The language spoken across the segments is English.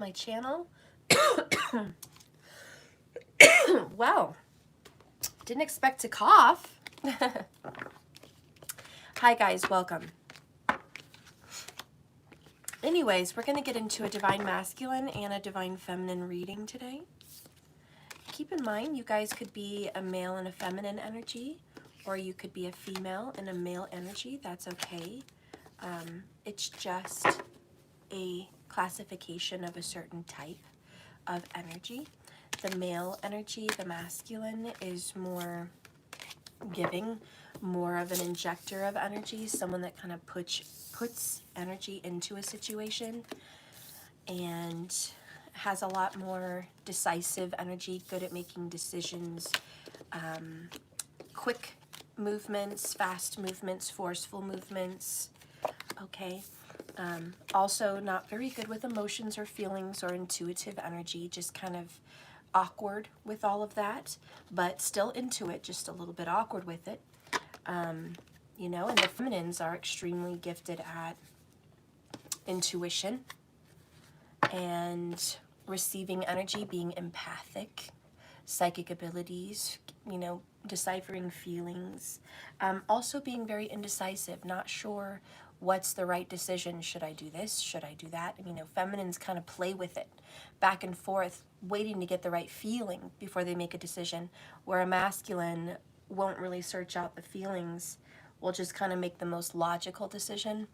my channel. Wow, didn't expect to cough. Hi guys, welcome. Anyways, we're going to get into a Divine Masculine and a Divine Feminine reading today. Keep in mind, you guys could be a male and a feminine energy, or you could be a female and a male energy. That's okay. It's just a classification of a certain type of energy. The male energy, the masculine, is more giving, more of an injector of energy, someone that kind of puts energy into a situation and has a lot more decisive energy, good at making decisions, quick movements, fast movements, forceful movements, okay? Also not very good with emotions or feelings or intuitive energy, just kind of awkward with all of that, but still into it, just a little bit awkward with it. You know, and the feminines are extremely gifted at intuition and receiving energy, being empathic, psychic abilities, you know, deciphering feelings, also being very indecisive, not sure what's the right decision. Should I do this? Should I do that? You know, feminines kind of play with it back and forth, waiting to get the right feeling before they make a decision, where a masculine won't really search out the feelings, will just kind of make the most logical decision.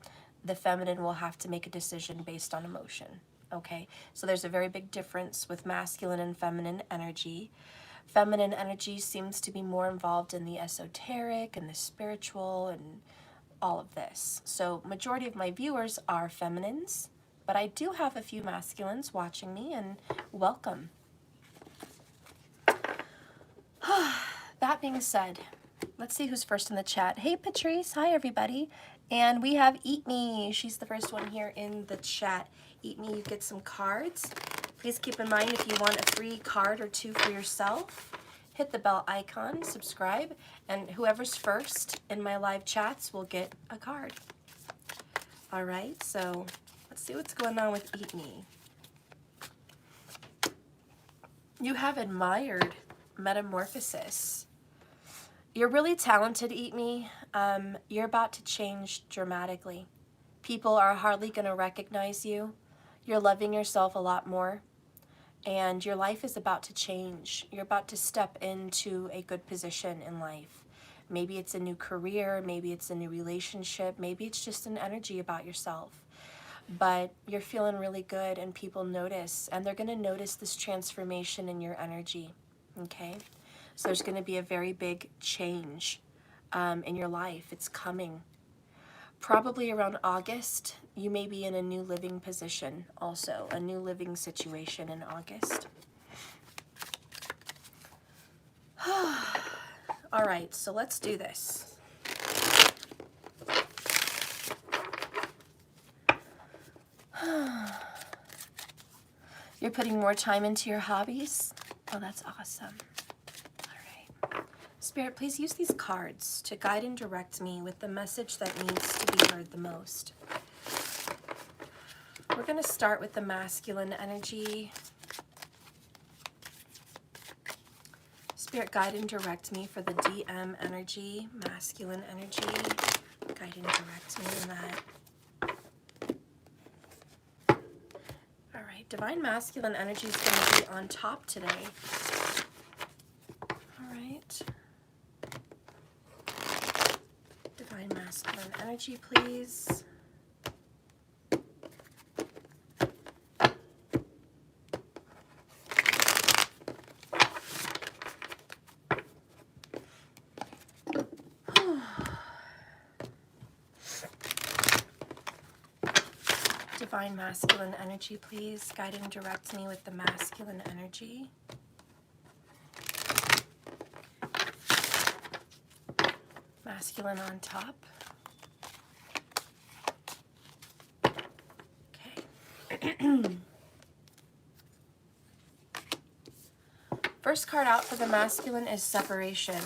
The feminine will have to make a decision based on emotion. Okay, so there's a very big difference with masculine and feminine energy. Feminine energy seems to be more involved in the esoteric and the spiritual and all of this. So majority of my viewers are feminines, but I do have a few masculines watching me, and welcome. That being said, let's see who's first in the chat. Hey Patrice, hi everybody. And we have Eat Me. She's the first one here in the chat. Eat Me, you get some cards. Please keep in mind, if you want a free card or two for yourself, hit the bell icon, subscribe, and whoever's first in my live chats will get a card. All right, so let's see what's going on with Eat Me. You have admired metamorphosis. You're really talented, Eat Me. You're about to change dramatically. People are hardly going to recognize you. You're loving yourself a lot more. And your life is about to change. You're about to step into a good position in life. Maybe it's a new career, maybe it's a new relationship, maybe it's just an energy about yourself. But you're feeling really good and people notice, and they're going to notice this transformation in your energy, okay? So there's going to be a very big change in your life. It's coming. Probably around August, you may be in a new living position also, a new living situation in August. All right, so let's do this. You're putting more time into your hobbies? Oh, that's awesome. All right. Spirit, please use these cards to guide and direct me with the message that needs to be heard the most. We're going to start with the masculine energy. Spirit, guide and direct me for the DM energy, masculine energy. Guide and direct me in that. All right, divine masculine energy is going to be on top today. All right. Divine masculine energy, please. Divine masculine energy, please. Guide and direct me with the masculine energy. Masculine on top. Okay. First card out for the masculine is separation.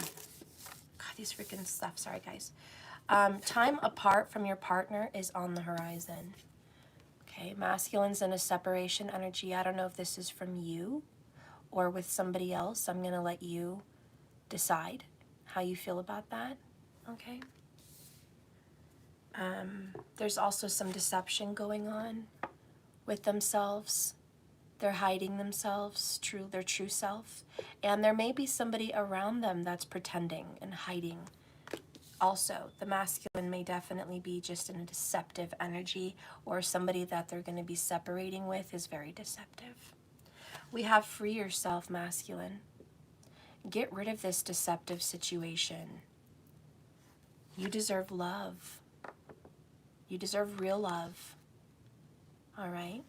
God, these freaking stuff. Sorry, guys. Time apart from your partner is on the horizon. Okay, masculine's in a separation energy. I don't know if this is from you or with somebody else. I'm going to let you decide how you feel about that. Okay. There's also some deception going on with themselves. They're hiding themselves, their true self. And there may be somebody around them that's pretending and hiding. Also, the masculine may definitely be just in a deceptive energy, or somebody that they're going to be separating with is very deceptive. We have free yourself, masculine. Get rid of this deceptive situation. You deserve love. You deserve real love. All right?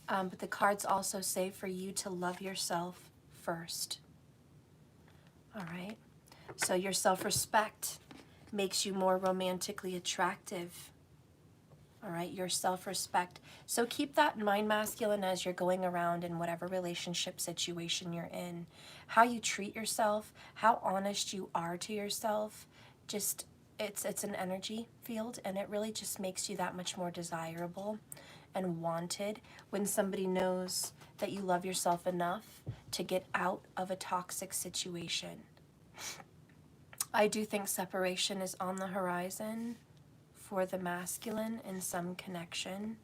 But the cards also say for you to love yourself first. All right? So your self-respect makes you more romantically attractive. All right? Your self-respect. So keep that in mind, masculine, as you're going around in whatever relationship situation you're in. How you treat yourself, how honest you are to yourself, just it's an energy field, and it really just makes you that much more desirable and wanted when somebody knows that you love yourself enough to get out of a toxic situation. I do think separation is on the horizon for the masculine in some connection.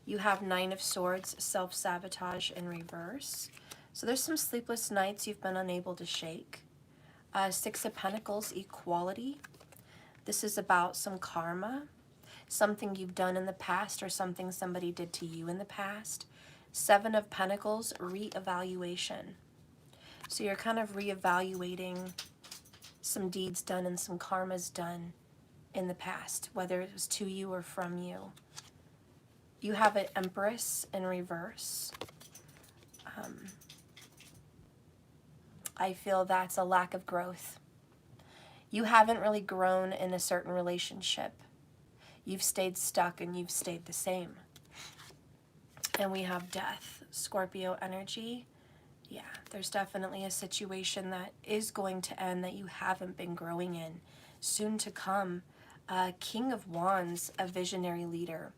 You have Nine of Swords, self-sabotage in reverse. So there's some sleepless nights you've been unable to shake. Six of Pentacles, equality. This is about some karma, something you've done in the past or something somebody did to you in the past. Seven of Pentacles, reevaluation. So you're kind of reevaluating some deeds done and some karmas done in the past, whether it was to you or from you. You have an Empress in reverse. I feel that's a lack of growth. You haven't really grown in a certain relationship. You've stayed stuck and you've stayed the same. And we have Death, Scorpio energy. Yeah, there's definitely a situation that is going to end that you haven't been growing in. Soon to come, King of Wands, a visionary leader.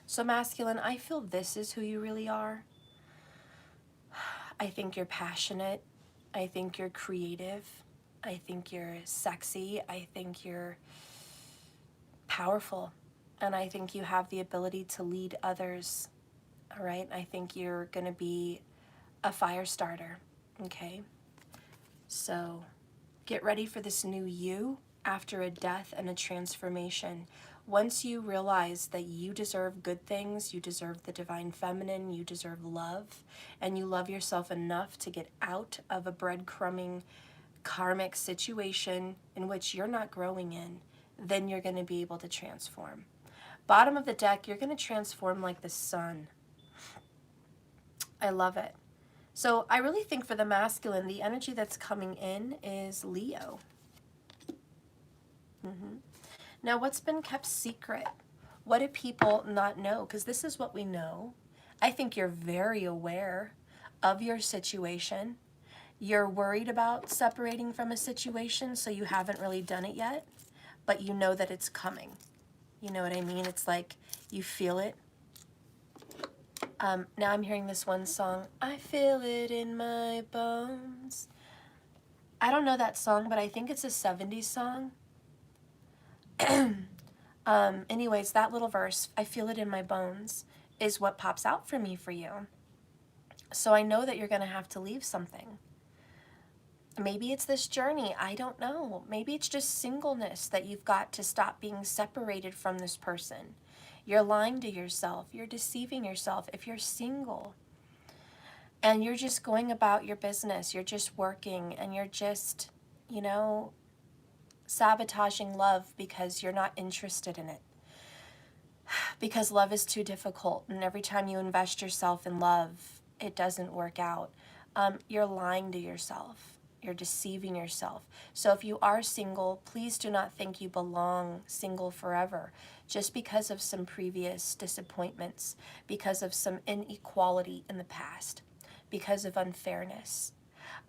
So masculine, I feel this is who you really are. I think you're passionate. I think you're creative. I think you're sexy. I think you're powerful. And I think you have the ability to lead others. All right? I think you're going to be a fire starter. Okay? So get ready for this new you after a death and a transformation. Once you realize that you deserve good things, you deserve the divine feminine, you deserve love, and you love yourself enough to get out of a breadcrumbing karmic situation in which you're not growing in, then you're going to be able to transform. Bottom of the deck, you're going to transform like the sun. I love it. So I really think for the masculine, the energy that's coming in is Leo. Now, what's been kept secret? What do people not know? Because this is what we know. I think you're very aware of your situation. You're worried about separating from a situation, so you haven't really done it yet, but you know that it's coming. You know what I mean? It's like you feel it. Now I'm hearing this one song, I feel it in my bones. I don't know that song, but I think it's a 70s song. Anyways, that little verse, I feel it in my bones, is what pops out for me for you. So I know that you're going to have to leave something. Maybe it's this journey. I don't know. Maybe it's just singleness that you've got to stop being separated from this person. You're lying to yourself. You're deceiving yourself if you're single. And you're just going about your business. You're just working and you're just, you know, sabotaging love because you're not interested in it. Because love is too difficult. And every time you invest yourself in love, it doesn't work out. You're lying to yourself. You're deceiving yourself. So if you are single, please do not think you belong single forever just because of some previous disappointments, because of some inequality in the past, because of unfairness.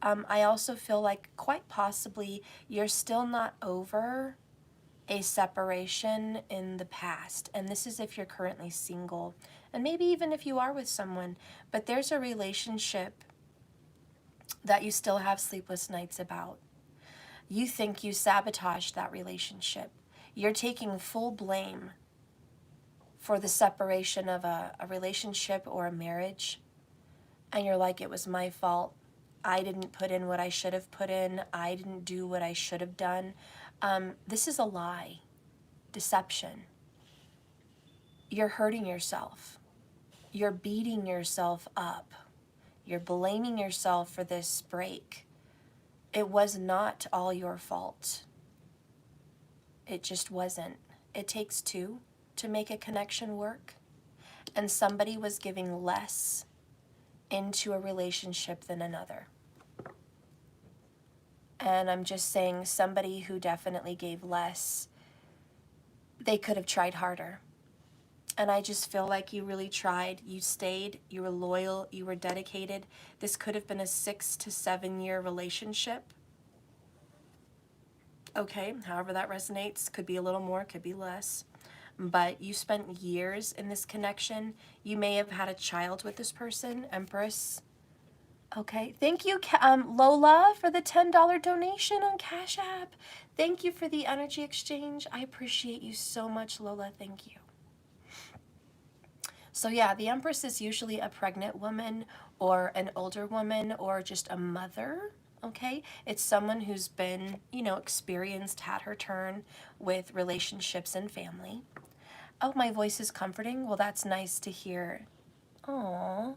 I also feel like quite possibly you're still not over a separation in the past. And this is if you're currently single, and maybe even if you are with someone, but there's a relationship that you still have sleepless nights about. You think you sabotaged that relationship. You're taking full blame for the separation of a relationship or a marriage. And you're like, it was my fault. I didn't put in what I should have put in. I didn't do what I should have done. This is a lie, deception. You're hurting yourself. You're beating yourself up. You're blaming yourself for this break. It was not all your fault. It just wasn't. It takes two to make a connection work. And somebody was giving less into a relationship than another. And I'm just saying, somebody who definitely gave less, they could have tried harder. And I just feel like you really tried. You stayed, you were loyal, you were dedicated. This could have been a 6 to 7 year relationship. Okay, however that resonates. Could be a little more, could be less. But you spent years in this connection. You may have had a child with this person, Empress. Okay, thank you, Lola, for the $10 donation on Cash App. Thank you for the energy exchange. I appreciate you so much, Lola. Thank you. So yeah, the Empress is usually a pregnant woman or an older woman or just a mother, okay? It's someone who's been, experienced, had her turn with relationships and family. Oh, my voice is comforting? Well, that's nice to hear. Aww.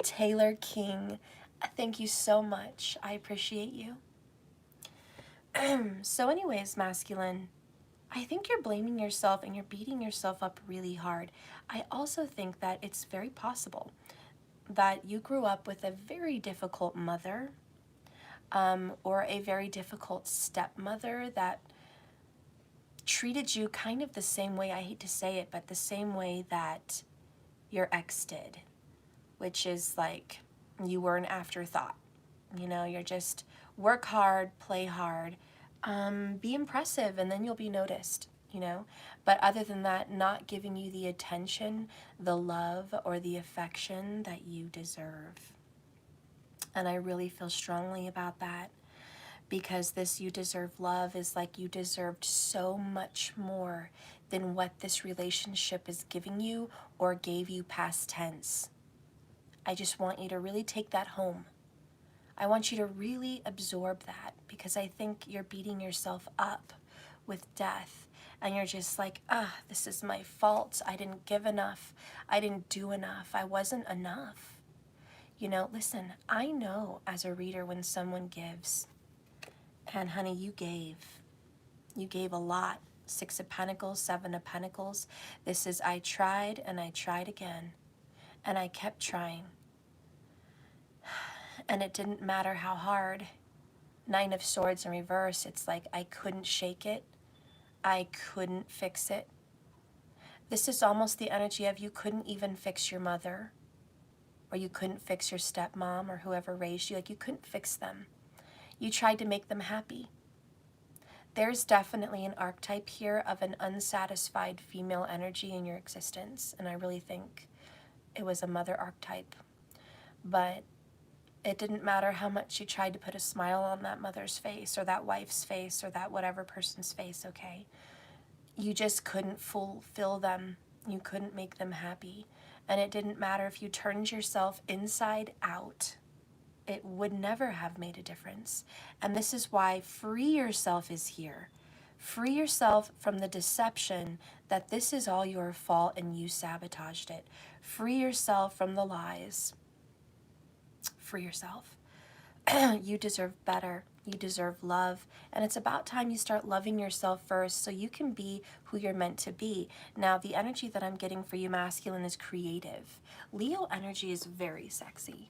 Taylor King, thank you so much. I appreciate you. So anyways, masculine, I think you're blaming yourself and you're beating yourself up really hard. I also think that it's very possible that you grew up with a very difficult mother, or a very difficult stepmother that treated you kind of the same way, I hate to say it, but the same way that your ex did, which is like you were an afterthought. You're just work hard, play hard, be impressive, and then you'll be noticed, But other than that, not giving you the attention, the love, or the affection that you deserve. And I really feel strongly about that, because this "you deserve love" is like you deserved so much more than what this relationship is giving you or gave you past tense. I just want you to really take that home. I want you to really absorb that, because I think you're beating yourself up with death. And you're just like, this is my fault. I didn't give enough. I didn't do enough. I wasn't enough. Listen, I know as a reader when someone gives. And honey, you gave. You gave a lot. 6 of Pentacles, 7 of Pentacles. This is I tried and I tried again. And I kept trying. And it didn't matter how hard. 9 of Swords in reverse. It's like I couldn't shake it. I couldn't fix it. This is almost the energy of you couldn't even fix your mother, or you couldn't fix your stepmom or whoever raised you. Like, you couldn't fix them. You tried to make them happy. There's definitely an archetype here of an unsatisfied female energy in your existence, and I really think it was a mother archetype. But it didn't matter how much you tried to put a smile on that mother's face or that wife's face or that whatever person's face, okay? You just couldn't fulfill them. You couldn't make them happy. And it didn't matter if you turned yourself inside out. It would never have made a difference. And this is why free yourself is here. Free yourself from the deception that this is all your fault and you sabotaged it. Free yourself from the lies. Free yourself. You deserve better. You deserve love. And it's about time you start loving yourself first so you can be who you're meant to be. Now, the energy that I'm getting for you, masculine, is creative. Leo energy is very sexy.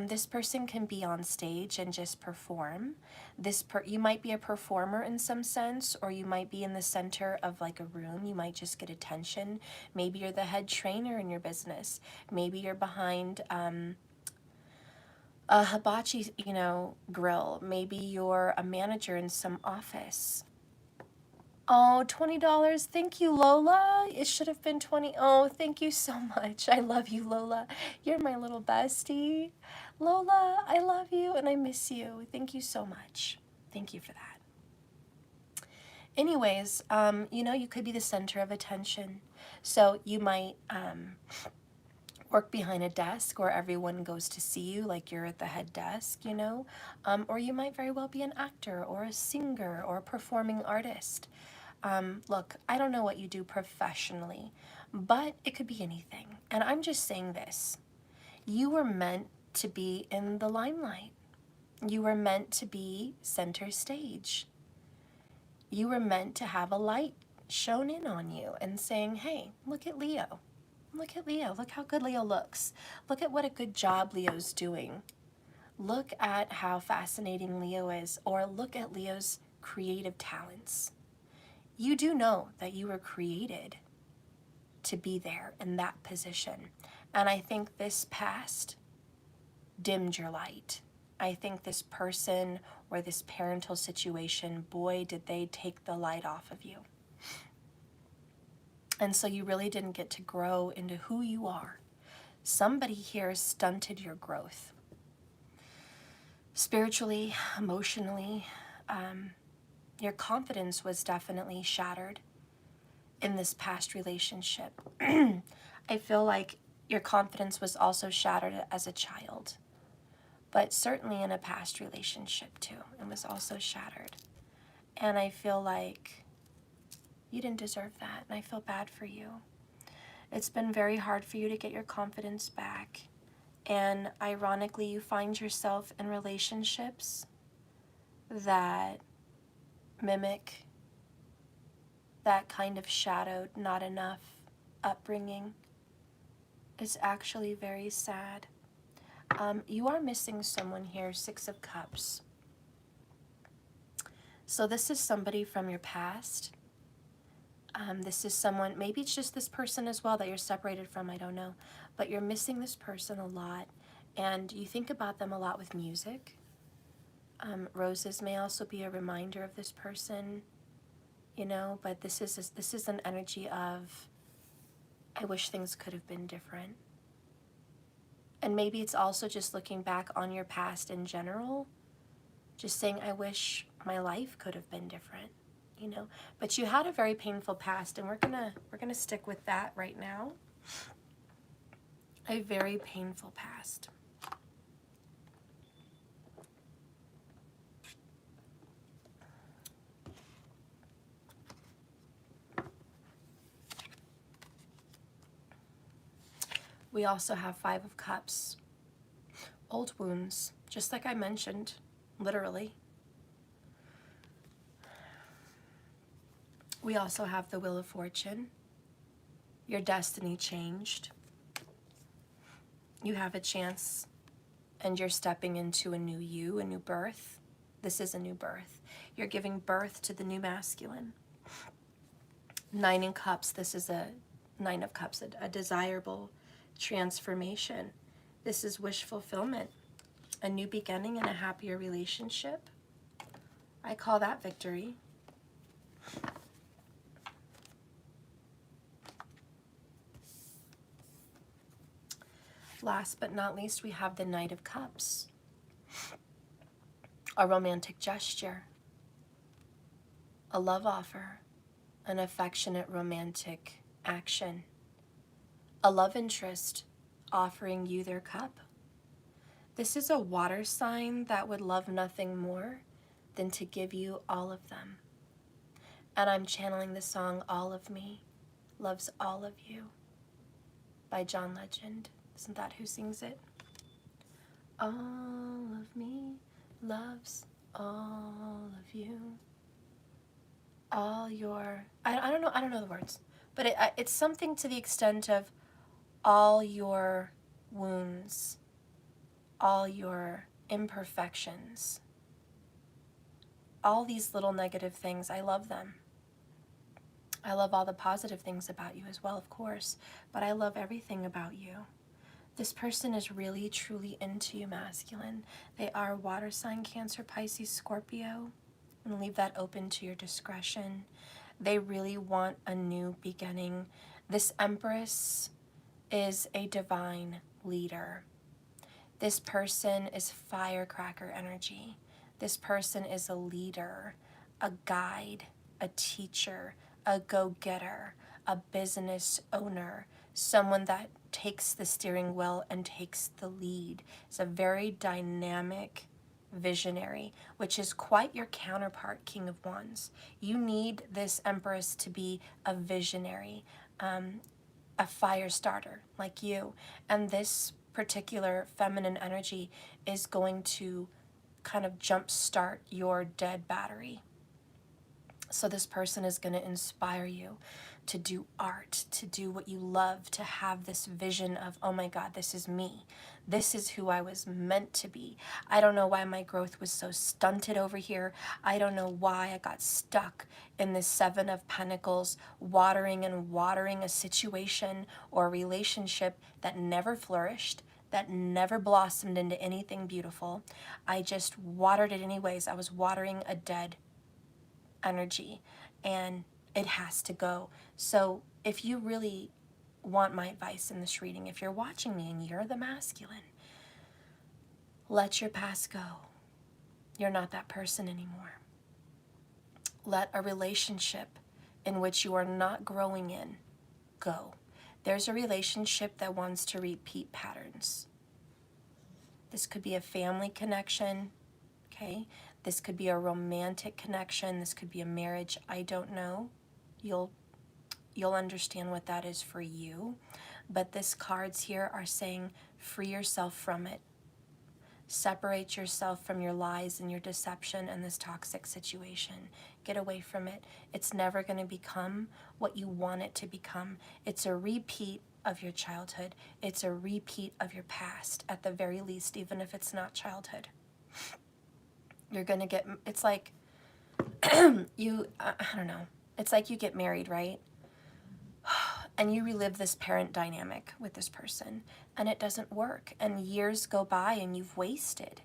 This person can be on stage and just perform. You might be a performer in some sense, or you might be in the center of like a room. You might just get attention. Maybe you're the head trainer in your business. Maybe you're behind a hibachi, grill. Maybe you're a manager in some office. Oh, $20. Thank you, Lola. It should have been 20. Oh, thank you so much. I love you, Lola. You're my little bestie. Lola, I love you and I miss you. Thank you so much. Thank you for that. Anyways, you know, you could be the center of attention. So you might work behind a desk where everyone goes to see you, like you're at the head desk, you know? Or you might very well be an actor or a singer or a performing artist. Look, I don't know what you do professionally, but it could be anything. And I'm just saying this. You were meant to be in the limelight. You were meant to be center stage. You were meant to have a light shone in on you and saying, hey, look at Leo. Look at Leo. Look how good Leo looks. Look at what a good job Leo's doing. Look at how fascinating Leo is, or look at Leo's creative talents. You do know that you were created to be there in that position. And I think this past dimmed your light. I think this person or this parental situation, boy, did they take the light off of you. And so you really didn't get to grow into who you are. Somebody here stunted your growth. Spiritually, emotionally, your confidence was definitely shattered in this past relationship. I feel like your confidence was also shattered as a child, but certainly in a past relationship too. It was also shattered. And I feel like you didn't deserve that, and I feel bad for you. It's been very hard for you to get your confidence back. And ironically, you find yourself in relationships that mimic that kind of shadowed, not enough upbringing. It's actually very sad. You are missing someone here, 6 of Cups. So this is somebody from your past. This is someone, maybe it's just this person as well that you're separated from, I don't know. But you're missing this person a lot, and you think about them a lot with music. Roses may also be a reminder of this person, you know, but this is an energy of, I wish things could have been different. And maybe it's also just looking back on your past in general, just saying, I wish my life could have been different, you know. But you had a very painful past, and we're gonna stick with that right now. A very painful past. We also have 5 of Cups. Old wounds, just like I mentioned, literally. We also have the Wheel of Fortune. Your destiny changed. You have a chance, and you're stepping into a new you, a new birth. This is a new birth. You're giving birth to the new masculine. 9 in Cups, this is a 9 of Cups, a desirable transformation. This is wish fulfillment, a new beginning and a happier relationship. I call that victory. Last but not least, we have the Knight of Cups, a romantic gesture, a love offer, an affectionate romantic action, a love interest offering you their cup. This is a water sign that would love nothing more than to give you all of them. And I'm channeling the song All of Me Loves All of You by John Legend. Isn't that who sings it? All of me loves all of you. All your, I don't know the words, but it's something to the extent of all your wounds, all your imperfections, all these little negative things. I love them. I love all the positive things about you as well, of course, but I love everything about you. This person is really, truly into you, masculine. They are water sign, Cancer, Pisces, Scorpio. I'm going to leave that open to your discretion. They really want a new beginning. This Empress is a divine leader. This person is firecracker energy. This person is a leader, a guide, a teacher, a go-getter, a business owner, someone that takes the steering wheel and takes the lead. It's a very dynamic visionary, which is quite your counterpart, King of Wands. You need this Empress to be a visionary, a fire starter like you. And this particular feminine energy is going to kind of jumpstart your dead battery. So this person is going to inspire you to do art, to do what you love, to have this vision of, oh my God, this is me. This is who I was meant to be. I don't know why my growth was so stunted over here. I don't know why I got stuck in this Seven of Pentacles, watering and watering a situation or a relationship that never flourished, that never blossomed into anything beautiful. I just watered it anyways. I was watering a dead energy, and it has to go. So if you really want my advice in this reading, if you're watching me and you're the masculine, let your past go. You're not that person anymore. Let a relationship in which you are not growing in go. There's a relationship that wants to repeat patterns. This could be a family connection, okay? This could be a romantic connection. This could be a marriage. I don't know. You'll understand what that is for you. But this cards here are saying free yourself from it. Separate yourself from your lies and your deception and this toxic situation. Get away from it. It's never going to become what you want it to become. It's a repeat of your childhood. It's a repeat of your past, at the very least, even if it's not childhood. You're going to get, it's like, I don't know. It's like you get married, right? And you relive this parent dynamic with this person, and it doesn't work. And years go by and you've wasted.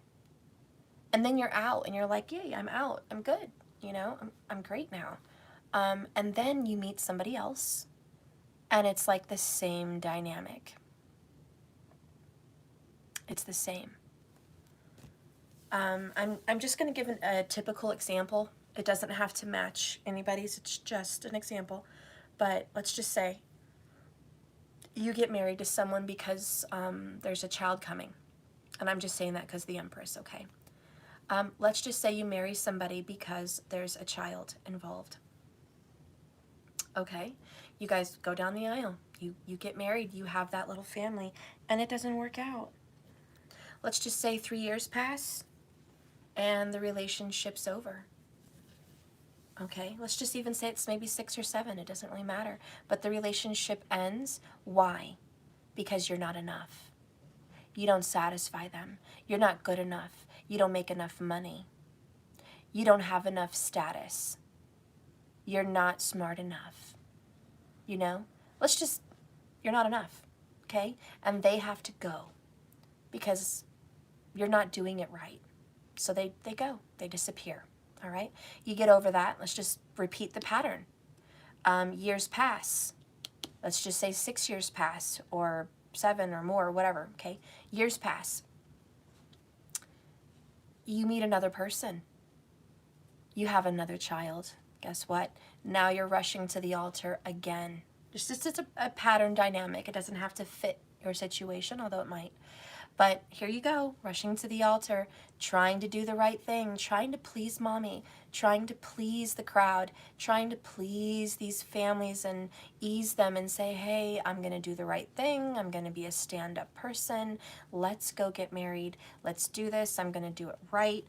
And then you're out and you're like, yay, I'm out. I'm good. You know, I'm great now. And then you meet somebody else, and it's like the same dynamic. It's the same. I'm just going to give a typical example. It doesn't have to match anybody's. It's just an example. But let's just say you get married to someone because there's a child coming. And I'm just saying that because the Empress, okay? Let's just say you marry somebody because there's a child involved. Okay? You guys go down the aisle. You get married. You have that little family. And it doesn't work out. Let's just say 3 years pass and the relationship's over. Okay, let's just even say it's maybe 6 or 7. It doesn't really matter. But the relationship ends. Why? Because you're not enough. You don't satisfy them. You're not good enough. You don't make enough money. You don't have enough status. You're not smart enough. You know? You're not enough. Okay? And they have to go because you're not doing it right. So they go. They disappear. All right? You get over that. Let's just repeat the pattern. Years pass. Let's just say 6 years pass, or 7 or more, whatever, okay? Years pass. You meet another person. You have another child. Guess what? Now you're rushing to the altar again. It's a pattern dynamic. It doesn't have to fit your situation, although it might. But here you go, rushing to the altar, trying to do the right thing, trying to please mommy, trying to please the crowd, trying to please these families and ease them and say, hey, I'm going to do the right thing. I'm going to be a stand-up person. Let's go get married. Let's do this. I'm going to do it right.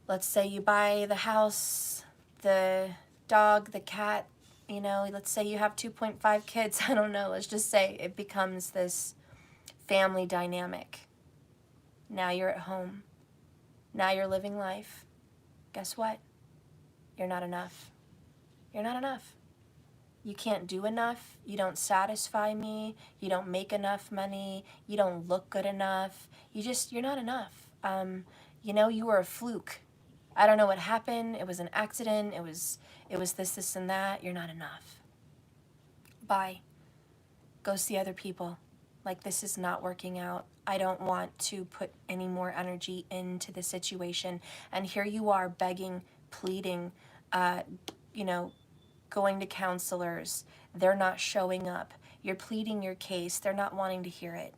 Let's say you buy the house, the dog, the cat, you know, let's say you have 2.5 kids. I don't know. Let's just say it becomes this family dynamic. Now you're at home. Now you're living life. Guess what? You're not enough. You're not enough. You can't do enough. You don't satisfy me. You don't make enough money. You don't look good enough. You're not enough. You know, you were a fluke. I don't know what happened. It was an accident. It was this, and that. You're not enough. Bye. Go see other people. Like, this is not working out. I don't want to put any more energy into the situation. And here you are begging, pleading, you know, going to counselors. They're not showing up. You're pleading your case. They're not wanting to hear it.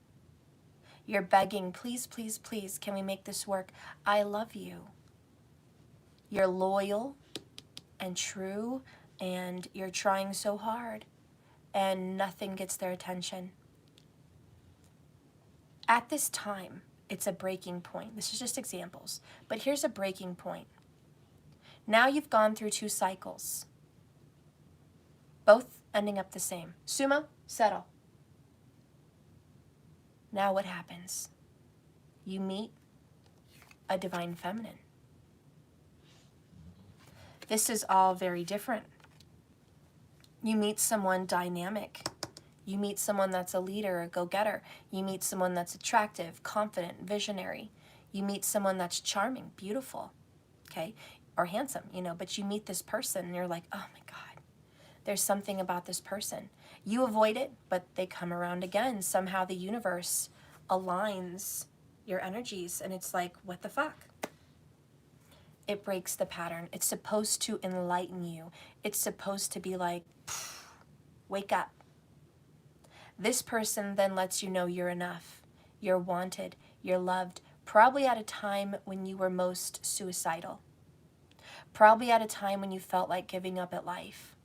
You're begging, please, please, please, can we make this work? I love you. You're loyal and true, and you're trying so hard, and nothing gets their attention. At this time, it's a breaking point. This is just examples, but here's a breaking point. Now you've gone through 2 cycles, both ending up the same. Sumo, settle. Now what happens? You meet a divine feminine. This is all very different. You meet someone dynamic. You meet someone that's a leader, a go-getter. You meet someone that's attractive, confident, visionary. You meet someone that's charming, beautiful, okay, or handsome, you know, but you meet this person and you're like, oh my God, there's something about this person. You avoid it, but they come around again. Somehow the universe aligns your energies, and it's like, what the fuck? It breaks the pattern. It's supposed to enlighten you. It's supposed to be like, wake up. This person then lets you know you're enough. You're wanted. You're loved. Probably at a time when you were most suicidal. Probably at a time when you felt like giving up at life.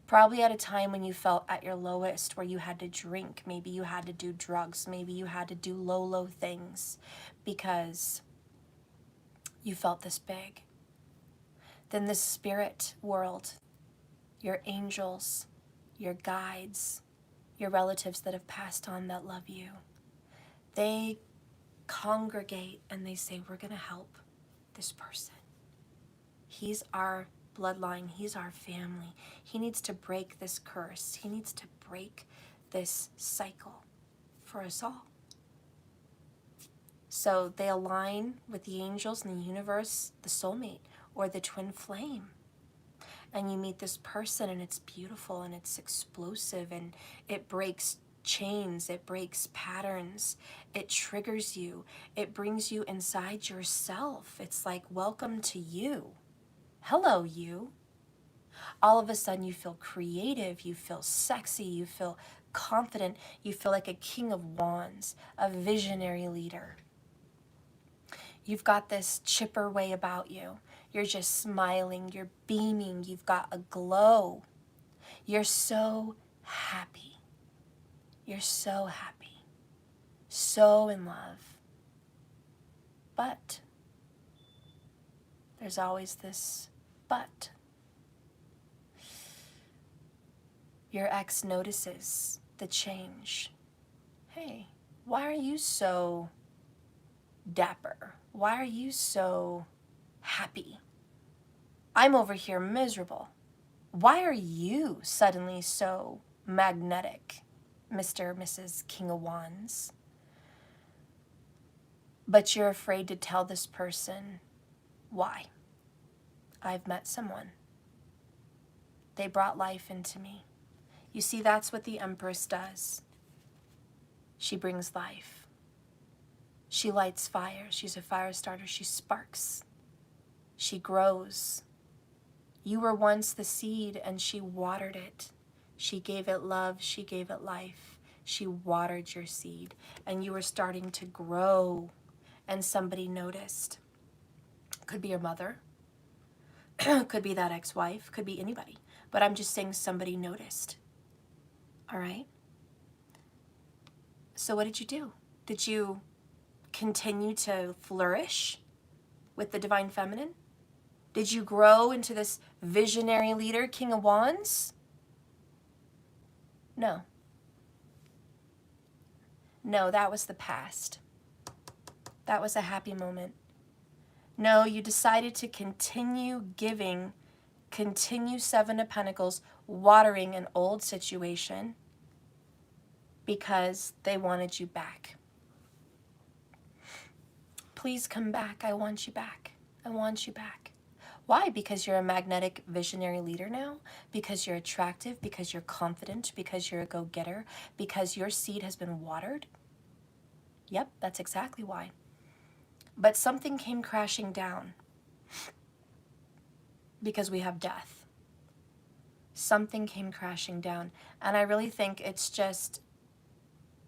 Probably at a time when you felt at your lowest, where you had to drink. Maybe you had to do drugs. Maybe you had to do low things because you felt this big. Then the spirit world, your angels, your guides, your relatives that have passed on that love you, they congregate and they say, we're going to help this person. He's our bloodline. He's our family. He needs to break this curse. He needs to break this cycle for us all. So they align with the angels in the universe, the soulmate, or the twin flame. And you meet this person and it's beautiful and it's explosive and it breaks chains, it breaks patterns, it triggers you, it brings you inside yourself. It's like, welcome to you. Hello, you. All of a sudden you feel creative, you feel sexy, you feel confident, you feel like a king of wands, a visionary leader. You've got this chipper way about you. You're just smiling, you're beaming, you've got a glow. You're so happy. You're so happy. So in love. But there's always this but. Your ex notices the change. Hey, why are you so dapper? Why are you so happy? I'm over here miserable. Why are you suddenly so magnetic, Mr. or Mrs. King of Wands? But you're afraid to tell this person why. I've met someone. They brought life into me. You see, that's what the Empress does. She brings life. She lights fire. She's a fire starter. She sparks. She grows. You were once the seed and she watered it. She gave it love. She gave it life. She watered your seed and you were starting to grow and somebody noticed. Could be your mother. Could be that ex-wife. Could be anybody. But I'm just saying somebody noticed. All right? So what did you do? Did you continue to flourish with the Divine Feminine? Did you grow into this visionary leader, King of Wands? No. No, that was the past. That was a happy moment. No, you decided to continue giving, continue Seven of Pentacles, watering an old situation because they wanted you back. Please come back. I want you back. I want you back. Why? Because you're a magnetic visionary leader now, because you're attractive, because you're confident, because you're a go-getter, because your seed has been watered. Yep, that's exactly why. But something came crashing down because we have death. Something came crashing down. And I really think it's just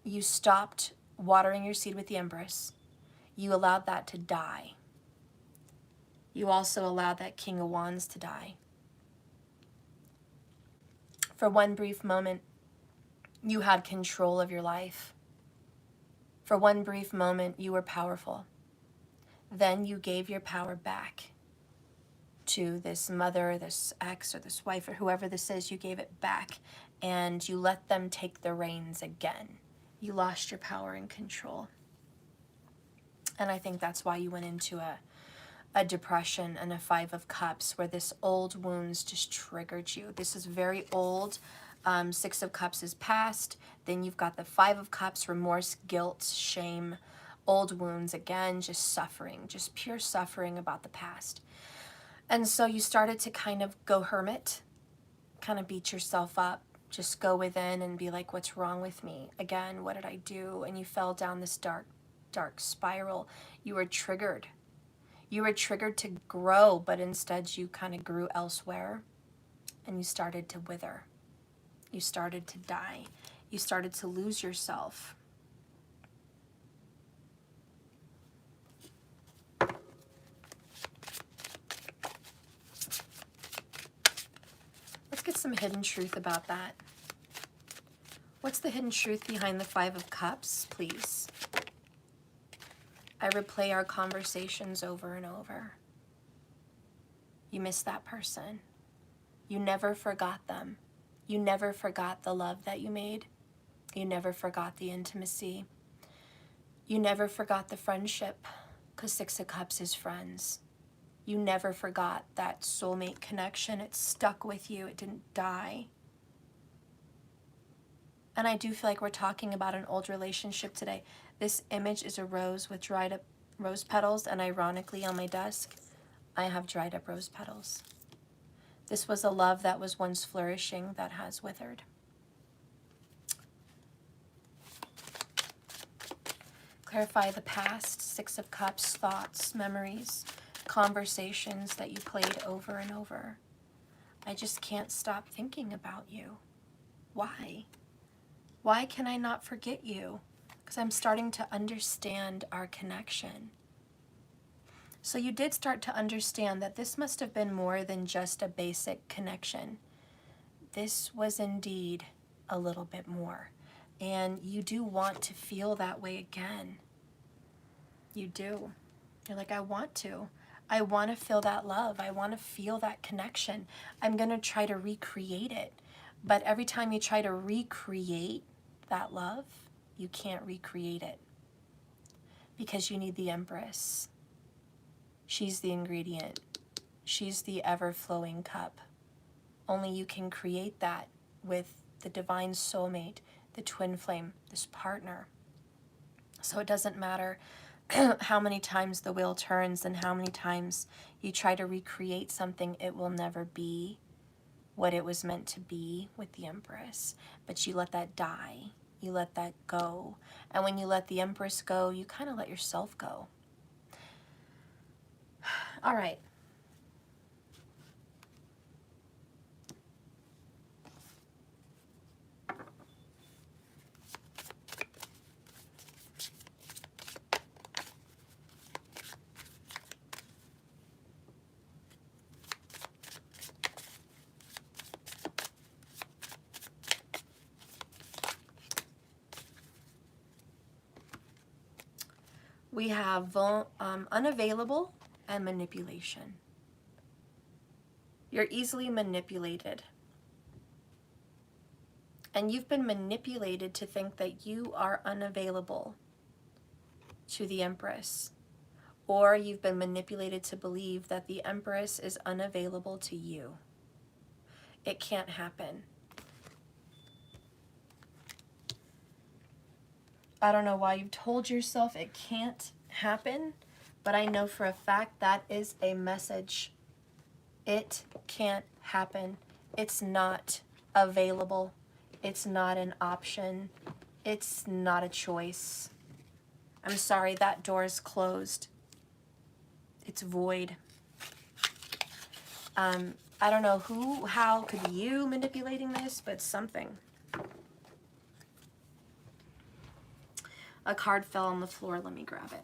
you stopped watering your seed with the Empress. You allowed that to die. You also allowed that King of Wands to die. For one brief moment, you had control of your life. For one brief moment, you were powerful. Then you gave your power back to this mother, this ex, or this wife, or whoever this is. You gave it back, and you let them take the reins again. You lost your power and control. And I think that's why you went into a depression and a 5 of Cups, where this old wounds just triggered you. This is very old. 6 of Cups is past. Then you've got the 5 of Cups, remorse, guilt, shame, old wounds again, just suffering, just pure suffering about the past. And so you started to kind of go hermit, kind of beat yourself up, just go within and be like, what's wrong with me? Again, what did I do? And you fell down this dark, dark spiral. You were triggered. You were triggered to grow, but instead you kind of grew elsewhere, and you started to wither. You started to die. You started to lose yourself. Let's get some hidden truth about that. What's the hidden truth behind the 5 of Cups, please? I replay our conversations over and over. You miss that person. You never forgot them. You never forgot the love that you made. You never forgot the intimacy. You never forgot the friendship, because 6 of Cups is friends. You never forgot that soulmate connection. It stuck with you. It didn't die. And I do feel like we're talking about an old relationship today. This image is a rose with dried up rose petals, and ironically on my desk, I have dried up rose petals. This was a love that was once flourishing that has withered. Clarify the past, 6 of Cups, thoughts, memories, conversations that you played over and over. I just can't stop thinking about you. Why? Why can I not forget you? Because I'm starting to understand our connection. So you did start to understand that this must have been more than just a basic connection. This was indeed a little bit more. And you do want to feel that way again. You do. You're like, I want to. I want to feel that love. I want to feel that connection. I'm going to try to recreate it. But every time you try to recreate that love, you can't recreate it. Because you need the Empress. She's the ingredient. She's the ever-flowing cup. Only you can create that with the divine soulmate, the twin flame, this partner. So it doesn't matter how many times the wheel turns and how many times you try to recreate something, it will never be what it was meant to be with the Empress. But you let that die. You let that go. And when you let the Empress go, you kind of let yourself go. All right. We have unavailable and manipulation. You're easily manipulated. And you've been manipulated to think that you are unavailable to the Empress. Or you've been manipulated to believe that the Empress is unavailable to you. It can't happen. I don't know why you've told yourself it can't happen, But I know for a fact that is a message. It can't happen. It's not available. It's not an option. It's not a choice. I'm sorry, that door is closed. It's void. I don't know who, how could be you manipulating this, but something. A card fell on the floor. Let me grab it.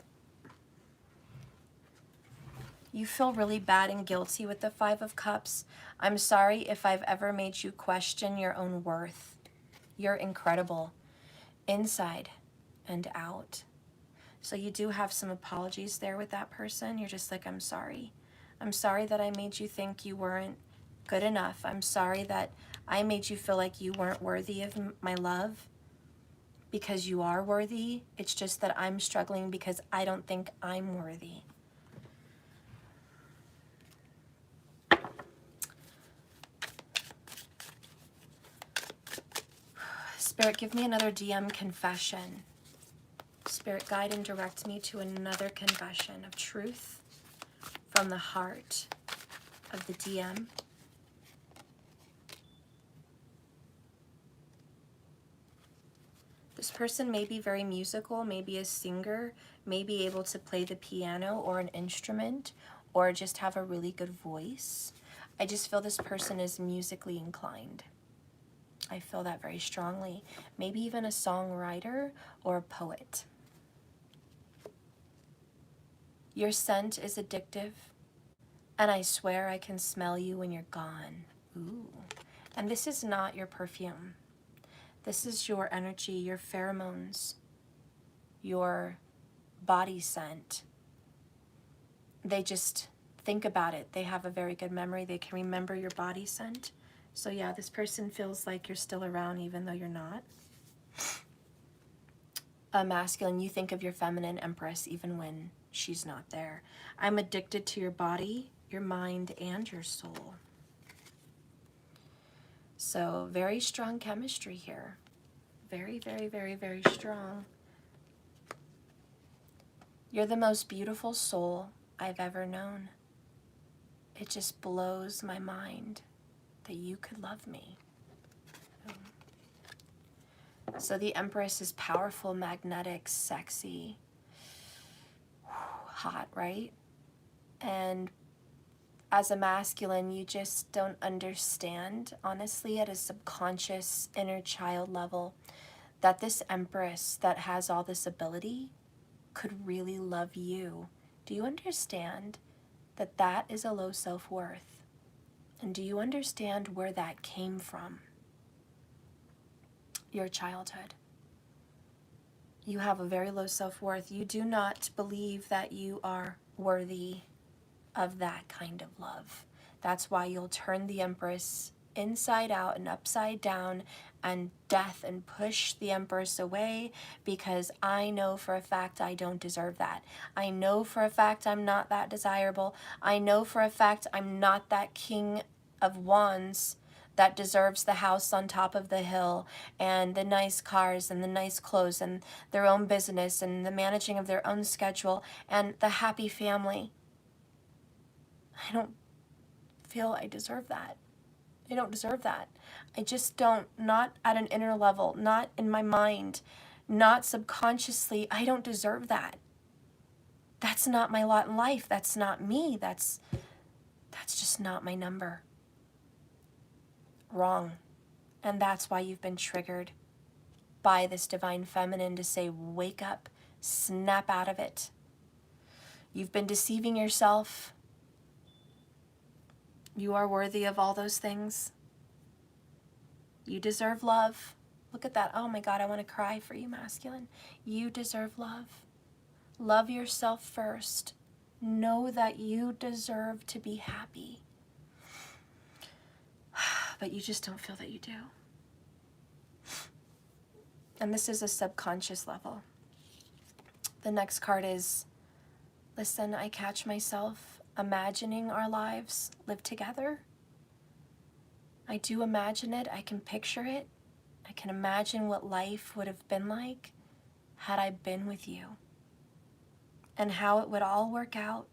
You feel really bad and guilty with the Five of Cups. I'm sorry if I've ever made you question your own worth. You're incredible, inside and out. So you do have some apologies there with that person. You're just like, I'm sorry. I'm sorry that I made you think you weren't good enough. I'm sorry that I made you feel like you weren't worthy of my love, because you are worthy. It's just that I'm struggling because I don't think I'm worthy. Spirit, give me another DM confession. Spirit, guide and direct me to another confession of truth from the heart of the DM. This person may be very musical, maybe a singer, may be able to play the piano or an instrument, or just have a really good voice. I just feel this person is musically inclined. I feel that very strongly. Maybe even a songwriter or a poet. Your scent is addictive, and I swear I can smell you when you're gone. Ooh. And this is not your perfume. This is your energy, your pheromones, your body scent. They just think about it. They have a very good memory. They can remember your body scent. So yeah, this person feels like you're still around even though you're not. A masculine, you think of your feminine empress even when she's not there. I'm addicted to your body, your mind, and your soul. So very strong chemistry here. Very, very, very, very strong. You're the most beautiful soul I've ever known. It just blows my mind that you could love me. So the Empress is powerful, magnetic, sexy, hot, right? And as a masculine, you just don't understand, honestly, at a subconscious inner child level, that this Empress that has all this ability could really love you. Do you understand that that is a low self-worth? And do you understand where that came from? Your childhood. You have a very low self-worth. You do not believe that you are worthy of that kind of love. That's why you'll turn the Empress inside out and upside down and death and push the Empress away, because I know for a fact I don't deserve that. I know for a fact I'm not that desirable. I know for a fact I'm not that King of Wands that deserves the house on top of the hill and the nice cars and the nice clothes and their own business and the managing of their own schedule and the happy family. I don't feel I deserve that. I don't deserve that. I just don't, not at an inner level, not in my mind, not subconsciously. I don't deserve that. That's not my lot in life. That's not me. That's just not my number. Wrong. And that's why you've been triggered by this divine feminine to say, wake up, snap out of it. You've been deceiving yourself. You are worthy of all those things. You deserve love. Look at that. Oh my God, I want to cry for you, masculine. You deserve love. Love yourself first. Know that you deserve to be happy. But you just don't feel that you do. And this is a subconscious level. The next card is, listen, I catch myself imagining our lives live together. I do imagine it. I can picture it. I can imagine what life would have been like had I been with you. and how it would all work out.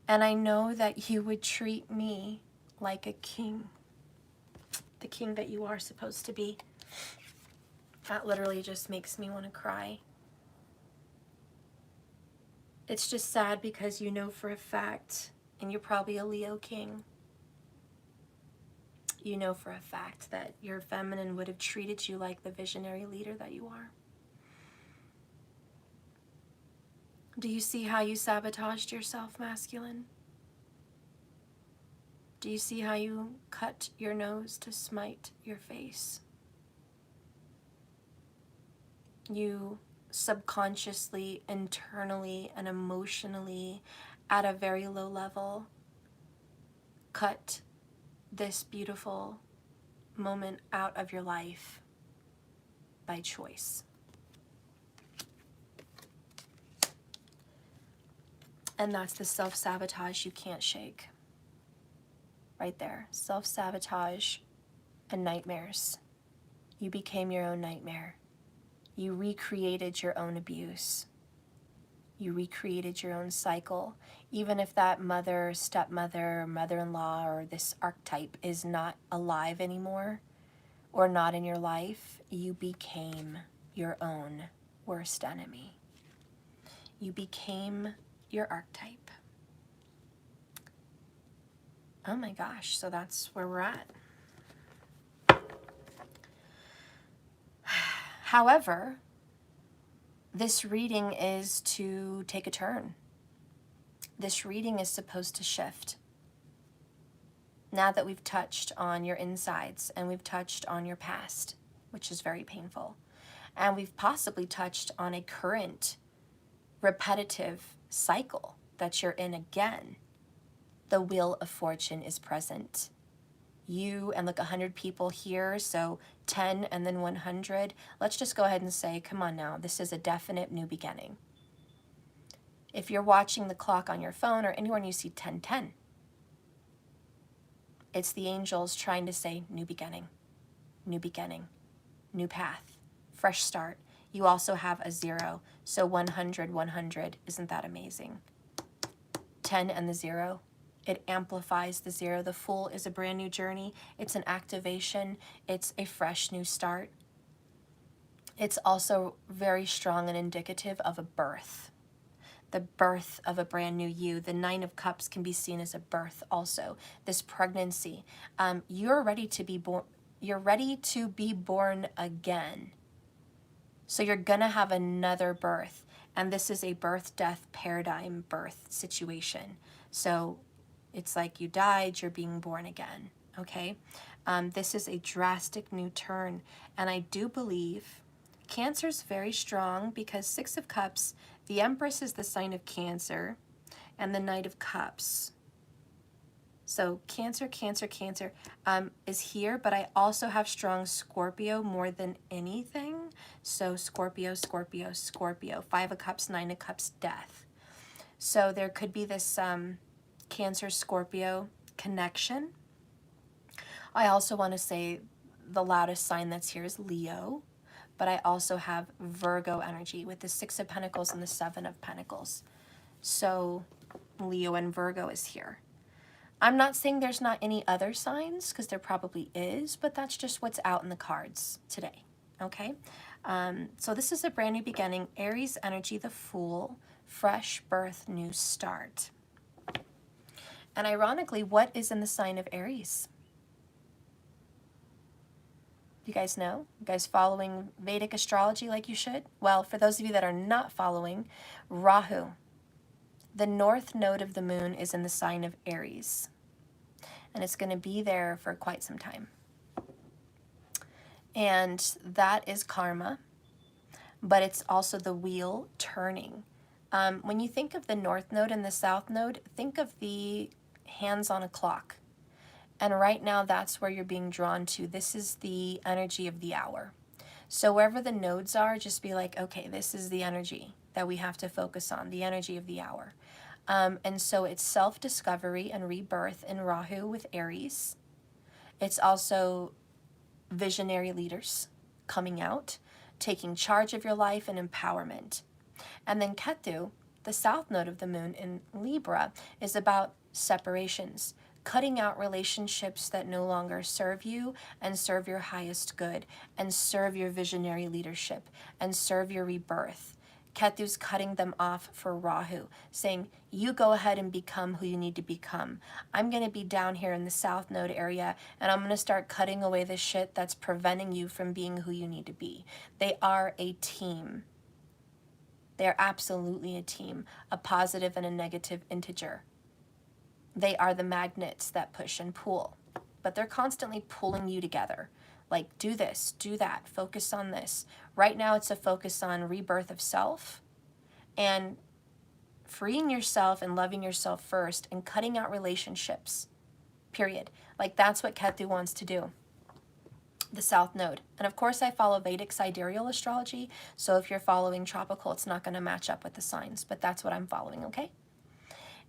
And I know that you would treat me like a king, the king that you are supposed to be. That literally just makes me want to cry. It's just sad because you know for a fact, and you're probably a Leo king, you know for a fact that your feminine would have treated you like the visionary leader that you are. Do you see how you sabotaged yourself, masculine? Do you see how you cut your nose to smite your face? You subconsciously, internally, and emotionally, at a very low level, cut this beautiful moment out of your life by choice. And that's the self-sabotage you can't shake. Right there. Self-sabotage and nightmares. You became your own nightmare. You recreated your own abuse. You recreated your own cycle. Even if that mother, stepmother, mother-in-law, or this archetype is not alive anymore, or not in your life, you became your own worst enemy. You became your archetype. Oh my gosh, so that's where we're at. However, this reading is to take a turn. This reading is supposed to shift. Now that we've touched on your insides and we've touched on your past, which is very painful, and we've possibly touched on a current repetitive cycle that you're in again, the Wheel of Fortune is present. You and like 100 people here, so 10 and then 100. Let's just go ahead and say, come on now, this is a definite new beginning. If you're watching the clock on your phone or anywhere and you see 1010, it's the angels trying to say new beginning, new path, fresh start. You also have a 0, so 100, 100. Isn't that amazing? 10 and the 0. It amplifies the 0. The Fool is a brand new journey. It's an activation. It's a fresh new start. It's also very strong and indicative of a birth. The birth of a brand new you. The 9 of Cups can be seen as a birth also. This pregnancy. You're ready to be born. You're ready to be born again. So you're gonna have another birth. And this is a birth, death, paradigm birth situation. So it's like you died, you're being born again, okay? This is a drastic new turn. And I do believe Cancer's very strong because 6 of Cups, the Empress is the sign of Cancer, and the Knight of Cups. So Cancer, Cancer, Cancer is here, but I also have strong Scorpio more than anything. So Scorpio, Scorpio, Scorpio. 5 of Cups, 9 of Cups, Death. So there could be this Cancer, Scorpio connection. I also want to say the loudest sign that's here is Leo, but I also have Virgo energy with the 6 of Pentacles and the 7 of Pentacles. So Leo and Virgo is here. I'm not saying there's not any other signs, because there probably is, but that's just what's out in the cards today, okay? So this is a brand new beginning. Aries energy, the Fool, fresh birth, new start. And ironically, what is in the sign of Aries? You guys know? You guys following Vedic astrology like you should? Well, for those of you that are not following, Rahu, the north node of the moon, is in the sign of Aries. And it's going to be there for quite some time. And that is karma, but it's also the wheel turning. When you think of the north node and the south node, think of the hands on a clock. And right now, that's where you're being drawn to. This is the energy of the hour. So wherever the nodes are, just be like, okay, this is the energy that we have to focus on, the energy of the hour. And so it's self-discovery and rebirth in Rahu with Aries. It's also visionary leaders coming out, taking charge of your life and empowerment. And then Ketu, the south node of the moon in Libra, is about separations, cutting out relationships that no longer serve you and serve your highest good and serve your visionary leadership and serve your rebirth. Ketu's cutting them off for Rahu, saying, you go ahead and become who you need to become. I'm going to be down here in the south node area, and I'm going to start cutting away the shit that's preventing you from being who you need to be. They are a team. They're absolutely a team, a positive and a negative integer. They are the magnets that push and pull, but they're constantly pulling you together. Like, do this, do that, focus on this. Right now, it's a focus on rebirth of self and freeing yourself and loving yourself first and cutting out relationships, period. Like, that's what Ketu wants to do, the south node. And of course, I follow Vedic sidereal astrology, so if you're following tropical, it's not going to match up with the signs, but that's what I'm following, okay?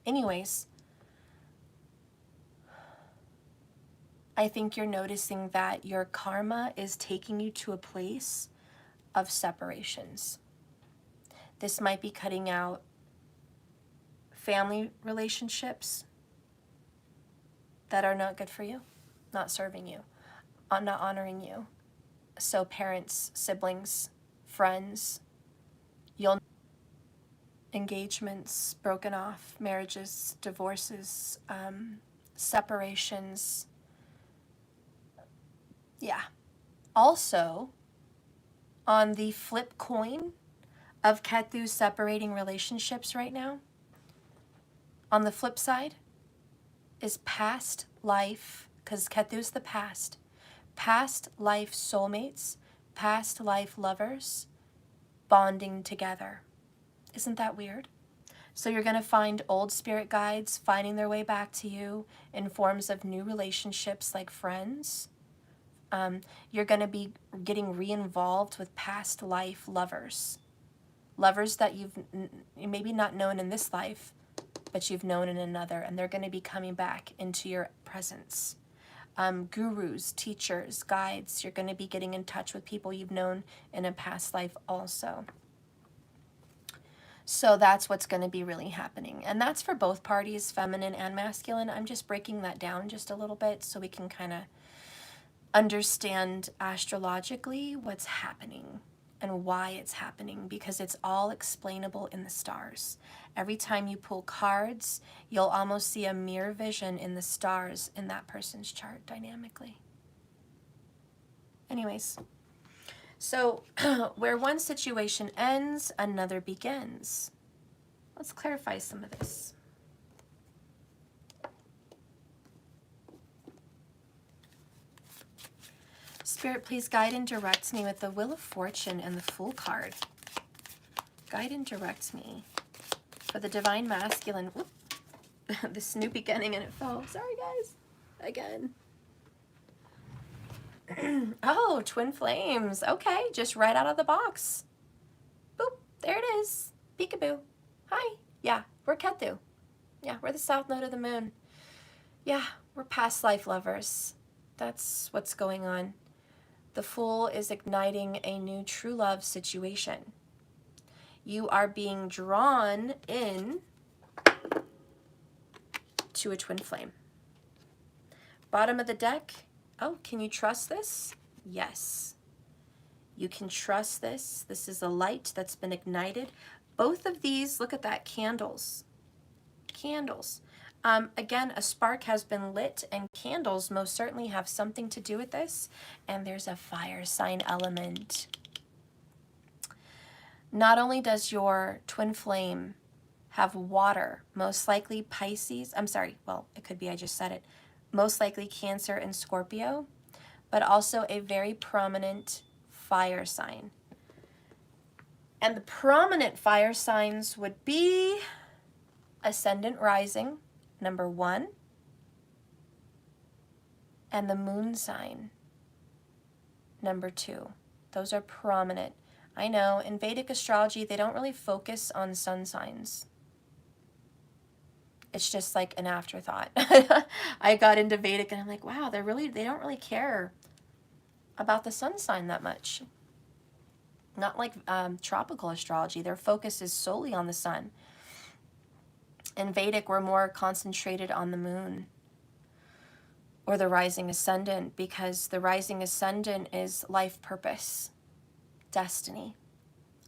Anyways, I think you're noticing that your karma is taking you to a place of separations. This might be cutting out family relationships that are not good for you, not serving you, not honoring you. So parents, siblings, friends, engagements broken off, marriages, divorces, separations. Yeah. Also, on the flip coin of Ketu separating relationships right now, on the flip side is past life, because Ketu's the past life soulmates, past life lovers bonding together. Isn't that weird? So you're going to find old spirit guides finding their way back to you in forms of new relationships like friends. You're going to be getting re-involved with past life lovers. Lovers that you've maybe not known in this life, but you've known in another, and they're going to be coming back into your presence. Gurus, teachers, guides, you're going to be getting in touch with people you've known in a past life also. So that's what's going to be really happening. And that's for both parties, feminine and masculine. I'm just breaking that down just a little bit so we can kind of understand astrologically what's happening and why it's happening, because it's all explainable in the stars. Every time you pull cards, you'll almost see a mirror vision in the stars in that person's chart dynamically. Anyways, so where one situation ends, another begins. Let's clarify some of this. Spirit, please guide and direct me with the Wheel of Fortune and the Fool card. Guide and direct me for the Divine Masculine. Whoop. This new beginning and it fell. Sorry, guys. Again. Oh, twin flames. Okay, just right out of the box. Boop. There it is. Peekaboo. Hi. Yeah, we're Ketu. Yeah, we're the south node of the moon. Yeah, we're past life lovers. That's what's going on. The Fool is igniting a new true love situation. You are being drawn in to a twin flame. Bottom of the deck. Oh, can you trust this? Yes. You can trust this. This is a light that's been ignited. Both of these, look at that, candles. Candles. Again, a spark has been lit, and candles most certainly have something to do with this. And there's a fire sign element. Not only does your twin flame have water, most likely Pisces, I'm sorry, well, it could be I just said it, most likely Cancer and Scorpio, but also a very prominent fire sign. And the prominent fire signs would be Ascendant Rising, number 1, and the moon sign, number 2. Those are prominent. I know, in Vedic astrology, they don't really focus on sun signs. It's just like an afterthought. I got into Vedic and I'm like, wow, they don't really care about the sun sign that much. Not like tropical astrology. Their focus is solely on the sun. In Vedic, we're more concentrated on the moon or the rising ascendant, because the rising ascendant is life purpose, destiny,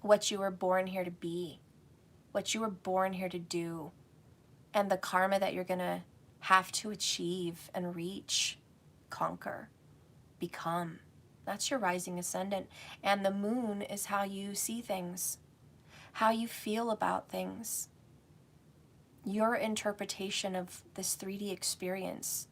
what you were born here to be, what you were born here to do, and the karma that you're going to have to achieve and reach, conquer, become. That's your rising ascendant. And the moon is how you see things, how you feel about things, your interpretation of this 3D experience.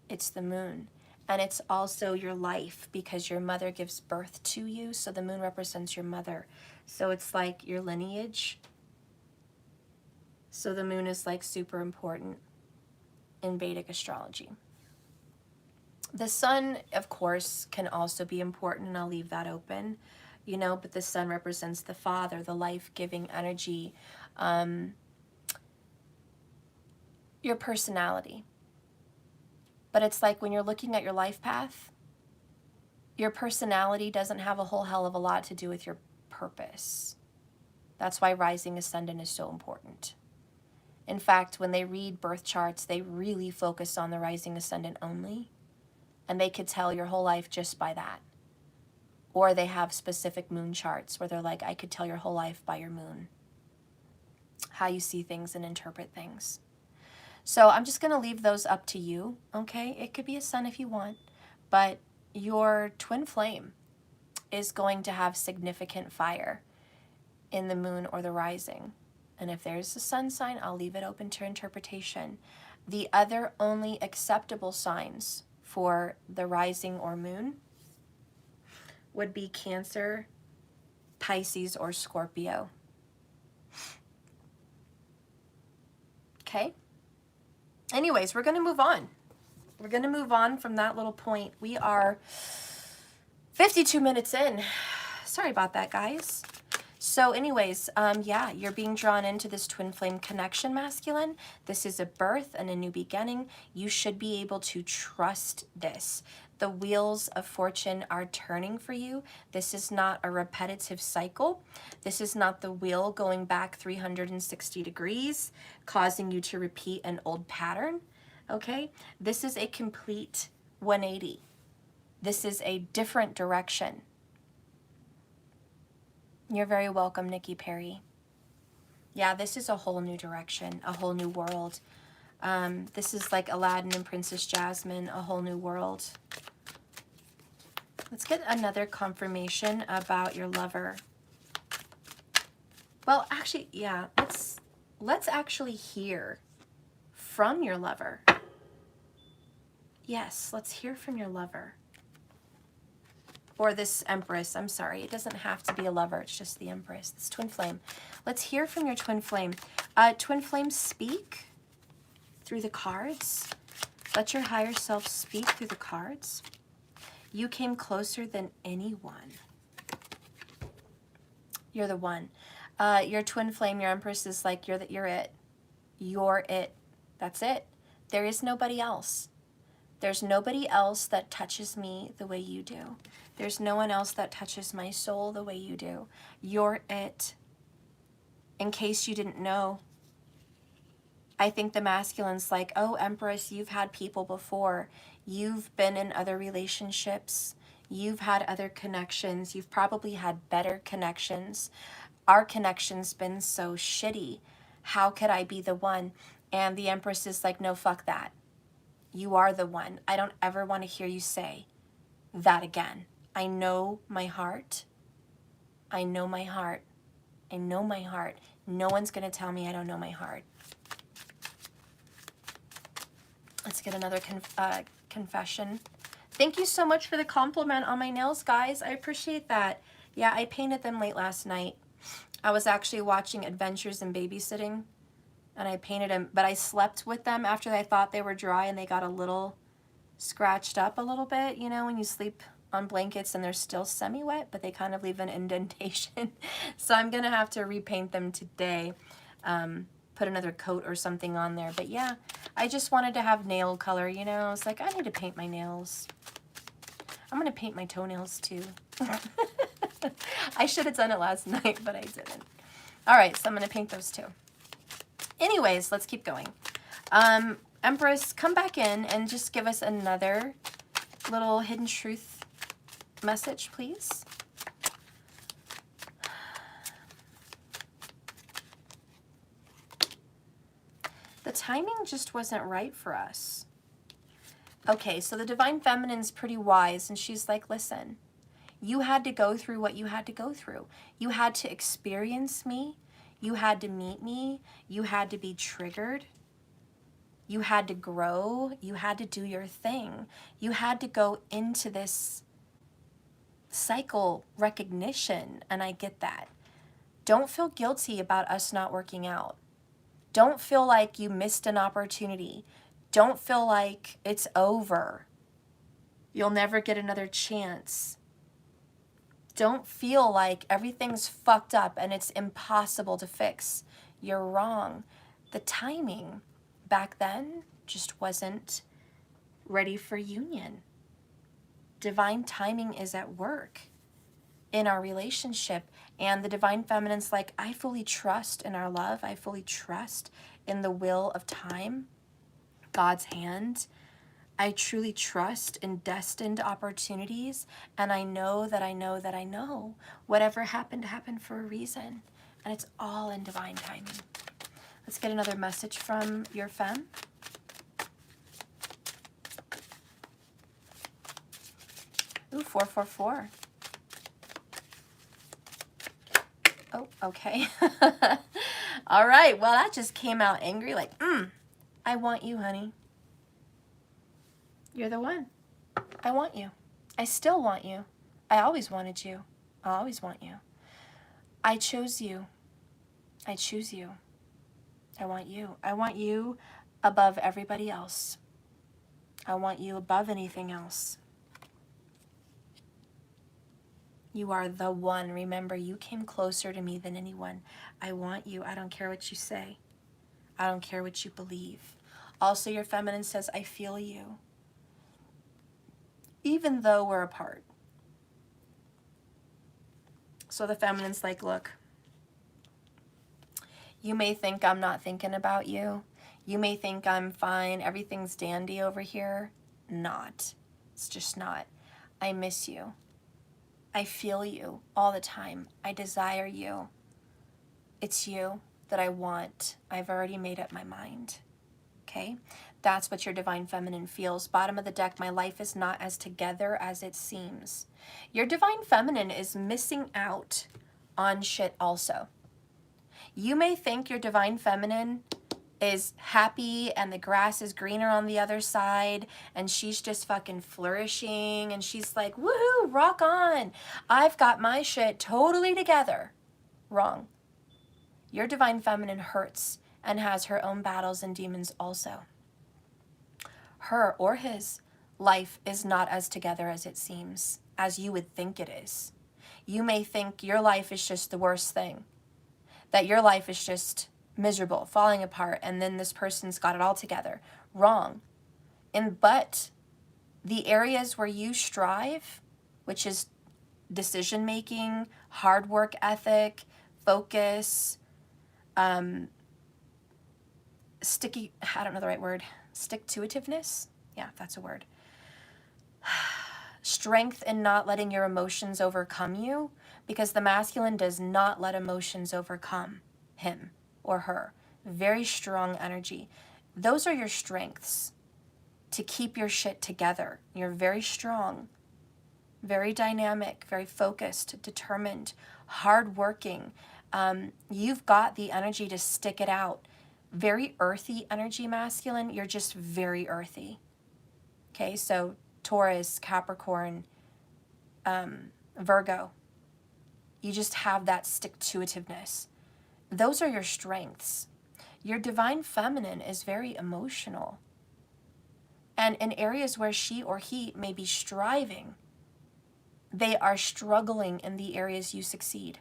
It's the moon. And it's also your life, because your mother gives birth to you. So the moon represents your mother. So it's like your lineage. So the moon is like super important in Vedic astrology. The sun, of course, can also be important, and I'll leave that open, you know, but the sun represents the father, the life-giving energy, your personality. But it's like when you're looking at your life path, your personality doesn't have a whole hell of a lot to do with your purpose. That's why rising ascendant is so important. In fact, when they read birth charts, they really focus on the rising ascendant only. And they could tell your whole life just by that. Or they have specific moon charts where they're like, I could tell your whole life by your moon. How you see things and interpret things. So I'm just going to leave those up to you, okay? It could be a sun if you want. But your twin flame is going to have significant fire in the moon or the rising. And if there's a sun sign, I'll leave it open to interpretation. The other only acceptable signs for the rising or moon would be Cancer, Pisces, or Scorpio. Okay? Anyways, we're going to move on. We're going to move on from that little point. We are 52 minutes in. Sorry about that, guys. So anyways, yeah, you're being drawn into this twin flame connection, masculine. This is a birth and a new beginning. You should be able to trust this. The wheels of fortune are turning for you. This is not a repetitive cycle. This is not the wheel going back 360 degrees, causing you to repeat an old pattern, okay? This is a complete 180. This is a different direction. You're very welcome, Nikki Perry. Yeah, this is a whole new direction, a whole new world. This is like Aladdin and Princess Jasmine, a whole new world. Let's get another confirmation about your lover. Well, actually, yeah, let's actually hear from your lover. Yes, let's hear from your lover. Or this Empress, I'm sorry, it doesn't have to be a lover, it's just the Empress. It's twin flame. Let's hear from your twin flame. Twin flame, speak through the cards. Let your higher self speak through the cards. You came closer than anyone. You're the one. Your twin flame, your Empress is like, you're it. You're it. That's it. There is nobody else. There's nobody else that touches me the way you do. There's no one else that touches my soul the way you do. You're it. In case you didn't know, I think the masculine's like, oh, Empress, you've had people before. You've been in other relationships. You've had other connections. You've probably had better connections. Our connection's been so shitty. How could I be the one? And the Empress is like, no, fuck that. You are the one. I don't ever want to hear you say that again. I know my heart. I know my heart. I know my heart. No one's going to tell me I don't know my heart. Let's get another confession. Thank you so much for the compliment on my nails, guys. I appreciate that. Yeah, I painted them late last night. I was actually watching Adventures in Babysitting, and I painted them, but I slept with them after I thought they were dry, and they got a little scratched up a little bit, you know, when you sleep on blankets and they're still semi-wet, but they kind of leave an indentation. So I'm going to have to repaint them today, put another coat or something on there. But yeah, I just wanted to have nail color, you know. I was like, I need to paint my nails. I'm going to paint my toenails too. I should have done it last night, but I didn't. All right, so I'm going to paint those two. Anyways, let's keep going. Empress, come back in and just give us another little hidden truth message, please. The timing just wasn't right for us. Okay, so the Divine Feminine's pretty wise, and she's like, listen, you had to go through what you had to go through. You had to experience me. You had to meet me. You had to be triggered. You had to grow. You had to do your thing. You had to go into this cycle recognition, and I get that. Don't feel guilty about us not working out. Don't feel like you missed an opportunity. Don't feel like it's over. You'll never get another chance. Don't feel like everything's fucked up and it's impossible to fix. You're wrong. The timing back then just wasn't ready for union. Divine timing is at work in our relationship, and the Divine Feminine's like, I fully trust in our love. I fully trust in the will of time, God's hand. I truly trust in destined opportunities, and I know that I know that I know whatever happened for a reason, and it's all in divine timing. Let's get another message from your femme. Ooh, 444. Oh, okay. All right. Well, that just came out angry. Like, I want you, honey. You're the one. I want you. I still want you. I always wanted you. I always want you. I chose you. I choose you. I want you. I want you above everybody else. I want you above anything else. You are the one. Remember, you came closer to me than anyone. I want you. I don't care what you say. I don't care what you believe. Also, your feminine says, I feel you. Even though we're apart. So the feminine's like, look, you may think I'm not thinking about you. You may think I'm fine. Everything's dandy over here. Not. It's just not. I miss you. I feel you all the time. I desire you. It's you that I want. I've already made up my mind. Okay? That's what your Divine Feminine feels. Bottom of the deck, my life is not as together as it seems. Your Divine Feminine is missing out on shit also. You may think your Divine Feminine is happy and the grass is greener on the other side and she's just fucking flourishing and she's like, woohoo, rock on. I've got my shit totally together. Wrong. Your Divine Feminine hurts and has her own battles and demons also. Her or his life is not as together as it seems, as you would think it is. You may think your life is just the worst thing, that your life is just miserable, falling apart, and then this person's got it all together. Wrong. But the areas where you strive, which is decision making, hard work ethic, focus, sticky, I don't know the right word, stick-to-itiveness? Yeah, that's a word. Strength in not letting your emotions overcome you, because the masculine does not let emotions overcome him or her. Very strong energy. Those are your strengths to keep your shit together. You're very strong, very dynamic, very focused, determined, hardworking. You've got the energy to stick it out. Very earthy energy, masculine. You're just very earthy. Okay, so Taurus, Capricorn, Virgo. You just have that stick-to-itiveness. Those are your strengths. Your Divine Feminine is very emotional. And in areas where she or he may be striving, they are struggling in the areas you succeed.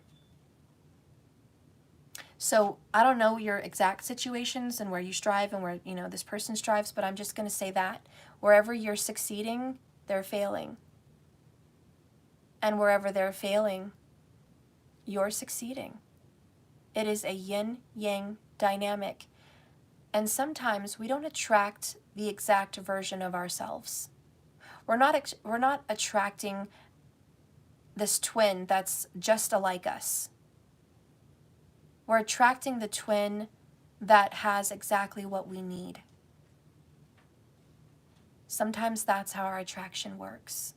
So I don't know your exact situations and where you strive and where, this person strives, but I'm just going to say that wherever you're succeeding, they're failing. And wherever they're failing, you're succeeding. It is a yin-yang dynamic. And sometimes we don't attract the exact version of ourselves. We're not attracting this twin that's just alike us. We're attracting the twin that has exactly what we need. Sometimes that's how our attraction works.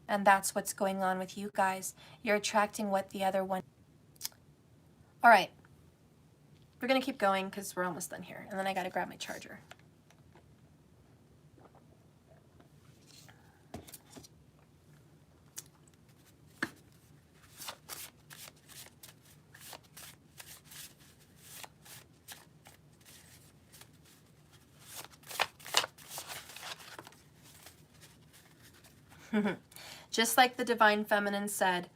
And that's what's going on with you guys. You're attracting what the other one. All right. We're going to keep going because we're almost done here. And then I got to grab my charger. Just like the Divine Feminine said,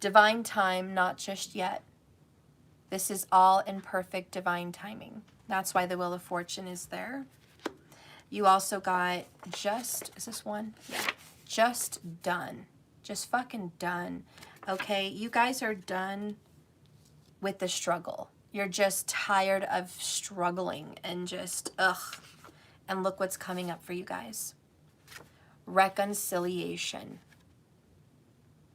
divine time, not just yet. This is all in perfect divine timing. That's why the Wheel of Fortune is there. You also got just, is this one? Yeah. Just done. Just fucking done. Okay, you guys are done with the struggle. You're just tired of struggling and just, ugh. And look what's coming up for you guys. Reconciliation.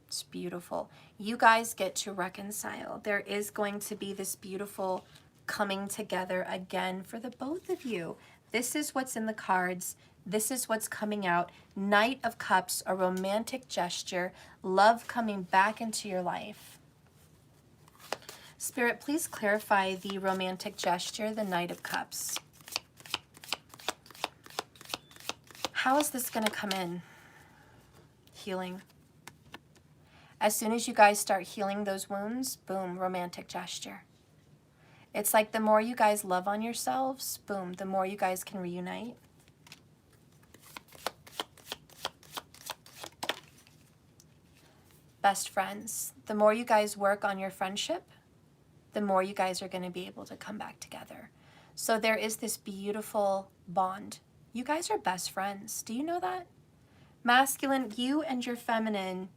It's beautiful. You guys get to reconcile. There is going to be this beautiful coming together again for the both of you. This is what's in the cards. This is what's coming out. Knight of Cups, a romantic gesture. Love coming back into your life. Spirit, please clarify the romantic gesture, the Knight of Cups. How is this going to come in? Healing. As soon as you guys start healing those wounds, boom, romantic gesture. It's like the more you guys love on yourselves, boom, the more you guys can reunite. Best friends. The more you guys work on your friendship, the more you guys are going to be able to come back together. So there is this beautiful bond. You guys are best friends. Do you know that? Masculine, you and your feminine,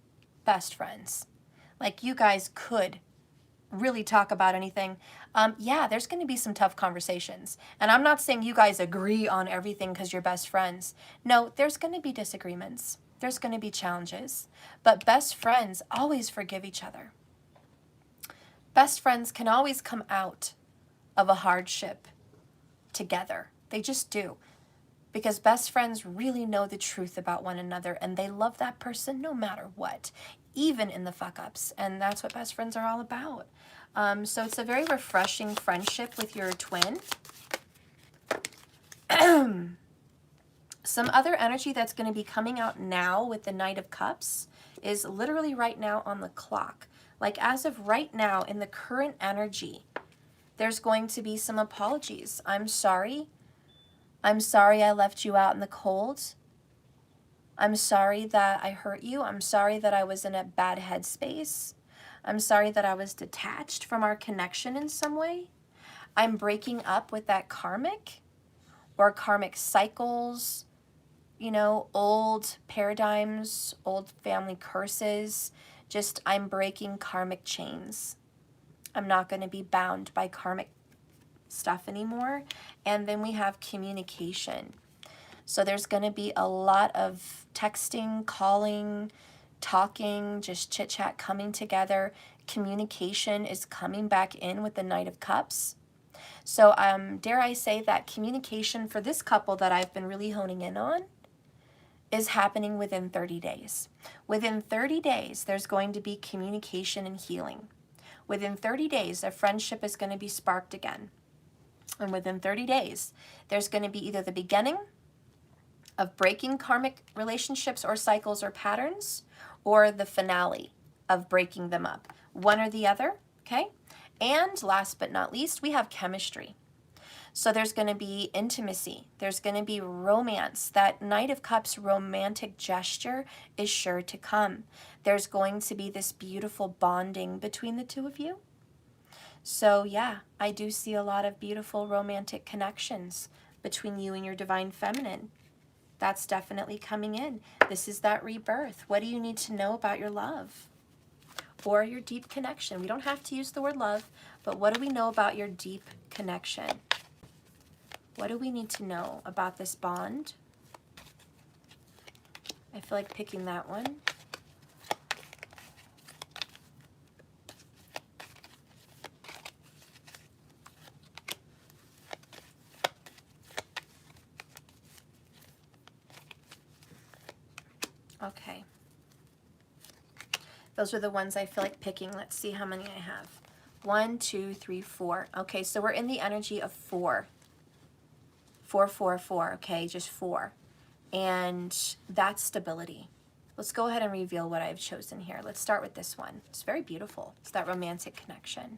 best friends. Like you guys could really talk about anything. Yeah, there's going to be some tough conversations. And I'm not saying you guys agree on everything because you're best friends. No, there's going to be disagreements. There's going to be challenges. But best friends always forgive each other. Best friends can always come out of a hardship together. They just do. Because best friends really know the truth about one another and they love that person no matter what, even in the fuck-ups. And that's what best friends are all about. So it's a very refreshing friendship with your twin. Some other energy that's going to be coming out now with the Knight of Cups is literally right now on the clock. Like as of right now in the current energy, there's going to be some apologies. I'm sorry. I'm sorry I left you out in the cold. I'm sorry that I hurt you. I'm sorry that I was in a bad headspace. I'm sorry that I was detached from our connection in some way. I'm breaking up with that karmic or karmic cycles, you know, old paradigms, old family curses. Just I'm breaking karmic chains. I'm not going to be bound by karmic stuff anymore. And then we have communication. So there's going to be a lot of texting, calling, talking, just chit chat coming together. Communication is coming back in with the Knight of Cups. So dare I say that communication for this couple that I've been really honing in on is happening within 30 days. Within 30 days, there's going to be communication and healing. Within 30 days, a friendship is going to be sparked again. And within 30 days, there's going to be either the beginning of breaking karmic relationships or cycles or patterns, or the finale of breaking them up. One or the other, okay? And last but not least, we have chemistry. So there's going to be intimacy. There's going to be romance. That Knight of Cups romantic gesture is sure to come. There's going to be this beautiful bonding between the two of you. So yeah, I do see a lot of beautiful romantic connections between you and your divine feminine. That's definitely coming in. This is that rebirth. What do you need to know about your love? or your deep connection. We don't have to use the word love, but what do we know about your deep connection? What do we need to know about this bond? I feel like picking that one. Okay. Those are the ones I feel like picking. Let's see how many I have. 1, 2, 3, 4. Okay, so we're in the energy of 4. 4, 4, 4. Okay, just 4. And that's stability. Let's go ahead and reveal what I've chosen here. Let's start with this one. It's very beautiful. It's that romantic connection.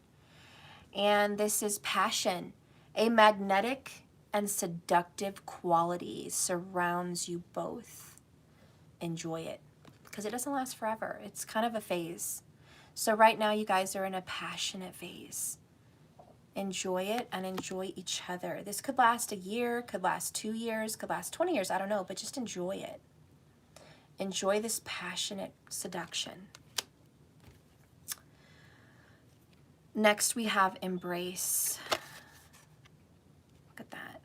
And this is passion. A magnetic and seductive quality surrounds you both. Enjoy it, because it doesn't last forever. It's kind of a phase. So right now you guys are in a passionate phase. Enjoy it and enjoy each other. This could last a year, could last 2 years, could last 20 years, I don't know, but just enjoy it. Enjoy this passionate seduction. Next we have embrace. Look at that.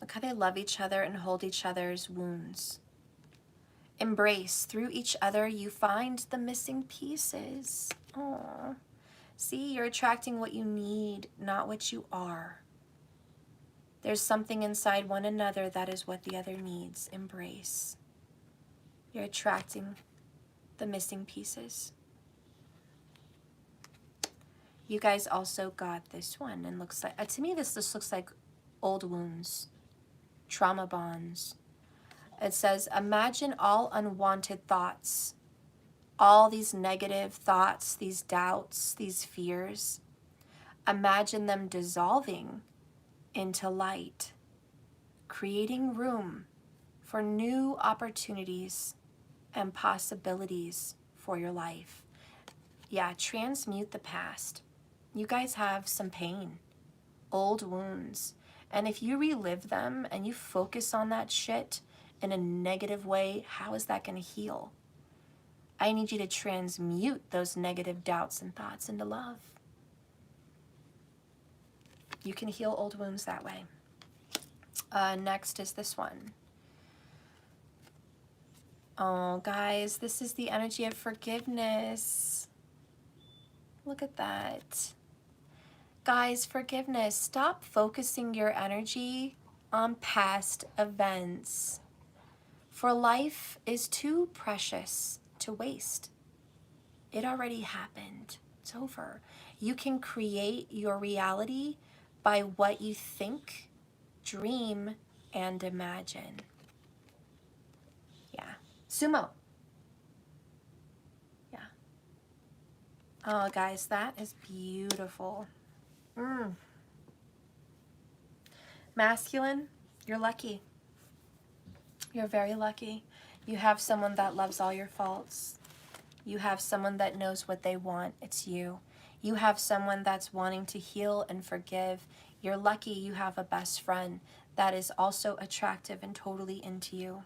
Look how they love each other and hold each other's wounds. Embrace. Through each other you find the missing pieces. Aww. See, you're attracting what you need, not what you are. There's something inside one another that is what the other needs. Embrace. You're attracting the missing pieces. You guys also got this one, and looks like, to me this just looks like old wounds, trauma bonds. It says, imagine all unwanted thoughts, all these negative thoughts, these doubts, these fears. Imagine them dissolving into light, creating room for new opportunities and possibilities for your life. Yeah, transmute the past. You guys have some pain, old wounds. And if you relive them and you focus on that shit in a negative way, how is that going to heal? I need you to transmute those negative doubts and thoughts into love. You can heal old wounds that way. Next is this one. Oh, guys, this is the energy of forgiveness. Look at that. Guys, forgiveness. Stop focusing your energy on past events. For life is too precious to waste. It already happened. It's over. You can create your reality by what you think, dream, and imagine. Yeah. Sumo. Yeah. Oh, guys, that is beautiful. Masculine, you're lucky. You're very lucky. You have someone that loves all your faults. You have someone that knows what they want. It's you. You have someone that's wanting to heal and forgive. You're lucky you have a best friend that is also attractive and totally into you.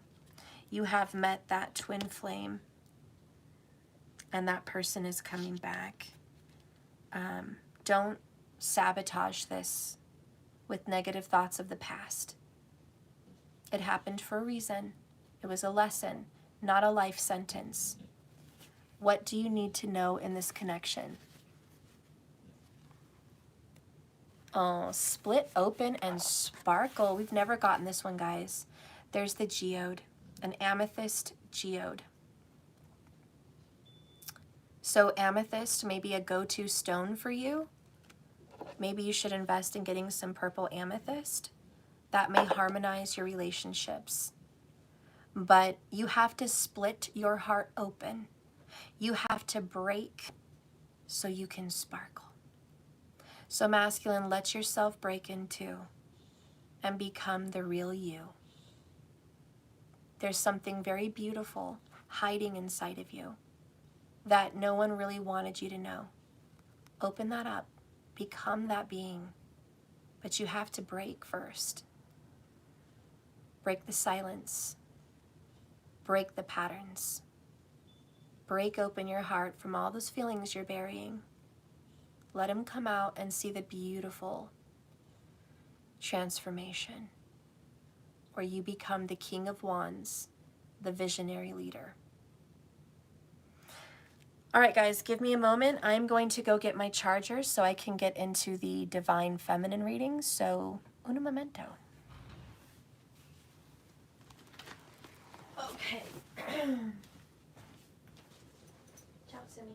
You have met that twin flame, and that person is coming back. Don't sabotage this with negative thoughts of the past. It happened for a reason. It was a lesson, not a life sentence. What do you need to know in this connection? Oh, split open and sparkle. We've never gotten this one, guys. There's the geode, an amethyst geode. So amethyst may be a go-to stone for you. Maybe you should invest in getting some purple amethyst. That may harmonize your relationships. But you have to split your heart open. You have to break so you can sparkle. So masculine, let yourself break into and become the real you. There's something very beautiful hiding inside of you that no one really wanted you to know. Open that up. Become that being. But you have to break first. Break the silence. Break the patterns. Break open your heart from all those feelings you're burying. Let them come out and see the beautiful transformation where you become the King of Wands, the visionary leader. All right, guys, give me a moment. I'm going to go get my charger so I can get into the Divine Feminine reading. So, un momento. Okay. Ciao, Simi.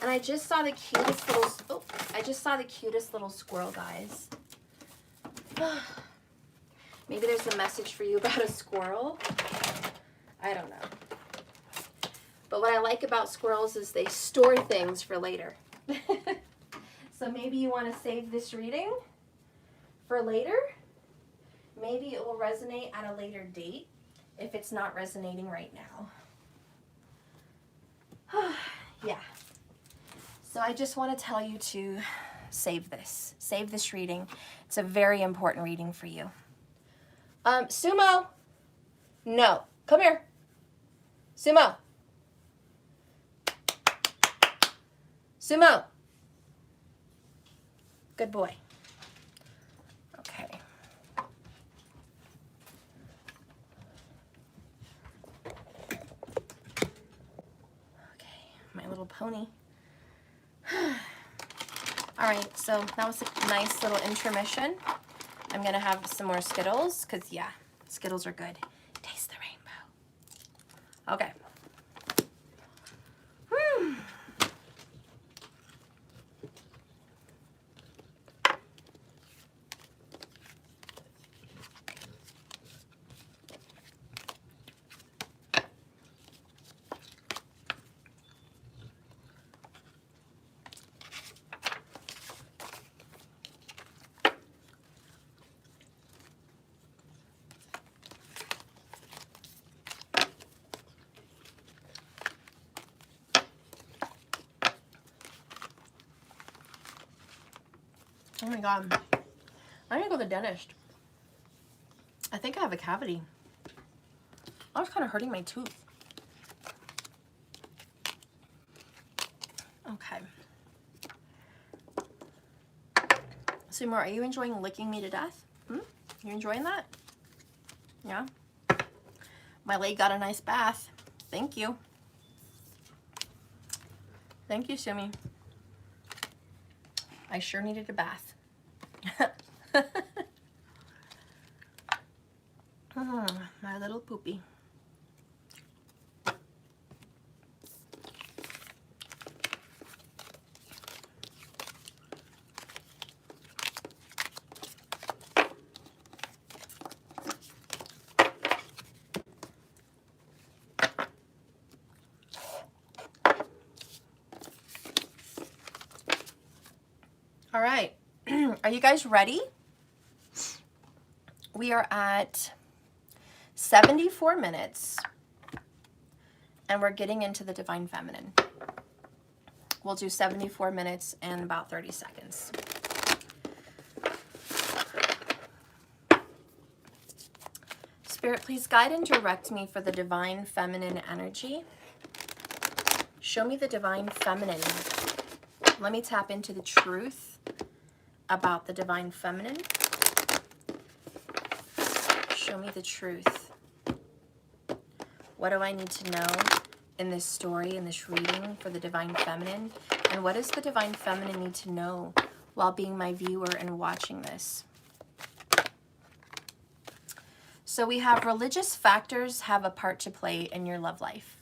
And I just saw the cutest little squirrel, guys. Maybe there's a message for you about a squirrel. I don't know. But what I like about squirrels is they store things for later. So maybe you want to save this reading for later. Maybe it will resonate at a later date if it's not resonating right now. Yeah. So I just want to tell you to save this. Save this reading. It's a very important reading for you. Sumo. No. Come here. Sumo. Sumo. Good boy. Okay. Okay, my little pony. All right, so that was a nice little intermission. I'm gonna have some more Skittles, because yeah, Skittles are good. Taste the rainbow. Okay. Oh my God, I'm gonna go to the dentist. I think I have a cavity. I was kind of hurting my tooth. Okay. Seymour, are you enjoying licking me to death? You enjoying that? Yeah? My leg got a nice bath. Thank you. Thank you, Simi. I sure needed a bath. My little poopy. All right, are you guys ready? We are at 74 minutes and we're getting into the Divine Feminine. We'll do 74 minutes and about 30 seconds. Spirit, please guide and direct me for the Divine Feminine energy. Show me the Divine Feminine. Let me tap into the truth about the Divine Feminine. Show me the truth. What do I need to know in this story, in this reading for the Divine Feminine? And what does the Divine Feminine need to know while being my viewer and watching this. So we have religious factors have a part to play in your love life.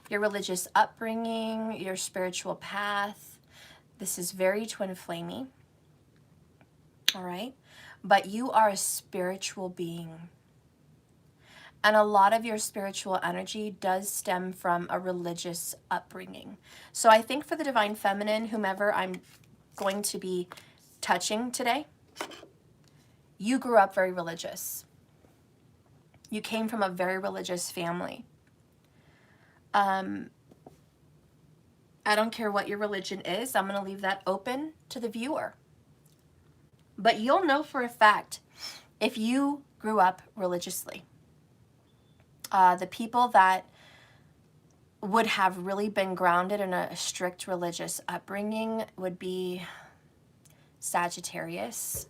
Your religious upbringing, your spiritual path. This is very twin flamey. All right. But you are a spiritual being. And a lot of your spiritual energy does stem from a religious upbringing. So I think for the Divine Feminine, whomever I'm going to be touching today, you grew up very religious. You came from a very religious family. I don't care what your religion is. I'm going to leave that open to the viewer. But you'll know for a fact if you grew up religiously. The people that would have really been grounded in a strict religious upbringing would be Sagittarius,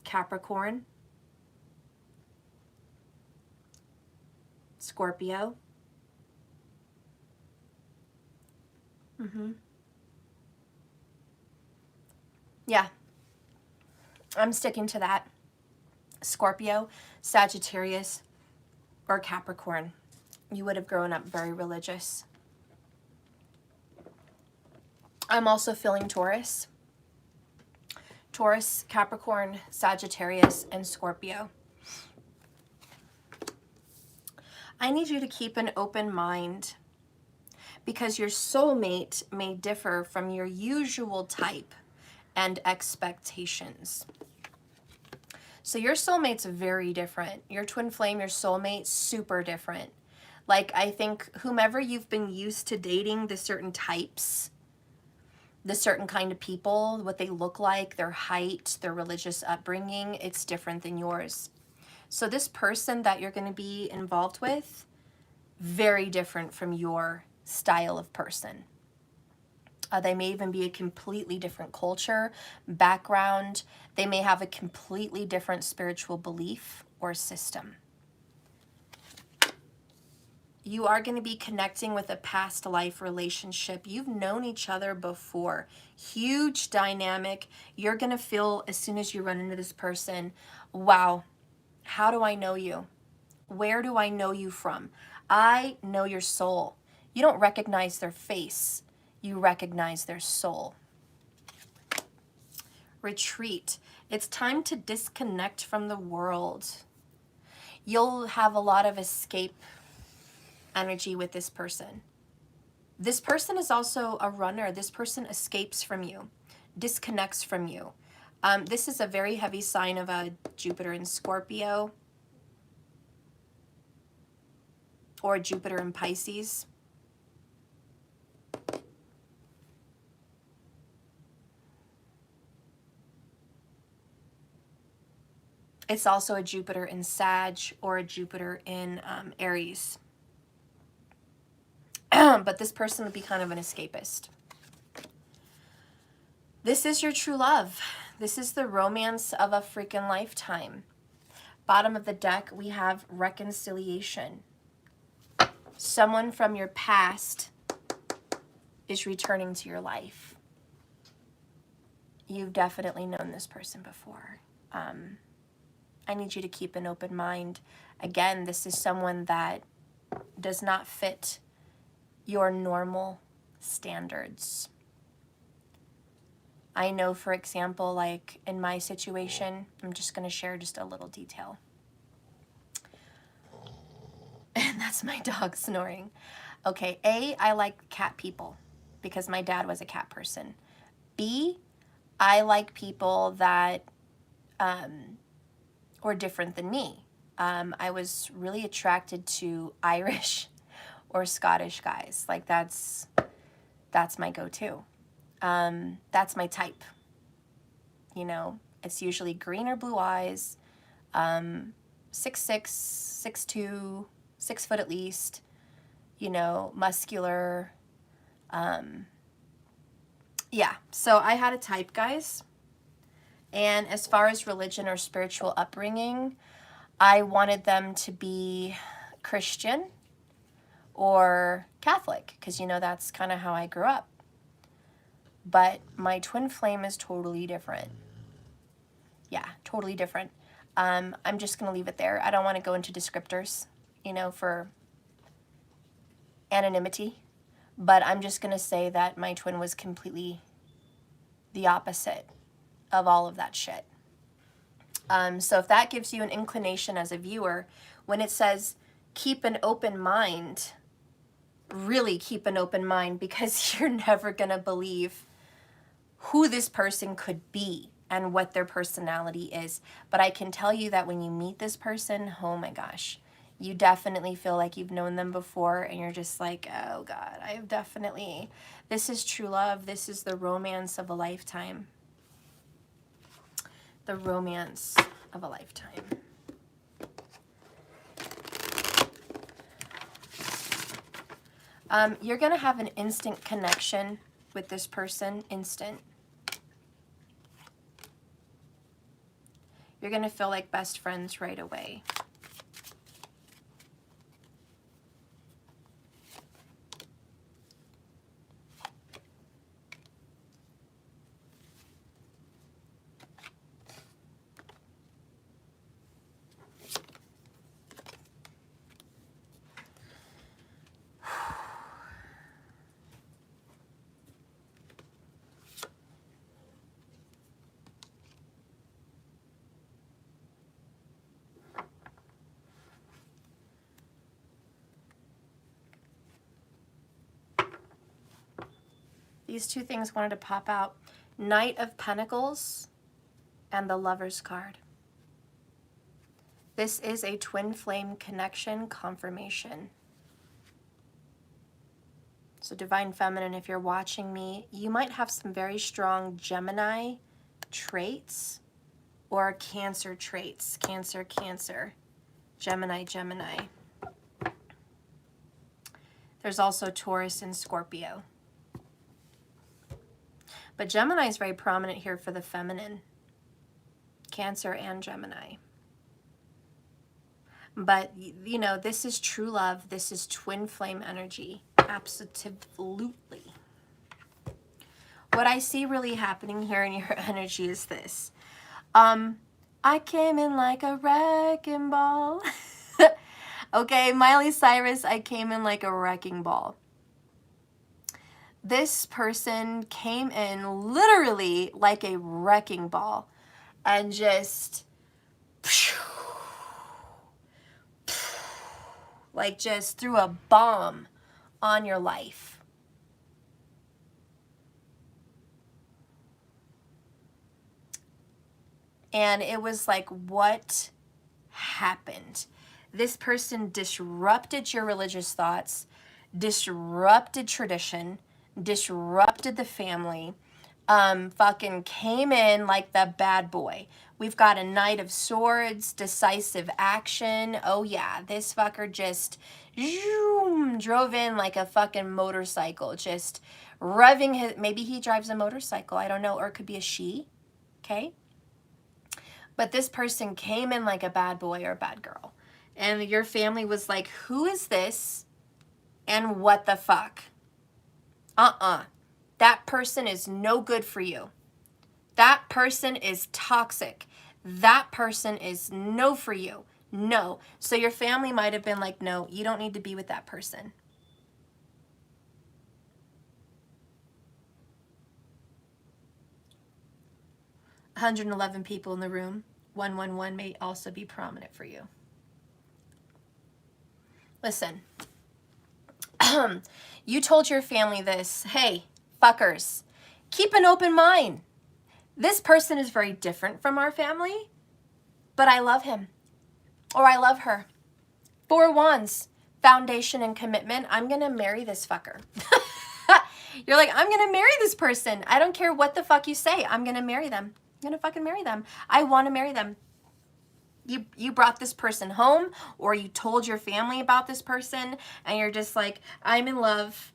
Capricorn, Scorpio. Yeah, I'm sticking to that. Scorpio, Sagittarius, or Capricorn. You would have grown up very religious. I'm also feeling Taurus. Taurus, Capricorn, Sagittarius, and Scorpio. I need you to keep an open mind because your soulmate may differ from your usual type and expectations. So your soulmate's very different. Your twin flame, your soulmate, super different. Like, I think whomever you've been used to dating, the certain types, the certain kind of people, what they look like, their height, their religious upbringing, it's different than yours. So this person that you're going to be involved with, very different from your style of person. They may even be a completely different culture, background. They may have a completely different spiritual belief or system. You are going to be connecting with a past life relationship. You've known each other before. Huge dynamic. You're going to feel as soon as you run into this person, wow, how do I know you? Where do I know you from? I know your soul. You don't recognize their face. You recognize their soul. Retreat. It's time to disconnect from the world. You'll have a lot of escape energy with this person. This person is also a runner. This person escapes from you, disconnects from you. This is a very heavy sign of a Jupiter in Scorpio or Jupiter in Pisces. It's also a Jupiter in Sag or a Jupiter in Aries. But this person would be kind of an escapist. This is your true love. This is the romance of a freaking lifetime. Bottom of the deck, we have reconciliation. Someone from your past is returning to your life. You've definitely known this person before. I need you to keep an open mind. Again, this is someone that does not fit your normal standards. I know, for example, like in my situation, I'm just going to share just a little detail. And that's my dog snoring. Okay, A, I like cat people because my dad was a cat person. B, I like people that or different than me. I was really attracted to Irish or Scottish guys. Like that's my go-to. That's my type. You know, it's usually green or blue eyes, 6'6", 6'2", 6 foot at least, you know, muscular. Yeah, so I had a type, guys. And as far as religion or spiritual upbringing, I wanted them to be Christian or Catholic, because, you know, that's kind of how I grew up. but my twin flame is totally different. Yeah, totally different. I'm just going to leave it there. I don't want to go into descriptors, you know, for anonymity, but I'm just going to say that my twin was completely the opposite of all of that shit. So if that gives you an inclination as a viewer, when it says keep an open mind, really keep an open mind, because you're never going to believe who this person could be and what their personality is. But I can tell you that when you meet this person, oh my gosh, you definitely feel like you've known them before, and you're just like, oh God, I've definitely, this is true love. This is the romance of a lifetime. The romance of a lifetime. You're going to have an instant connection with this person, instant. You're going to feel like best friends right away. These two things wanted to pop out. Knight of Pentacles and the Lover's card. This is a twin flame connection confirmation. So Divine Feminine, if you're watching me, you might have some very strong Gemini traits or Cancer traits. Cancer, Cancer, Gemini, Gemini. There's also Taurus and Scorpio. But Gemini is very prominent here for the feminine. Cancer and Gemini. But, you know, this is true love. This is twin flame energy. Absolutely. What I see really happening here in your energy is this. I came in like a wrecking ball. Okay, Miley Cyrus, I came in like a wrecking ball. This person came in literally like a wrecking ball and just like just threw a bomb on your life. And it was like, what happened? This person disrupted your religious thoughts, disrupted tradition, disrupted the family, fucking came in like the bad boy. We've got a Knight of Swords, decisive action. Oh yeah, this fucker just drove in like a fucking motorcycle, just revving his, maybe he drives a motorcycle, I don't know, or it could be a she, okay? But this person came in like a bad boy or a bad girl. And your family was like, who is this? And what the fuck? That person is no good for you. That person is toxic. That person is no for you. No. So your family might have been like, no, you don't need to be with that person. $111 people in the room. 111 may also be prominent for you. Listen. You told your family this. Hey, fuckers, keep an open mind. This person is very different from our family, but I love him or I love her. 4 wands, foundation and commitment. I'm going to marry this fucker. You're like, I'm going to marry this person. I don't care what the fuck you say. I'm going to marry them. I'm going to fucking marry them. I want to marry them. You brought this person home, or you told your family about this person, and you're just like, I'm in love.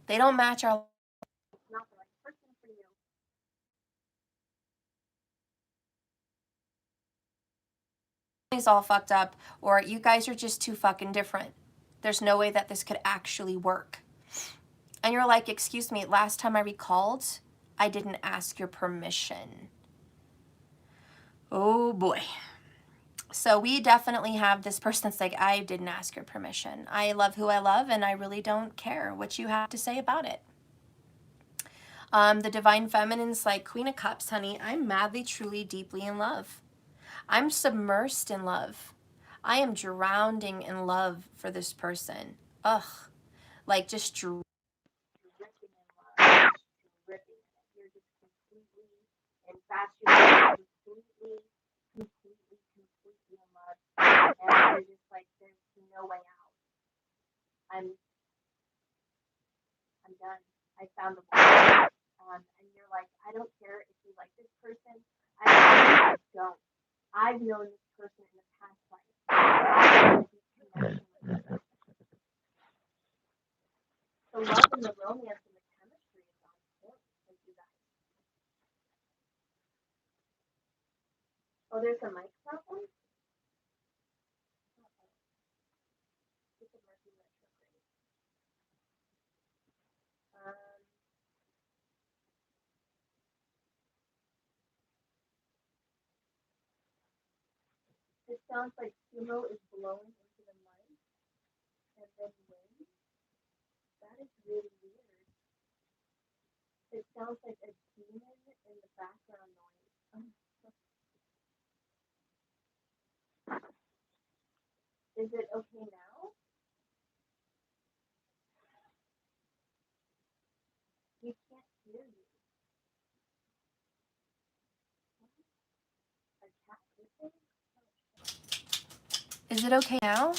They don't match our... Not the right person for you. is all fucked up, or you guys are just too fucking different. There's no way that this could actually work. And you're like, excuse me, last time I recalled, I didn't ask your permission. Oh boy. So we definitely have this person that's like, I didn't ask your permission. I love who I love, and I really don't care what you have to say about it. The Divine Feminine's like, Queen of Cups, honey, I'm madly, truly, deeply in love. I'm submersed in love. I am drowning in love for this person. Ugh. Like, just dripping in love. Dripping. You're just completely infatuated, completely in love. And you're just like, there's no way out. I'm done. I found the one. And you're like, I don't care if you like this person. I don't. I've known this person in the past life. I have a deep connection with them. The love and the romance and the chemistry is on point with you guys. Oh, there's a mic problem? It's a Mercury retrograde. It sounds like sumo is blowing into the mic and then wind. That is really weird. It sounds like a demon in the background noise. Is it okay now? We can't hear you. A cat listening? Is it okay now?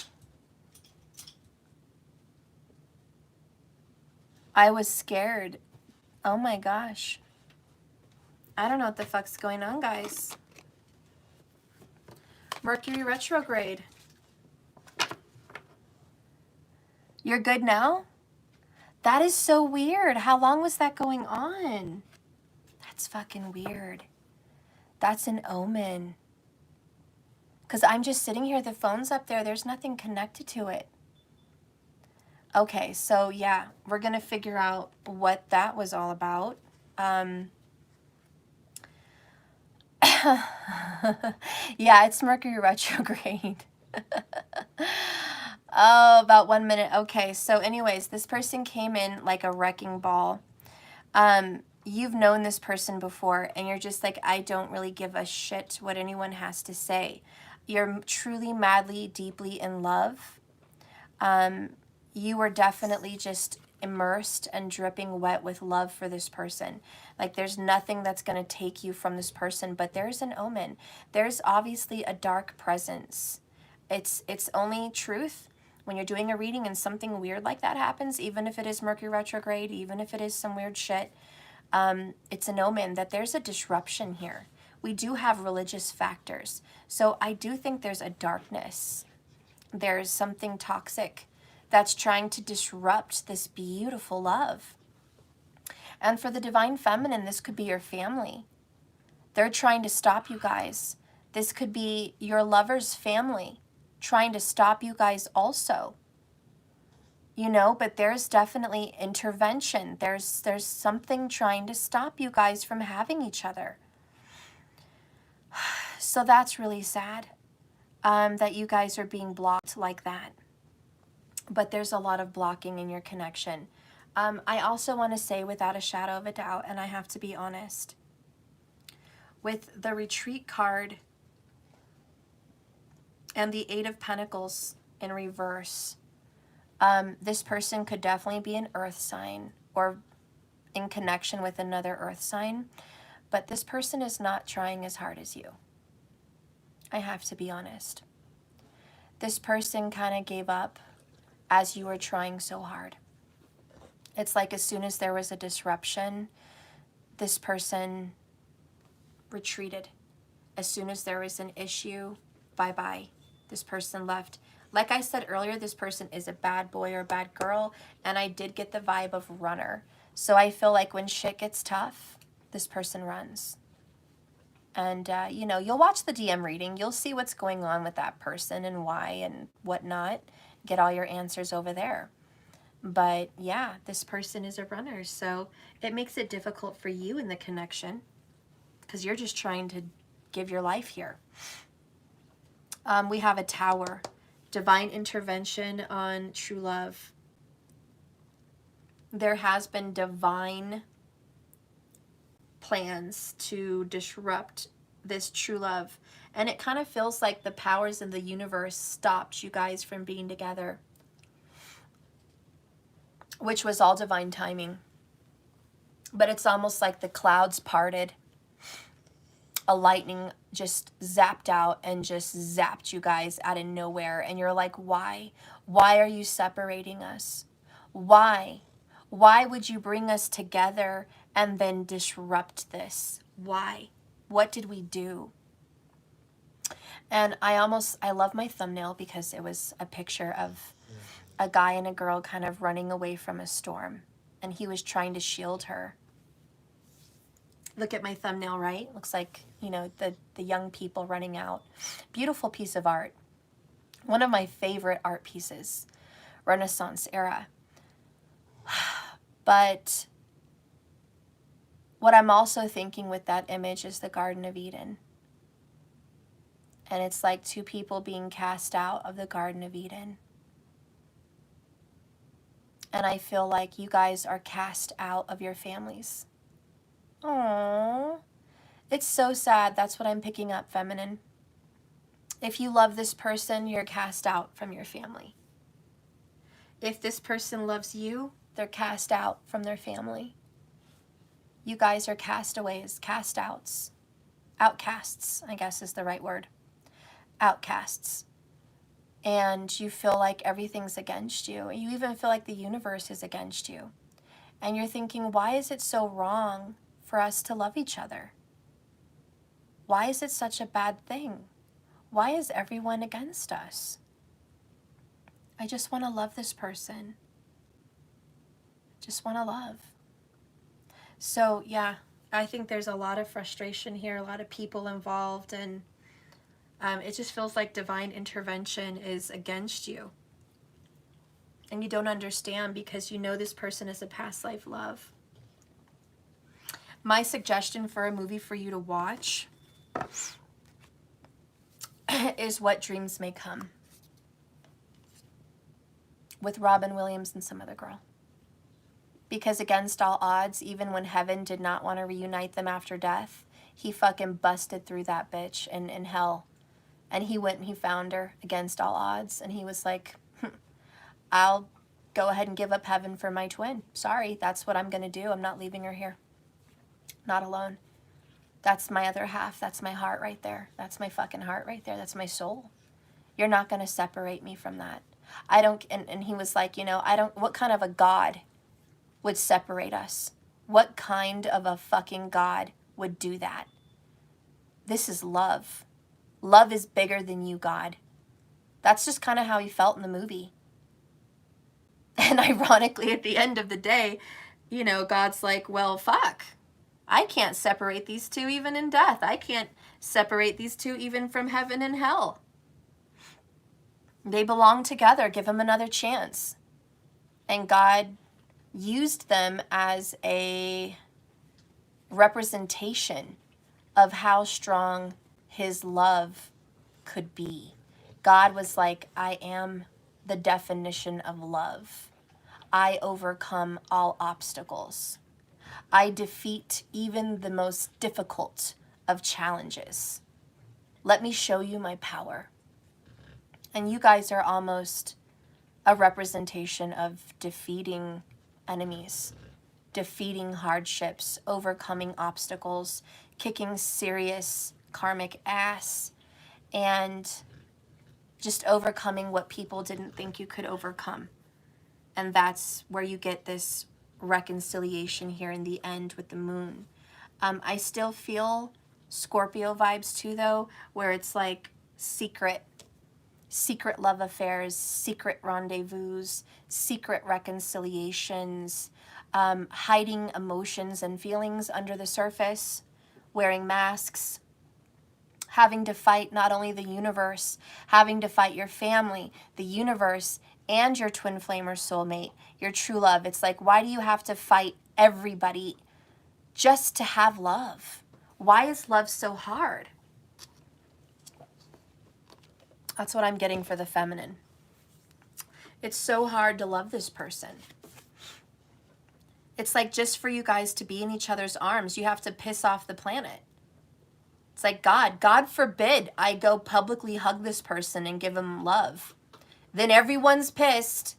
I was scared. Oh my gosh. I don't know what the fuck's going on, guys. Mercury retrograde. You're good now? That is so weird. How long was that going on? That's fucking weird. That's an omen. Because I'm just sitting here, the phone's up there, there's nothing connected to it. Okay, so yeah, we're going to figure out what that was all about. Yeah, it's Mercury retrograde. Oh, about 1 minute. Okay, so anyways, this person came in like a wrecking ball. You've known this person before, and you're just like, I don't really give a shit what anyone has to say. You're truly, madly, deeply in love. You were definitely just immersed and dripping wet with love for this person. Like, there's nothing that's going to take you from this person, but there's an omen. There's obviously a dark presence. It's only truth when you're doing a reading and something weird like that happens, even if it is Mercury retrograde, even if it is some weird shit, it's an omen that there's a disruption here. We do have religious factors. So I do think there's a darkness. There's something toxic that's trying to disrupt this beautiful love. And for the Divine Feminine, this could be your family. They're trying to stop you guys. This could be your lover's family trying to stop you guys also. You know, but there's definitely intervention. There's something trying to stop you guys from having each other. So that's really sad, that you guys are being blocked like that. But there's a lot of blocking in your connection. I also want to say, without a shadow of a doubt, and I have to be honest, with the Retreat card and the Eight of Pentacles in reverse, this person could definitely be an earth sign or in connection with another earth sign, but this person is not trying as hard as you. I have to be honest. This person kind of gave up as you were trying so hard. It's like as soon as there was a disruption, this person retreated. As soon as there was an issue, bye-bye. This person left. Like I said earlier, this person is a bad boy or a bad girl, and I did get the vibe of runner. So I feel like when shit gets tough, this person runs. And, you know, you'll watch the DM reading. You'll see what's going on with that person and why and whatnot. Get all your answers over there. But yeah, this person is a runner. So it makes it difficult for you in the connection because you're just trying to give your life here. We have a Tower. Divine intervention on true love. There has been divine plans to disrupt this true love. And it kind of feels like the powers in the universe stopped you guys from being together, which was all divine timing. But it's almost like the clouds parted. A lightning just zapped out and just zapped you guys out of nowhere. And you're like, why? Why are you separating us? Why? Why would you bring us together and then disrupt this? Why? What did we do? And I love my thumbnail because it was a picture of a guy and a girl kind of running away from a storm. And he was trying to shield her. Look at my thumbnail, right? Looks like, you know, the young people running out. Beautiful piece of art. One of my favorite art pieces. Renaissance era. But what I'm also thinking with that image is the Garden of Eden. And it's like two people being cast out of the Garden of Eden. And I feel like you guys are cast out of your families. Aww. It's so sad. That's what I'm picking up, feminine. If you love this person, you're cast out from your family. If this person loves you, they're cast out from their family. You guys are castaways, cast outs. Outcasts, I guess is the right word. Outcasts. And you feel like everything's against you. You even feel like the universe is against you. And you're thinking, why is it so wrong for us to love each other? Why is it such a bad thing? Why is everyone against us? I just want to love this person. Just want to love. So yeah, I think there's a lot of frustration here, a lot of people involved, and it just feels like divine intervention is against you. And you don't understand because you know this person is a past life love. My suggestion for a movie for you to watch is What Dreams May Come with Robin Williams and some other girl. Because against all odds, even when heaven did not want to reunite them after death, he fucking busted through that bitch in hell. And he went and he found her against all odds. And he was like, I'll go ahead and give up heaven for my twin. Sorry, that's what I'm going to do. I'm not leaving her here. Not alone. That's my other half. That's my heart right there. That's my fucking heart right there. That's my soul. You're not going to separate me from that. I don't, and he was like, you know, what kind of a God would separate us? What kind of a fucking God would do that? This is love. Love is bigger than you, God. That's just kind of how he felt in the movie. And ironically, at the end of the day, you know, God's like, well, fuck. I can't separate these two even in death. I can't separate these two even from heaven and hell. They belong together. Give them another chance. And God used them as a representation of how strong his love could be. God was like, I am the definition of love. I overcome all obstacles. I defeat even the most difficult of challenges. Let me show you my power. And you guys are almost a representation of defeating enemies, defeating hardships, overcoming obstacles, kicking serious karmic ass, and just overcoming what people didn't think you could overcome. And that's where you get this reconciliation here in the end with the moon. I still feel Scorpio vibes too, though, where it's like secret love affairs, secret rendezvous, secret reconciliations, hiding emotions and feelings under the surface, wearing masks, having to fight not only the universe, having to fight your family, the universe, and your twin flame or soulmate, your true love. It's like, why do you have to fight everybody just to have love? Why is love so hard? That's what I'm getting for the feminine. It's so hard to love this person. It's like, just for you guys to be in each other's arms, you have to piss off the planet. It's like, God forbid I go publicly hug this person and give him love. Then everyone's pissed.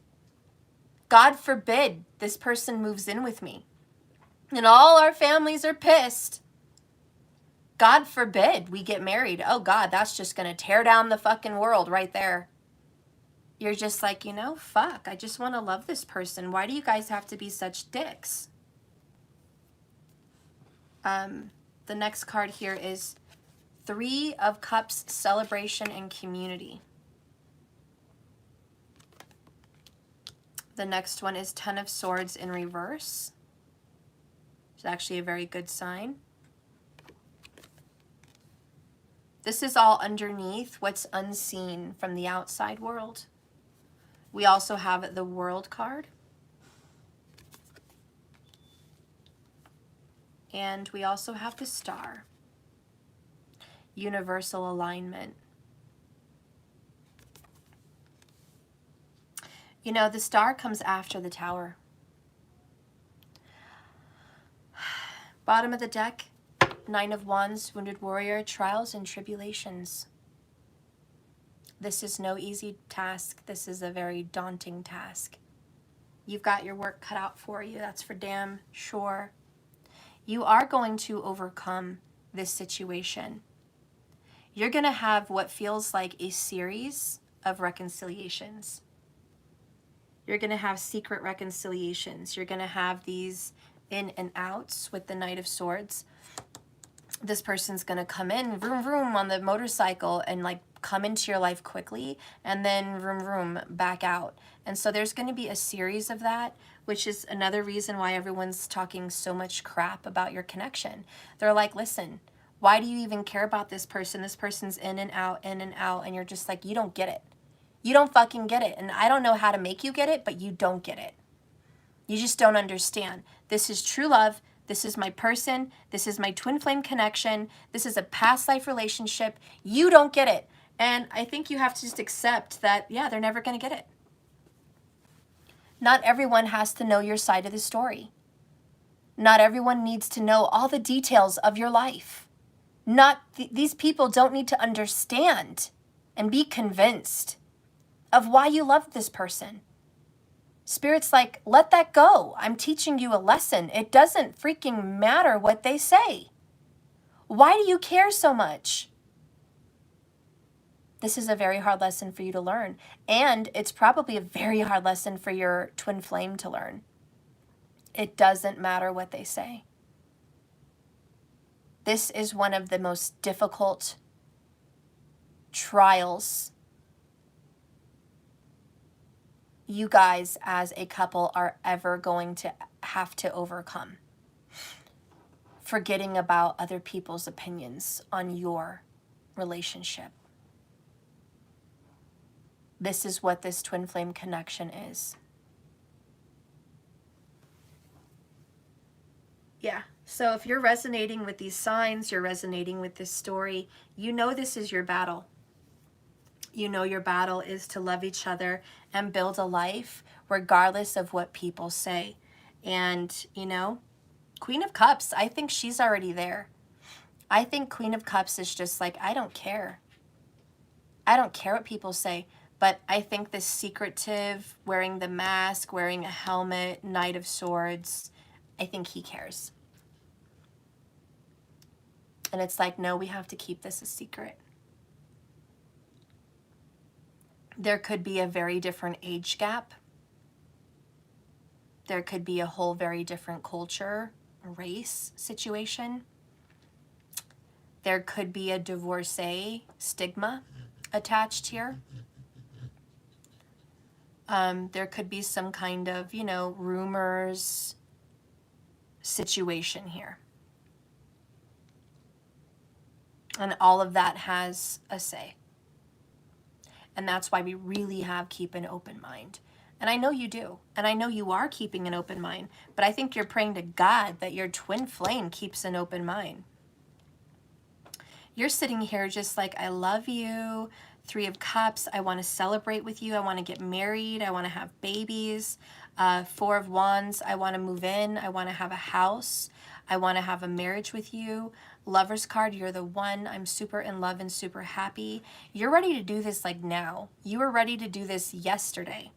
God forbid this person moves in with me. And all our families are pissed. God forbid we get married. Oh God, that's just going to tear down the fucking world right there. You're just like, you know, fuck, I just want to love this person. Why do you guys have to be such dicks? The next card here is 3 of Cups, celebration and community. The next one is 10 of Swords in reverse. It's actually a very good sign. This is all underneath what's unseen from the outside world. We also have the World card. And we also have the Star. Universal alignment. You know, the Star comes after the Tower. Bottom of the deck, 9 of Wands, Wounded Warrior, trials and tribulations. This is no easy task. This is a very daunting task. You've got your work cut out for you. That's for damn sure. You are going to overcome this situation. You're going to have what feels like a series of reconciliations. You're going to have secret reconciliations. You're going to have these in and outs with the Knight of Swords. This person's going to come in, vroom, vroom, on the motorcycle and like come into your life quickly and then vroom, vroom, back out. And so there's going to be a series of that, which is another reason why everyone's talking so much crap about your connection. They're like, listen, why do you even care about this person? This person's in and out, and you're just like, you don't get it. You don't fucking get it. And I don't know how to make you get it, but you don't get it. You just don't understand. This is true love. This is my person. This is my twin flame connection. This is a past life relationship. You don't get it. And I think you have to just accept that, yeah, they're never going to get it. Not everyone has to know your side of the story. Not everyone needs to know all the details of your life. These people don't need to understand and be convinced of why you love this person. Spirit's like, let that go. I'm teaching you a lesson. It doesn't freaking matter what they say. Why do you care so much? This is a very hard lesson for you to learn. And it's probably a very hard lesson for your twin flame to learn. It doesn't matter what they say. This is one of the most difficult trials you guys as a couple are ever going to have to overcome. Forgetting about other people's opinions on your relationship. This is what this twin flame connection is. Yeah, so if you're resonating with these signs, you're resonating with this story, you know this is your battle. You know your battle is to love each other and build a life regardless of what people say. And, you know, Queen of Cups, I think she's already there. I think Queen of Cups is just like, I don't care. I don't care what people say. But I think this secretive, wearing the mask, wearing a helmet, Knight of Swords, I think he cares. And it's like, no, we have to keep this a secret. There could be a very different age gap. There could be a whole very different culture, race situation. There could be a divorcee stigma attached here. There could be some kind of, you know, rumors situation here. And all of that has a say. And that's why we really have keep an open mind. And I know you do. And I know you are keeping an open mind. But I think you're praying to God that your twin flame keeps an open mind. You're sitting here just like, I love you. Three of Cups, I want to celebrate with you. I want to get married. I want to have babies. Four of Wands, I want to move in. I want to have a house. I want to have a marriage with you. Lover's card, you're the one. I'm super in love and super happy. You're ready to do this like now. You were ready to do this yesterday.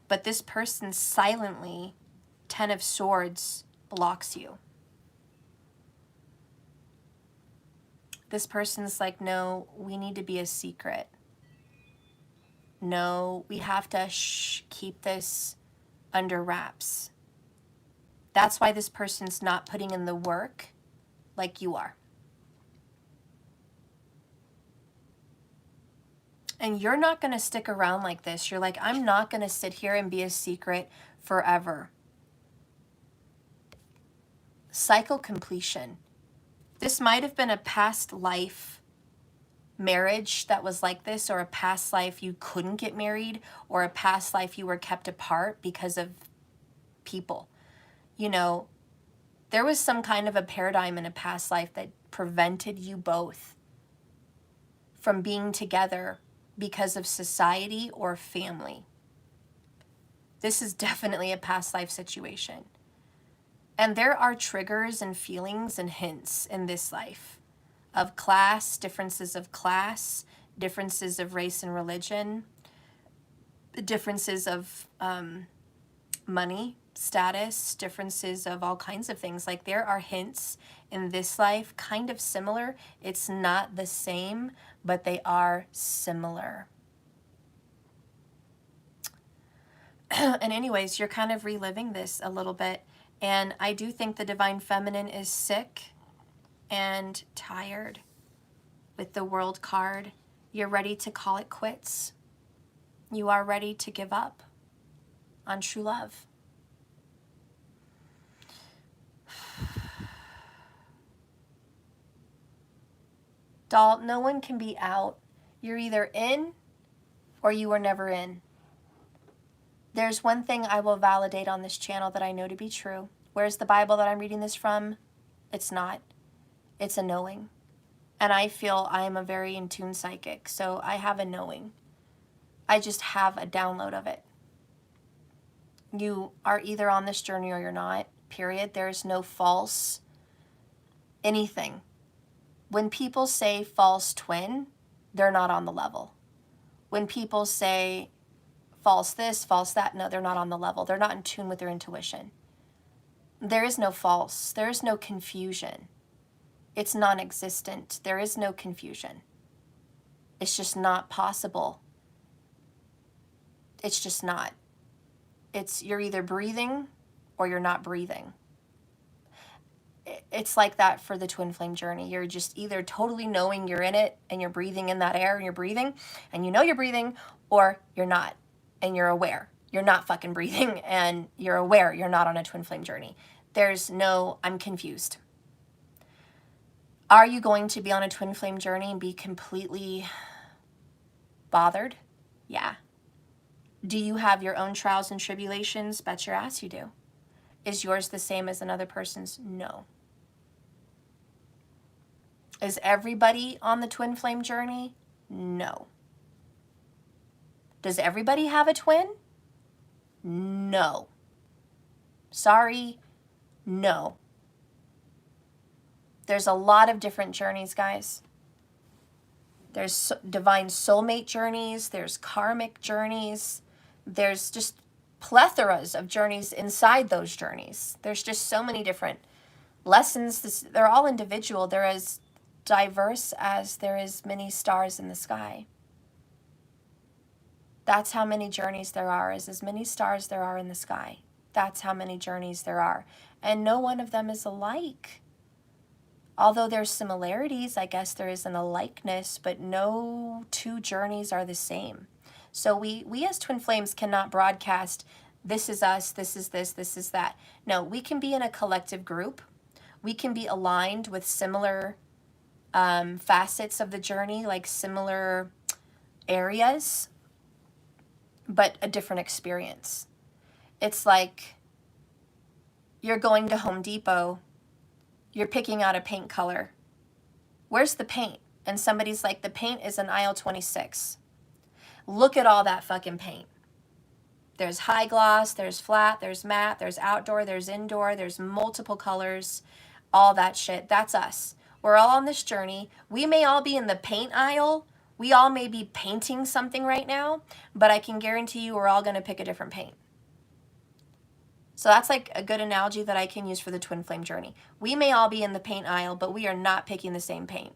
But this person silently, 10 of Swords, blocks you. This person's like, no, we need to be a secret. No, we have to keep this under wraps. That's why this person's not putting in the work like you are. And you're not going to stick around like this. You're like, I'm not going to sit here and be a secret forever. Cycle completion. This might have been a past life marriage that was like this, or a past life you couldn't get married, or a past life you were kept apart because of people. You know, there was some kind of a paradigm in a past life that prevented you both from being together because of society or family. This is definitely a past life situation. And there are triggers and feelings and hints in this life of class, differences of class, differences of race and religion, differences of money, status, differences of all kinds of things. Like there are hints in this life, kind of similar. It's not the same, but they are similar. And anyways, you're kind of reliving this a little bit. And I do think the Divine Feminine is sick and tired with the World card. You're ready to call it quits. You are ready to give up on true love. Doll, no one can be out. You're either in or you were never in. There's one thing I will validate on this channel that I know to be true. Where's the Bible that I'm reading this from? It's not. It's a knowing. And I feel I am a very in tune psychic, so I have a knowing. I just have a download of it. You are either on this journey or you're not, period. There's no false anything. When people say false twin, they're not on the level. When people say false this, false that, no, they're not on the level. They're not in tune with their intuition. There is no false. There is no confusion. It's non-existent. There is no confusion. It's just not possible. It's just not. It's you're either breathing or you're not breathing. It's like that for the twin flame journey. You're just either totally knowing you're in it and you're breathing in that air and you're breathing and you know you're breathing, or you're not and you're aware. You're not fucking breathing and you're aware you're not on a twin flame journey. There's no, I'm confused. Are you going to be on a twin flame journey and be completely bothered? Yeah. Do you have your own trials and tribulations? Bet your ass you do. Is yours the same as another person's? No. Is everybody on the twin flame journey? No. Does everybody have a twin? No. Sorry, no. There's a lot of different journeys, guys. There's divine soulmate journeys. There's karmic journeys. There's just plethoras of journeys inside those journeys. There's just so many different lessons. They're all individual. They're as diverse as there is many stars in the sky. That's how many journeys there are, is as many stars there are in the sky. That's how many journeys there are. And no one of them is alike. Although there's similarities, I guess there isn't a likeness, but no two journeys are the same. So we as twin flames cannot broadcast, this is us, this is this is that. No, we can be in a collective group. We can be aligned with similar facets of the journey, like similar areas, but a different experience. It's like you're going to Home Depot, you're picking out a paint color. Where's the paint? And somebody's like, the paint is in aisle 26. Look at all that fucking paint. There's high gloss, there's flat, there's matte, there's outdoor, there's indoor, there's multiple colors, all that shit. That's us. We're all on this journey. We may all be in the paint aisle. We all may be painting something right now, but I can guarantee you we're all going to pick a different paint. So that's like a good analogy that I can use for the twin flame journey. We may all be in the paint aisle, but we are not picking the same paint.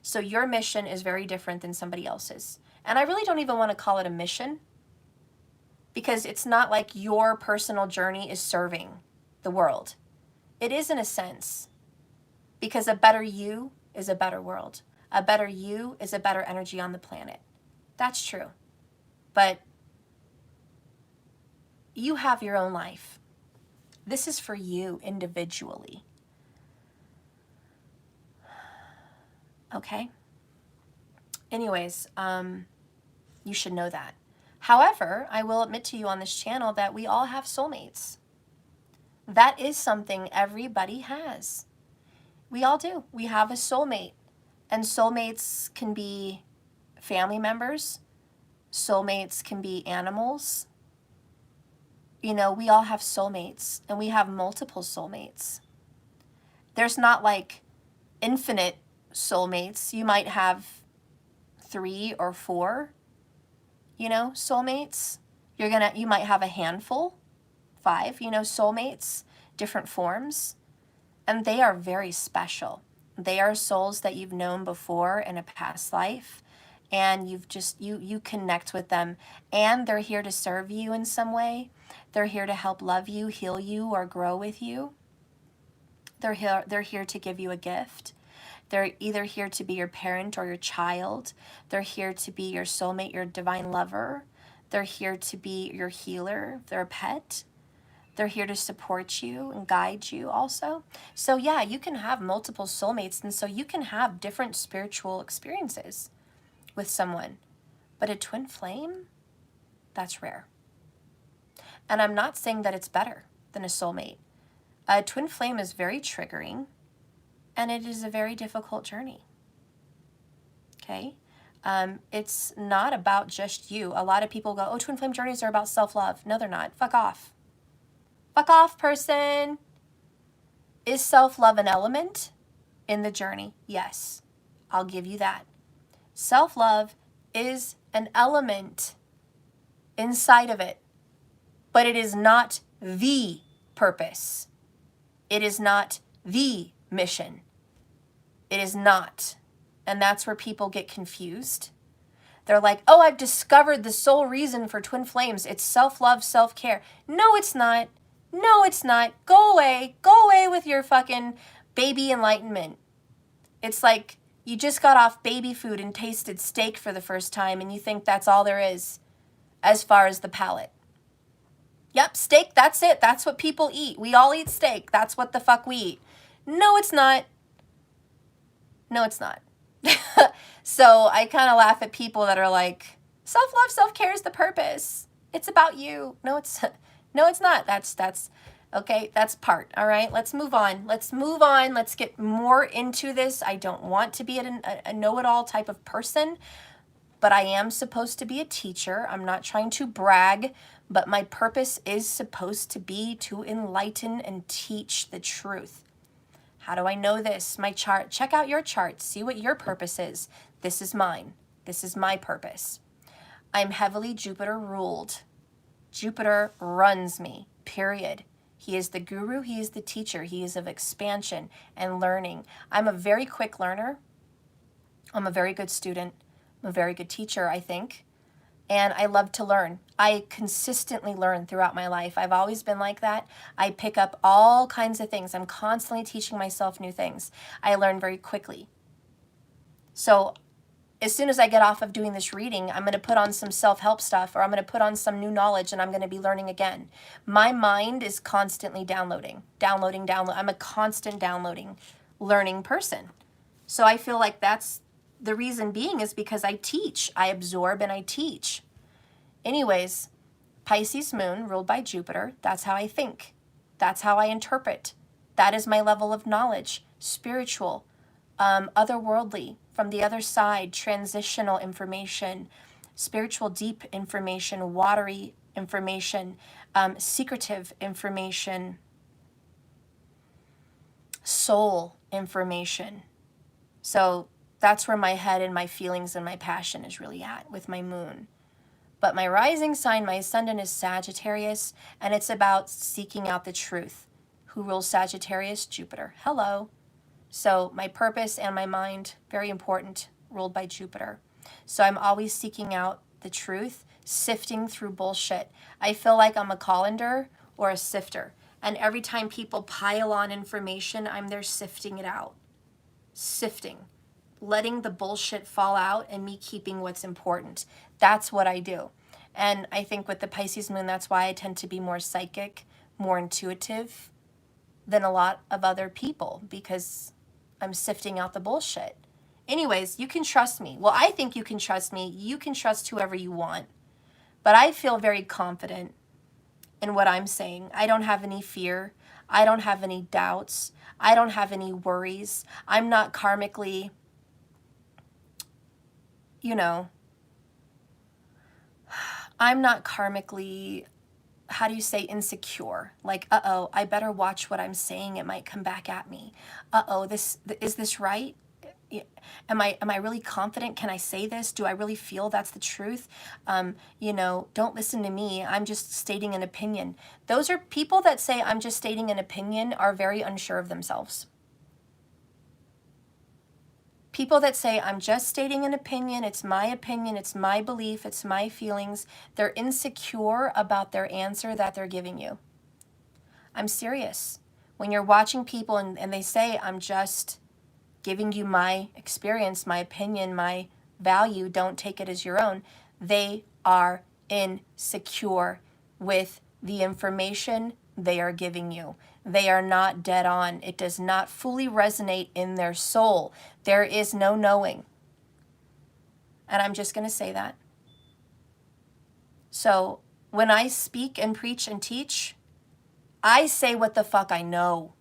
So your mission is very different than somebody else's. And I really don't even want to call it a mission, because it's not like your personal journey is serving the world. It is in a sense, because a better you is a better world. A better you is a better energy on the planet. That's true. But you have your own life. This is for you individually. Okay? Anyways, you should know that. However, I will admit to you on this channel that we all have soulmates. That is something everybody has. We all do. We have a soulmate. And soulmates can be family members. Soulmates can be animals. You know, we all have soulmates, and we have multiple soulmates. There's not like infinite soulmates. You might have 3 or 4, you know, soulmates. You might have a handful, 5, you know, soulmates, different forms. And they are very special. They are souls that you've known before in a past life, and you connect with them, and they're here to serve you in some way. They're here to help love you, heal you, or grow with you. They're here to give you a gift. They're either here to be your parent or your child. They're here to be your soulmate, your divine lover. They're here to be your healer. They're a pet. They're here to support you and guide you also. So yeah, you can have multiple soulmates, and so you can have different spiritual experiences with someone. But a twin flame, that's rare. And I'm not saying that it's better than a soulmate. A twin flame is very triggering, and it is a very difficult journey. Okay? It's not about just you. A lot of people go, oh, twin flame journeys are about self-love. No, they're not. Fuck off. Fuck off, person. Is self-love an element in the journey? Yes, I'll give you that. Self-love is an element inside of it, but it is not the purpose. It is not the mission. It is not. And that's where people get confused. They're like, oh, I've discovered the sole reason for twin flames. It's self-love, self-care. No, it's not. No, it's not. Go away. Go away with your fucking baby enlightenment. It's like you just got off baby food and tasted steak for the first time, and you think that's all there is as far as the palate. Yep, steak, that's it. That's what people eat. We all eat steak. That's what the fuck we eat. No, it's not. No, it's not. So I kind of laugh at people that are like, self-love, self-care is the purpose. It's about you. No, it's not. That's okay. That's part. All right. Let's move on. Let's move on. Let's get more into this. I don't want to be a know-it-all type of person, but I am supposed to be a teacher. I'm not trying to brag, but my purpose is supposed to be to enlighten and teach the truth. How do I know this? My chart. Check out your chart. See what your purpose is. This is mine. This is my purpose. I'm heavily Jupiter ruled. Jupiter runs me, period. He is the guru. He is the teacher. He is of expansion and learning. I'm a very quick learner. I'm a very good student. I'm a very good teacher, I think. And I love to learn. I consistently learn throughout my life. I've always been like that. I pick up all kinds of things. I'm constantly teaching myself new things. I learn very quickly. So as soon as I get off of doing this reading, I'm going to put on some self-help stuff, or I'm going to put on some new knowledge, and I'm going to be learning again. My mind is constantly downloading. I'm a constant downloading, learning person. So I feel like that's the reason being is because I teach. I absorb and I teach. Anyways, Pisces moon ruled by Jupiter, that's how I think. That's how I interpret. That is my level of knowledge, spiritual, otherworldly, from the other side, transitional information, spiritual deep information, watery information, secretive information, soul information. So that's where my head and my feelings and my passion is really at with my moon. But my rising sign, my ascendant is Sagittarius, and it's about seeking out the truth. Who rules Sagittarius? Jupiter. Hello. So my purpose and my mind, very important, ruled by Jupiter. So I'm always seeking out the truth, sifting through bullshit. I feel like I'm a colander or a sifter. And every time people pile on information, I'm there sifting it out. Sifting. Letting the bullshit fall out and me keeping what's important. That's what I do. And I think with the Pisces moon, that's why I tend to be more psychic, more intuitive than a lot of other people, because I'm sifting out the bullshit. Anyways, you can trust me. Well, I think you can trust me. You can trust whoever you want. But I feel very confident in what I'm saying. I don't have any fear. I don't have any doubts. I don't have any worries. I'm not karmically, I'm not karmically, how do you say, insecure? Like, uh-oh, I better watch what I'm saying. It might come back at me. Uh-oh, is this right? Am I really confident? Can I say this? Do I really feel that's the truth? Don't listen to me. I'm just stating an opinion. Those are people that say I'm just stating an opinion are very unsure of themselves. People that say, I'm just stating an opinion, it's my belief, it's my feelings, they're insecure about their answer that they're giving you. I'm serious. When you're watching people and they say, I'm just giving you my experience, my opinion, my value, don't take it as your own, they are insecure with the information they are giving you. They are not dead on. It does not fully resonate in their soul. There is no knowing. And I'm just going to say that. So when I speak and preach and teach, I say what the fuck I know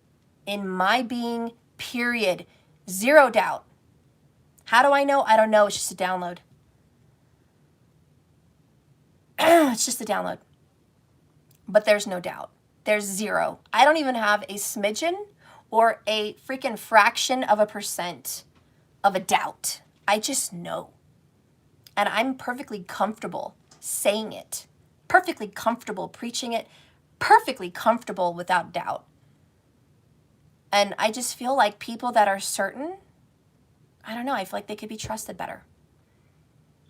in my being, period. Zero doubt. How do I know? I don't know. It's just a download. It's just a download. But there's no doubt. There's zero. I don't even have a smidgen or a freaking fraction of a percent of a doubt. I just know. And I'm perfectly comfortable saying it, perfectly comfortable preaching it, perfectly comfortable without doubt. And I just feel like people that are certain, I don't know, I feel like they could be trusted better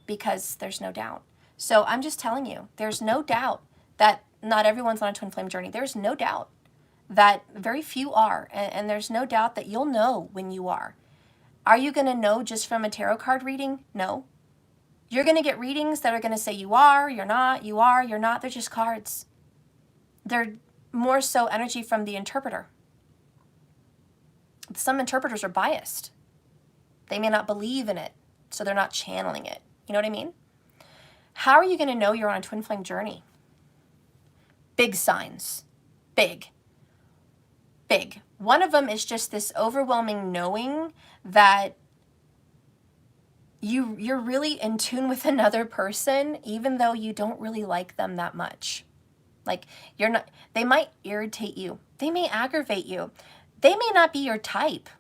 because there's no doubt. So I'm just telling you, there's no doubt that not everyone's on a twin flame journey. There's no doubt that very few are. And there's no doubt that you'll know when you are. Are you going to know just from a tarot card reading? No. You're going to get readings that are going to say you are, you're not, you are, you're not. They're just cards. They're more so energy from the interpreter. Some interpreters are biased. They may not believe in it, so they're not channeling it. You know what I mean? How are you going to know you're on a twin flame journey? Big signs. Big. Big. One of them is just this overwhelming knowing that you're really in tune with another person, even though you don't really like them that much. Like, you're not, they might irritate you. They may aggravate you. They may not be your type.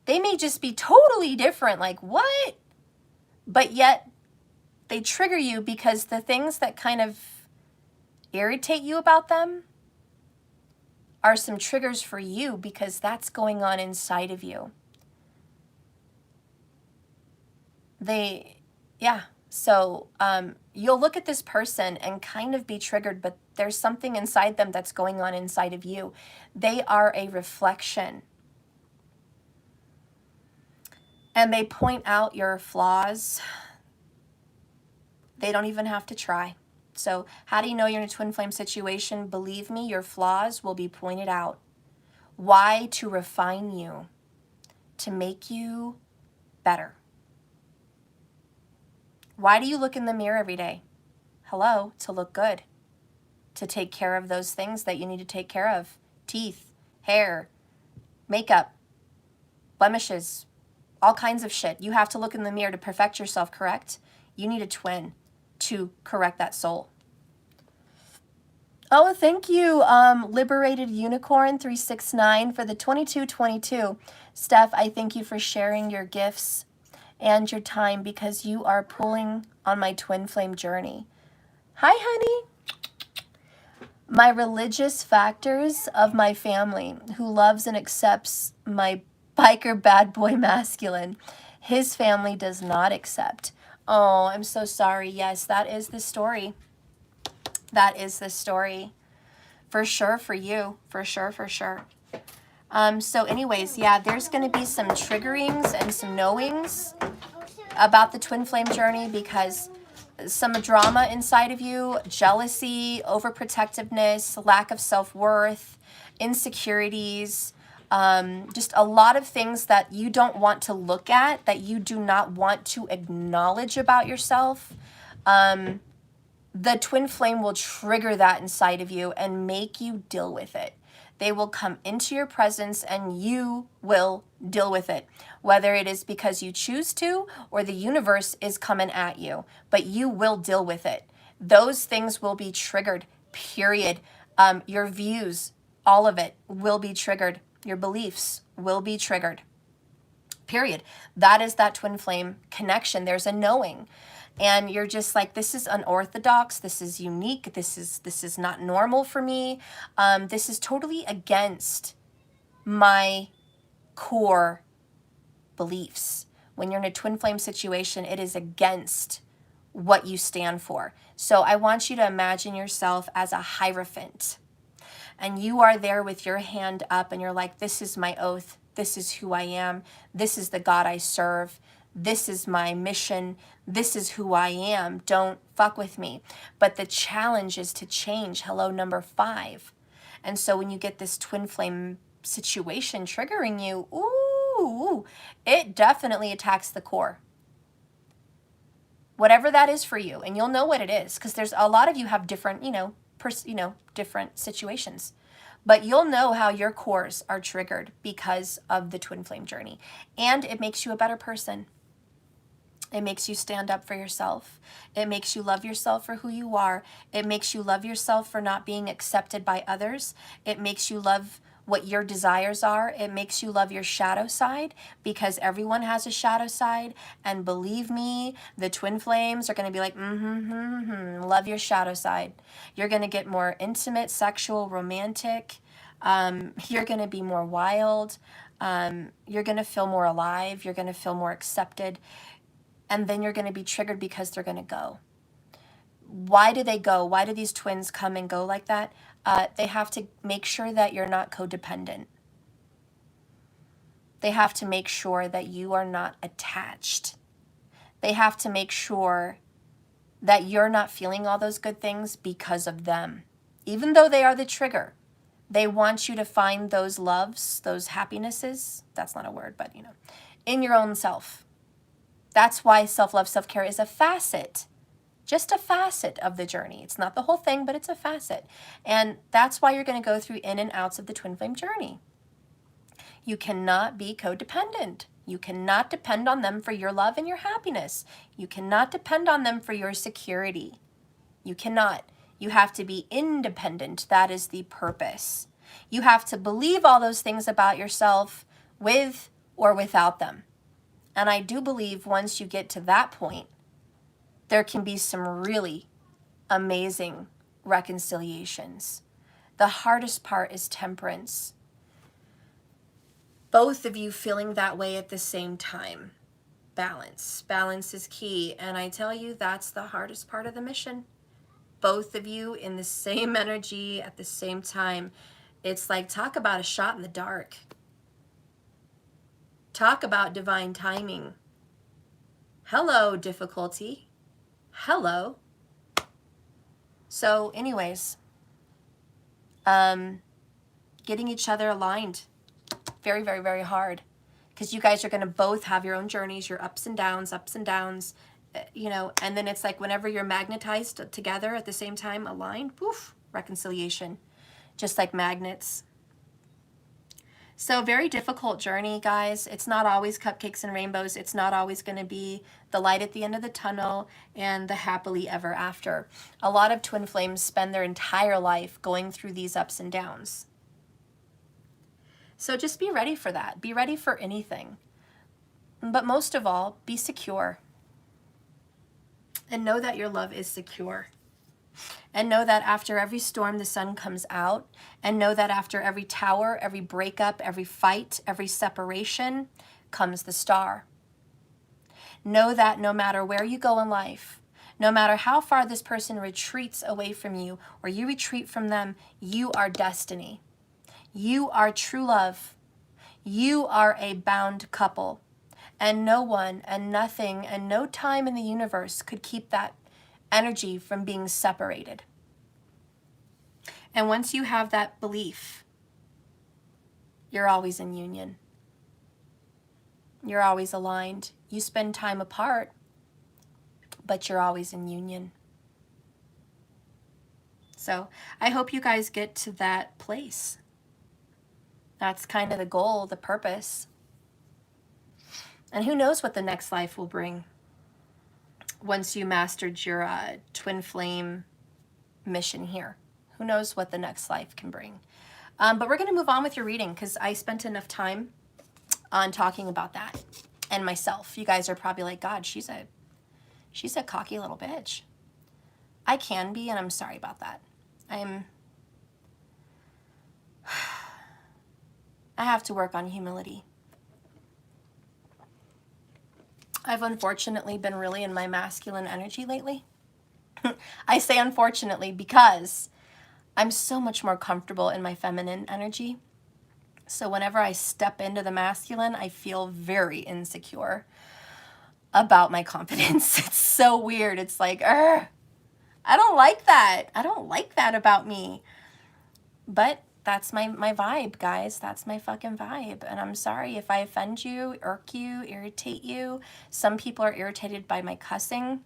They may just be totally different. Like, what? But yet, they trigger you because the things that kind of irritate you about them are some triggers for you because that's going on inside of you. So you'll look at this person and kind of be triggered, but there's something inside them that's going on inside of you. They are a reflection. And they point out your flaws. They don't even have to try. So how do you know you're in a twin flame situation? Believe me, your flaws will be pointed out. Why? To refine you. to make you better. Why do you look in the mirror every day? Hello, to look good, to take care of those things that you need to take care of. Teeth, hair, makeup, blemishes, all kinds of shit. You have to look in the mirror to perfect yourself, correct? You need a twin to correct that soul. Oh, thank you, Liberated Unicorn 369 for the 2222. Steph, I thank you for sharing your gifts and your time because you are pulling on my twin flame journey. Hi, honey. My religious factors of my family who loves and accepts my biker bad boy masculine. His family does not accept. Oh, I'm so sorry. Yes, that is the story. That is the story. For sure for you. For sure, for sure. So anyways, yeah, there's going to be some triggerings and some knowings about the twin flame journey because some drama inside of you, jealousy, overprotectiveness, lack of self-worth, insecurities, just a lot of things that you don't want to look at, that you do not want to acknowledge about yourself. The twin flame will trigger that inside of you and make you deal with it. They will come into your presence and you will deal with it, whether it is because you choose to or the universe is coming at you, but you will deal with it. Those things will be triggered, period. Your views, all of it will be triggered. Your beliefs will be triggered, period. That is that twin flame connection. There's a knowing. And you're just like, this is unorthodox, this is unique, this is not normal for me. This is totally against my core beliefs. When you're in a twin flame situation, it is against what you stand for. So I want you to imagine yourself as a Hierophant. And you are there with your hand up and you're like, this is my oath, this is who I am, this is the God I serve. This is my mission. This is who I am. Don't fuck with me. But the challenge is to change. Hello, number 5. And so when you get this twin flame situation triggering you, ooh, it definitely attacks the core. Whatever that is for you. And you'll know what it is because there's a lot of you have different, different situations. But you'll know how your cores are triggered because of the twin flame journey. And it makes you a better person. It makes you stand up for yourself. It makes you love yourself for who you are. It makes you love yourself for not being accepted by others. It makes you love what your desires are. It makes you love your shadow side because everyone has a shadow side. And believe me, the twin flames are going to be like, love your shadow side. You're going to get more intimate, sexual, romantic. You're going to be more wild. You're going to feel more alive. You're going to feel more accepted. And then you're going to be triggered because they're going to go. Why do they go? Why do these twins come and go like that? They have to make sure that you're not codependent. They have to make sure that you are not attached. They have to make sure that you're not feeling all those good things because of them. Even though they are the trigger, they want you to find those loves, those happinesses, that's not a word, but in your own self. That's why self-love, self-care is a facet, just a facet of the journey. It's not the whole thing, but it's a facet. And that's why you're going to go through in and outs of the twin flame journey. You cannot be codependent. You cannot depend on them for your love and your happiness. You cannot depend on them for your security. You cannot. You have to be independent. That is the purpose. You have to believe all those things about yourself with or without them. And I do believe once you get to that point, there can be some really amazing reconciliations. The hardest part is temperance. Both of you feeling that way at the same time. Balance. Balance is key. And I tell you, that's the hardest part of the mission. Both of you in the same energy at the same time. It's like, talk about a shot in the dark. Talk about divine timing. Hello, difficulty. Hello. So anyways, getting each other aligned. Very, very, very hard. because you guys are going to both have your own journeys, your ups and downs, you know, and then it's like whenever you're magnetized together at the same time, aligned, poof, reconciliation, just like magnets. So very difficult journey, guys. It's not always cupcakes and rainbows. It's not always going to be the light at the end of the tunnel and the happily ever after. A lot of twin flames spend their entire life going through these ups and downs. So just be ready for that. Be ready for anything. But most of all, be secure. And know that your love is secure. And know that after every storm, the sun comes out. And know that after every tower, every breakup, every fight, every separation, comes the star. Know that no matter where you go in life, no matter how far this person retreats away from you or you retreat from them, you are destiny. You are true love. You are a bound couple. And no one and nothing and no time in the universe could keep that energy from being separated. And once you have that belief, you're always in union. You're always aligned. You spend time apart, but you're always in union. So I hope you guys get to that place. That's kind of the goal, the purpose. And who knows what the next life will bring once you mastered your twin flame mission here. Who knows what the next life can bring. But we're going to move on with your reading because I spent enough time on talking about that and myself. You guys are probably like, God, she's a cocky little bitch. I can be, and I'm sorry about that. I have to work on humility. I've unfortunately been really in my masculine energy lately. I say unfortunately because I'm so much more comfortable in my feminine energy. So whenever I step into the masculine, I feel very insecure about my confidence. It's so weird. It's like, I don't like that. I don't like that about me. But that's my vibe, guys. That's my fucking vibe. And I'm sorry if I offend you, irk you, irritate you. Some people are irritated by my cussing.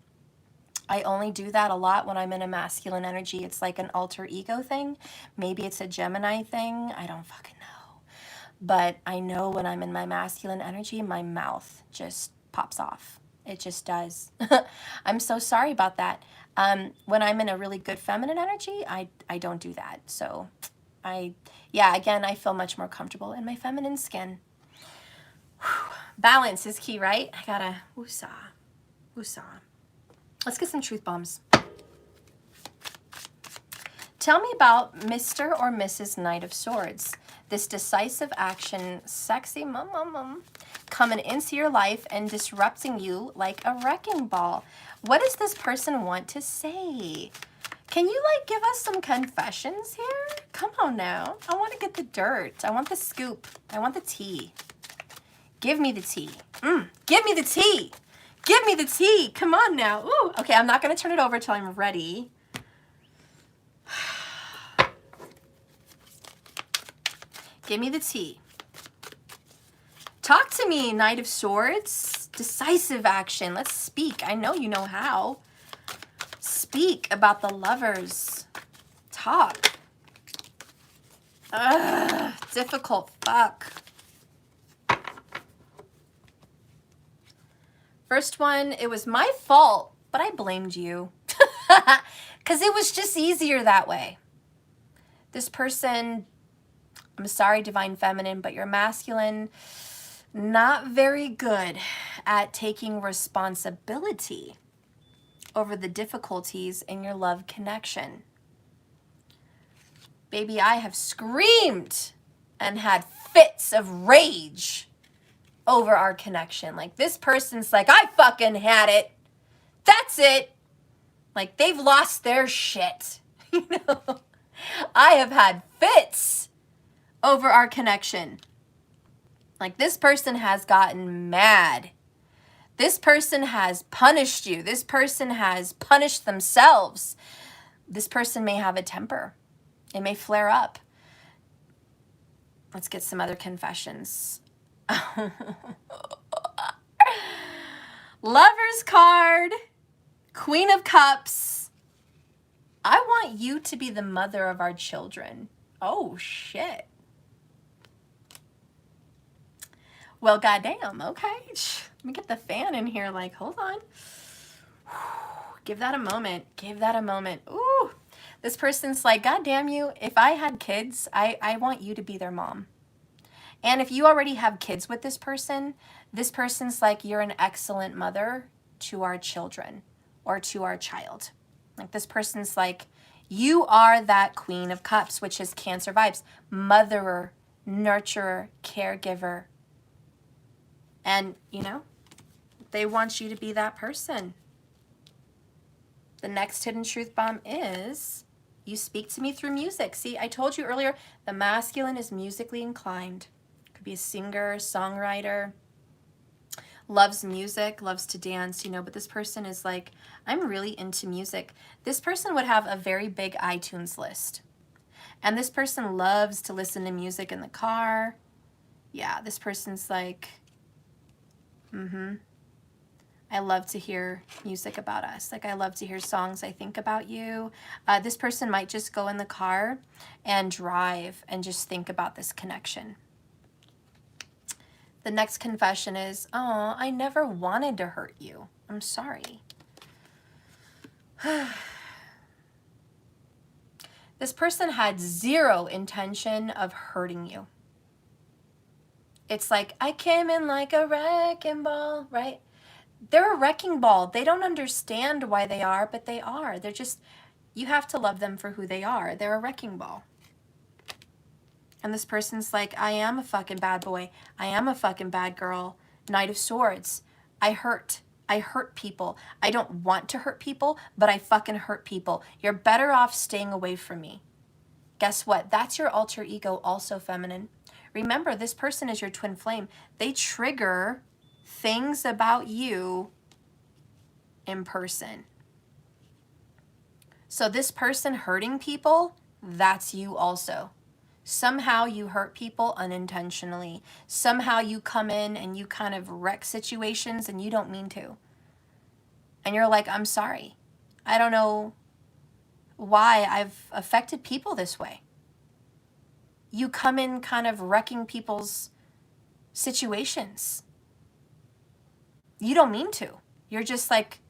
I only do that a lot when I'm in a masculine energy. It's like an alter ego thing. Maybe it's a Gemini thing. I don't fucking know. But I know when I'm in my masculine energy, my mouth just pops off. It just does. I'm so sorry about that. When I'm in a really good feminine energy, I don't do that. So again, I feel much more comfortable in my feminine skin. Whew. Balance is key, right? I gotta woosah. Let's get some truth bombs. Tell me about Mr. or Mrs. Knight of Swords. This decisive action, sexy coming into your life and disrupting you like a wrecking ball. What does this person want to say? Can you like give us some confessions here? Come on now. I want to get the dirt. I want the scoop. I want the tea. Give me the tea. Give me the tea. Give me the tea. Come on now. Ooh. Okay, I'm not going to turn it over till I'm ready. Give me the tea. Talk to me, Knight of Swords. Decisive action. Let's speak. I know you know how. Speak about the lovers. Talk. Difficult fuck. First one, it was my fault, but I blamed you. Because it was just easier that way. This person, I'm sorry, Divine Feminine, but you're masculine, not very good at taking responsibility over the difficulties in your love connection. Baby, I have screamed and had fits of rage over our connection. Like, this person's like, I fucking had it. That's it. Like, they've lost their shit. You know? I have had fits over our connection. Like, this person has gotten mad. This person has punished you. This person has punished themselves. This person may have a temper. It may flare up. Let's get some other confessions. Lover's card, Queen of Cups. I want you to be the mother of our children. Oh, shit. Well, goddamn, okay. Let me get the fan in here, like, hold on. Give that a moment. Give that a moment. Ooh. This person's like, God damn you, if I had kids, I want you to be their mom. And if you already have kids with this person's like, you're an excellent mother to our children or to our child. Like this person's like, you are that Queen of Cups, which is Cancer vibes. Motherer, nurturer, caregiver. And, you know, they want you to be that person. The next hidden truth bomb is, you speak to me through music. See, I told you earlier, the masculine is musically inclined. Could be a singer, songwriter, loves music, loves to dance, you know, but this person is like, I'm really into music. This person would have a very big iTunes list. And this person loves to listen to music in the car. Yeah, this person's like, I love to hear music about us. Like, I love to hear songs I think about you. This person might just go in the car and drive and just think about this connection. The next confession is, oh, I never wanted to hurt you. I'm sorry. This person had zero intention of hurting you. It's like, I came in like a wrecking ball, right? They're a wrecking ball. They don't understand why they are, but they are. They're just, you have to love them for who they are. They're a wrecking ball. And this person's like, I am a fucking bad boy. I am a fucking bad girl. Knight of Swords. I hurt people. I don't want to hurt people, but I fucking hurt people. You're better off staying away from me. Guess what? That's your alter ego, also feminine. Remember, this person is your twin flame. They trigger things about you in person. So this person hurting people, that's you also. Somehow you hurt people unintentionally. Somehow you come in and you kind of wreck situations and you don't mean to. And you're like, I'm sorry. I don't know why I've affected people this way. You come in kind of wrecking people's situations. You don't mean to. You're just like,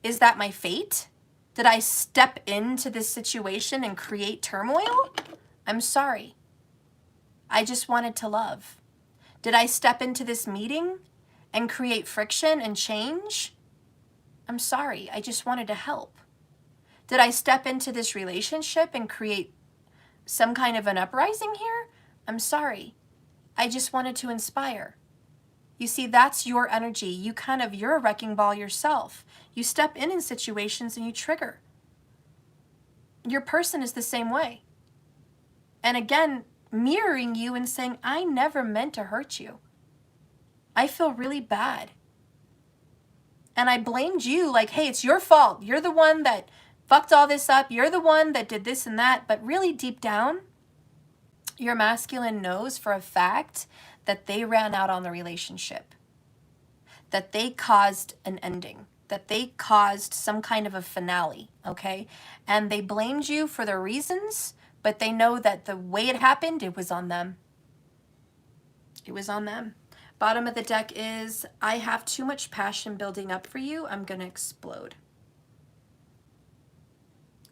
is that my fate? Did I step into this situation and create turmoil? I'm sorry. I just wanted to love. Did I step into this meeting and create friction and change? I'm sorry. I just wanted to help. Did I step into this relationship and create some kind of an uprising here? I'm sorry. I just wanted to inspire. You see, that's your energy. You're a wrecking ball yourself. You step in situations and you trigger. Your person is the same way. And again, mirroring you and saying, I never meant to hurt you. I feel really bad. And I blamed you like, hey, it's your fault. You're the one that fucked all this up. You're the one that did this and that. But really deep down, your masculine knows for a fact that they ran out on the relationship, that they caused an ending, that they caused some kind of a finale, okay? And they blamed you for their reasons, but they know that the way it happened, it was on them. It was on them. Bottom of the deck is, I have too much passion building up for you. I'm going to explode.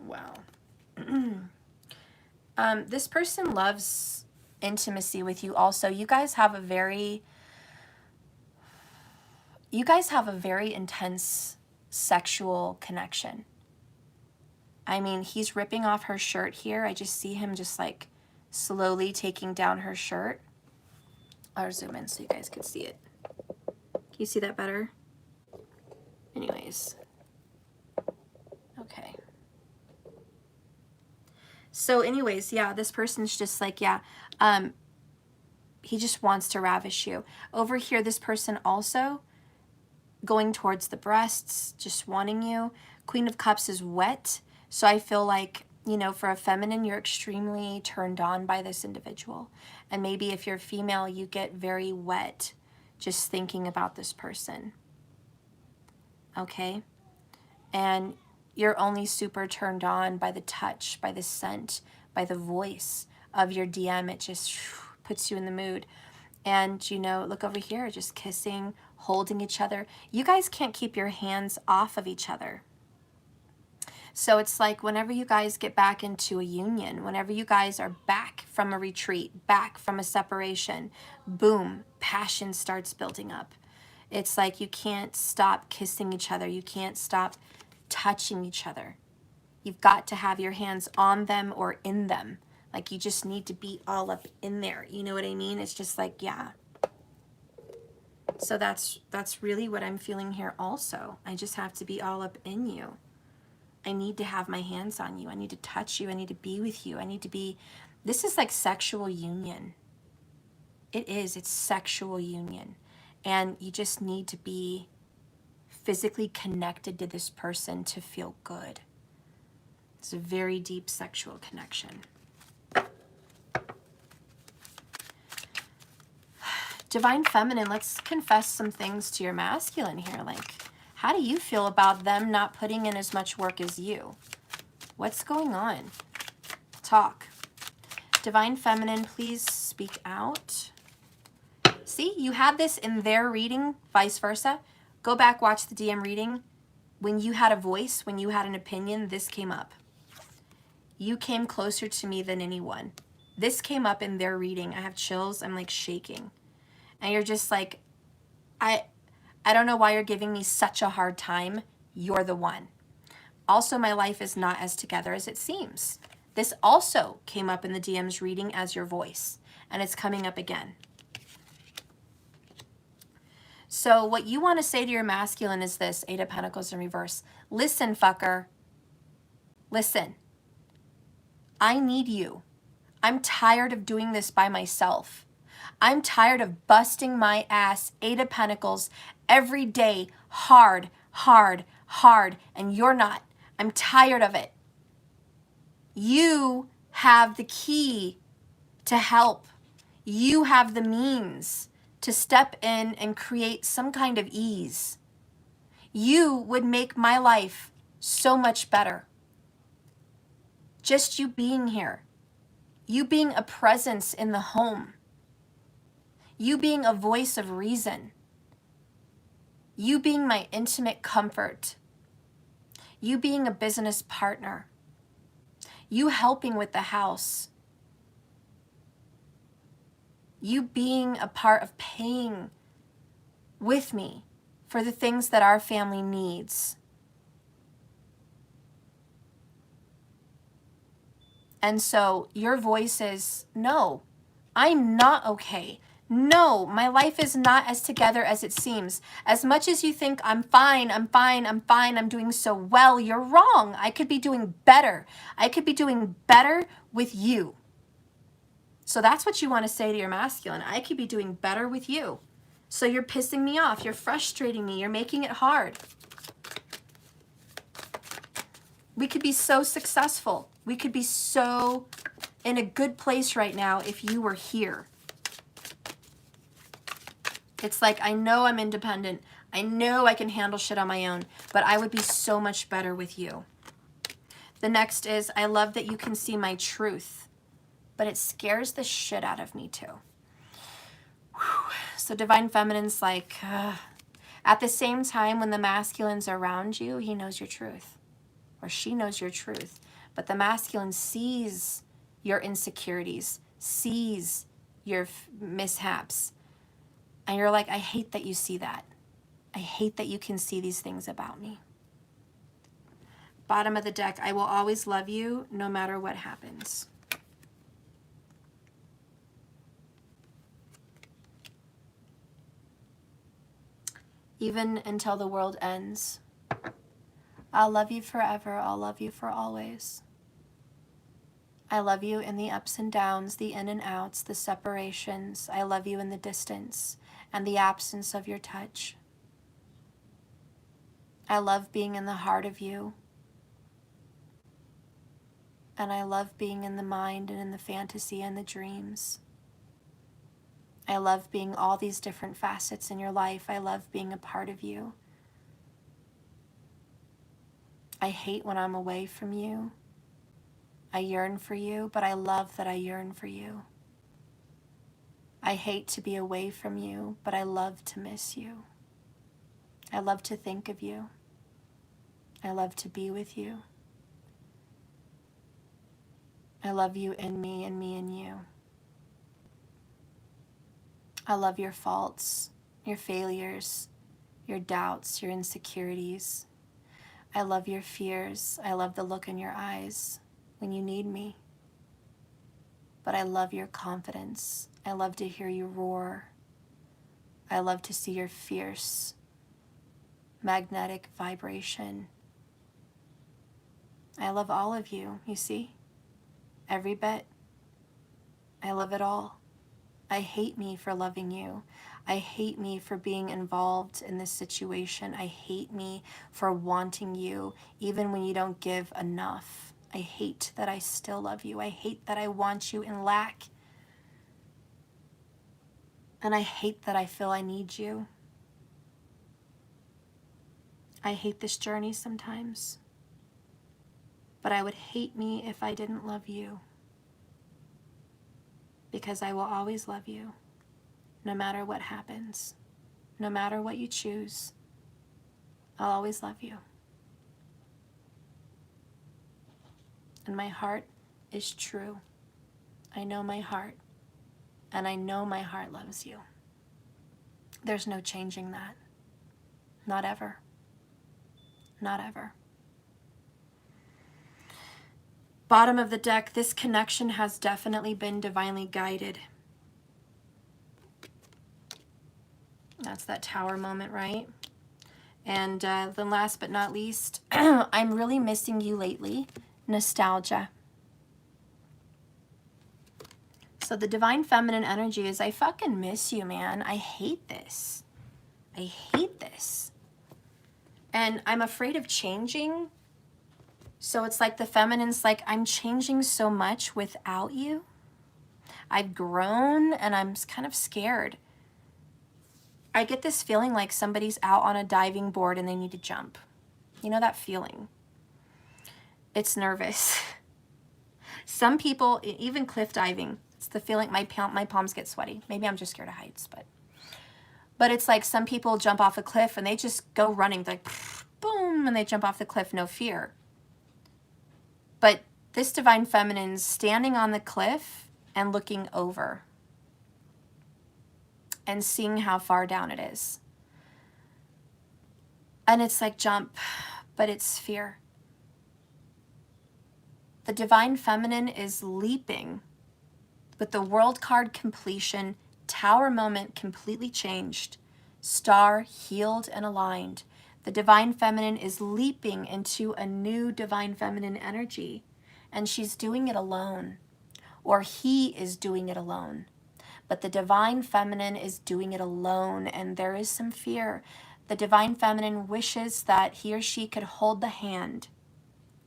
Wow. This person loves intimacy with you also. You guys have a very intense sexual connection. I mean, he's ripping off her shirt here. I just see him just like slowly taking down her shirt. I'll zoom in so you guys can see it. Can you see that better? Anyways. Okay. So anyways, yeah, this person's just like, yeah, he just wants to ravish you. Over here, this person also going towards the breasts, just wanting you. Queen of Cups is wet. So I feel like You know, for a feminine, you're extremely turned on by this individual. And maybe if you're female, you get very wet just thinking about this person. Okay? And you're only super turned on by the touch, by the scent, by the voice of your DM. It just puts you in the mood. And, you know, look over here, just kissing, holding each other. You guys can't keep your hands off of each other. So it's like whenever you guys get back into a union, whenever you guys are back from a retreat, back from a separation, boom, passion starts building up. It's like you can't stop kissing each other. You can't stop touching each other. You've got to have your hands on them or in them. Like you just need to be all up in there. You know what I mean? It's just like, yeah. So that's really what I'm feeling here also. I just have to be all up in you. I need to have my hands on you. I need to touch you. I need to be with you. I need to be, this is like sexual union. It is, it's sexual union. And you just need to be physically connected to this person to feel good. It's a very deep sexual connection. Divine Feminine, let's confess some things to your masculine here. Like, how do you feel about them not putting in as much work as you? What's going on? Talk. Divine Feminine, please speak out. See, you had this in their reading, vice versa. Go back, watch the DM reading. When you had a voice, when you had an opinion, this came up. You came closer to me than anyone. This came up in their reading. I have chills. I'm like shaking. And you're just like, I don't know why you're giving me such a hard time. You're the one. Also, my life is not as together as it seems. This also came up in the DM's reading as your voice, and it's coming up again. So what you want to say to your masculine is this, Eight of Pentacles in reverse. Listen, fucker. Listen. I need you. I'm tired of doing this by myself. I'm tired of busting my ass, Eight of Pentacles, every day, hard, hard, hard, and you're not. I'm tired of it. You have the key to help. You have the means to step in and create some kind of ease. You would make my life so much better. Just you being here. You being a presence in the home. You being a voice of reason. You being my intimate comfort. You being a business partner. You helping with the house. You being a part of paying with me for the things that our family needs. And so your voice is, no, I'm not okay. No, my life is not as together as it seems. As much as you think I'm fine, I'm fine, I'm fine, I'm doing so well, you're wrong. I could be doing better. I could be doing better with you. So that's what you want to say to your masculine. I could be doing better with you. So you're pissing me off. You're frustrating me. You're making it hard. We could be so successful. We could be so in a good place right now if you were here. It's like, I know I'm independent. I know I can handle shit on my own, but I would be so much better with you. The next is, I love that you can see my truth, but it scares the shit out of me too. Whew. So Divine Feminine's like, at the same time when the masculine's around you, he knows your truth, or she knows your truth. But the masculine sees your insecurities, sees your mishaps. And you're like, I hate that you see that. I hate that you can see these things about me. Bottom of the deck, I will always love you no matter what happens. Even until the world ends. I'll love you forever. I'll love you for always. I love you in the ups and downs, the in and outs, the separations. I love you in the distance and the absence of your touch. I love being in the heart of you. And I love being in the mind and in the fantasy and the dreams. I love being all these different facets in your life. I love being a part of you. I hate when I'm away from you. I yearn for you, but I love that I yearn for you. I hate to be away from you, but I love to miss you. I love to think of you. I love to be with you. I love you in me and me in you. I love your faults, your failures, your doubts, your insecurities. I love your fears. I love the look in your eyes when you need me. But I love your confidence. I love to hear you roar. I love to see your fierce, magnetic vibration. I love all of you, you see? Every bit. I love it all. I hate me for loving you. I hate me for being involved in this situation. I hate me for wanting you, even when you don't give enough. I hate that I still love you. I hate that I want you in lack. And I hate that I feel I need you. I hate this journey sometimes. But I would hate me if I didn't love you. Because I will always love you, no matter what happens, no matter what you choose. I'll always love you. And my heart is true. I know my heart, and I know my heart loves you. There's no changing that. Not ever. Not ever. Bottom of the deck, this connection has definitely been divinely guided. That's that tower moment, right? And then last but not least, I'm really missing you lately. Nostalgia. So the divine feminine energy is, I fucking miss you, man. I hate this. I hate this. And I'm afraid of changing. So it's like the feminine's like, I'm changing so much without you. I've grown and I'm kind of scared. I get this feeling like somebody's out on a diving board and they need to jump. You know that feeling? It's nervous. Some people, even cliff diving, it's the feeling, my palms get sweaty. Maybe I'm just scared of heights, but it's like some people jump off a cliff and they just go running, like boom, and they jump off the cliff, no fear. But this divine feminine's standing on the cliff and looking over and seeing how far down it is. And it's like jump, but it's fear. The divine feminine is leaping with the world card completion, tower moment completely changed, star healed and aligned. The divine feminine is leaping into a new divine feminine energy, and she's doing it alone, or he is doing it alone. But the divine feminine is doing it alone, and there is some fear. The divine feminine wishes that he or she could hold the hand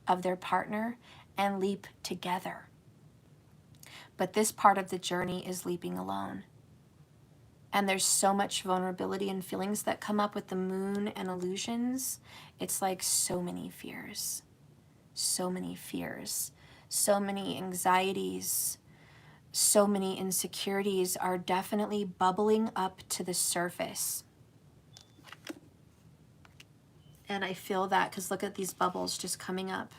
of their partner and leap together. But this part of the journey is leaping alone. And there's so much vulnerability and feelings that come up with the moon and illusions. It's like so many fears, so many fears, so many anxieties, so many insecurities are definitely bubbling up to the surface. And I feel that because look at these bubbles just coming up.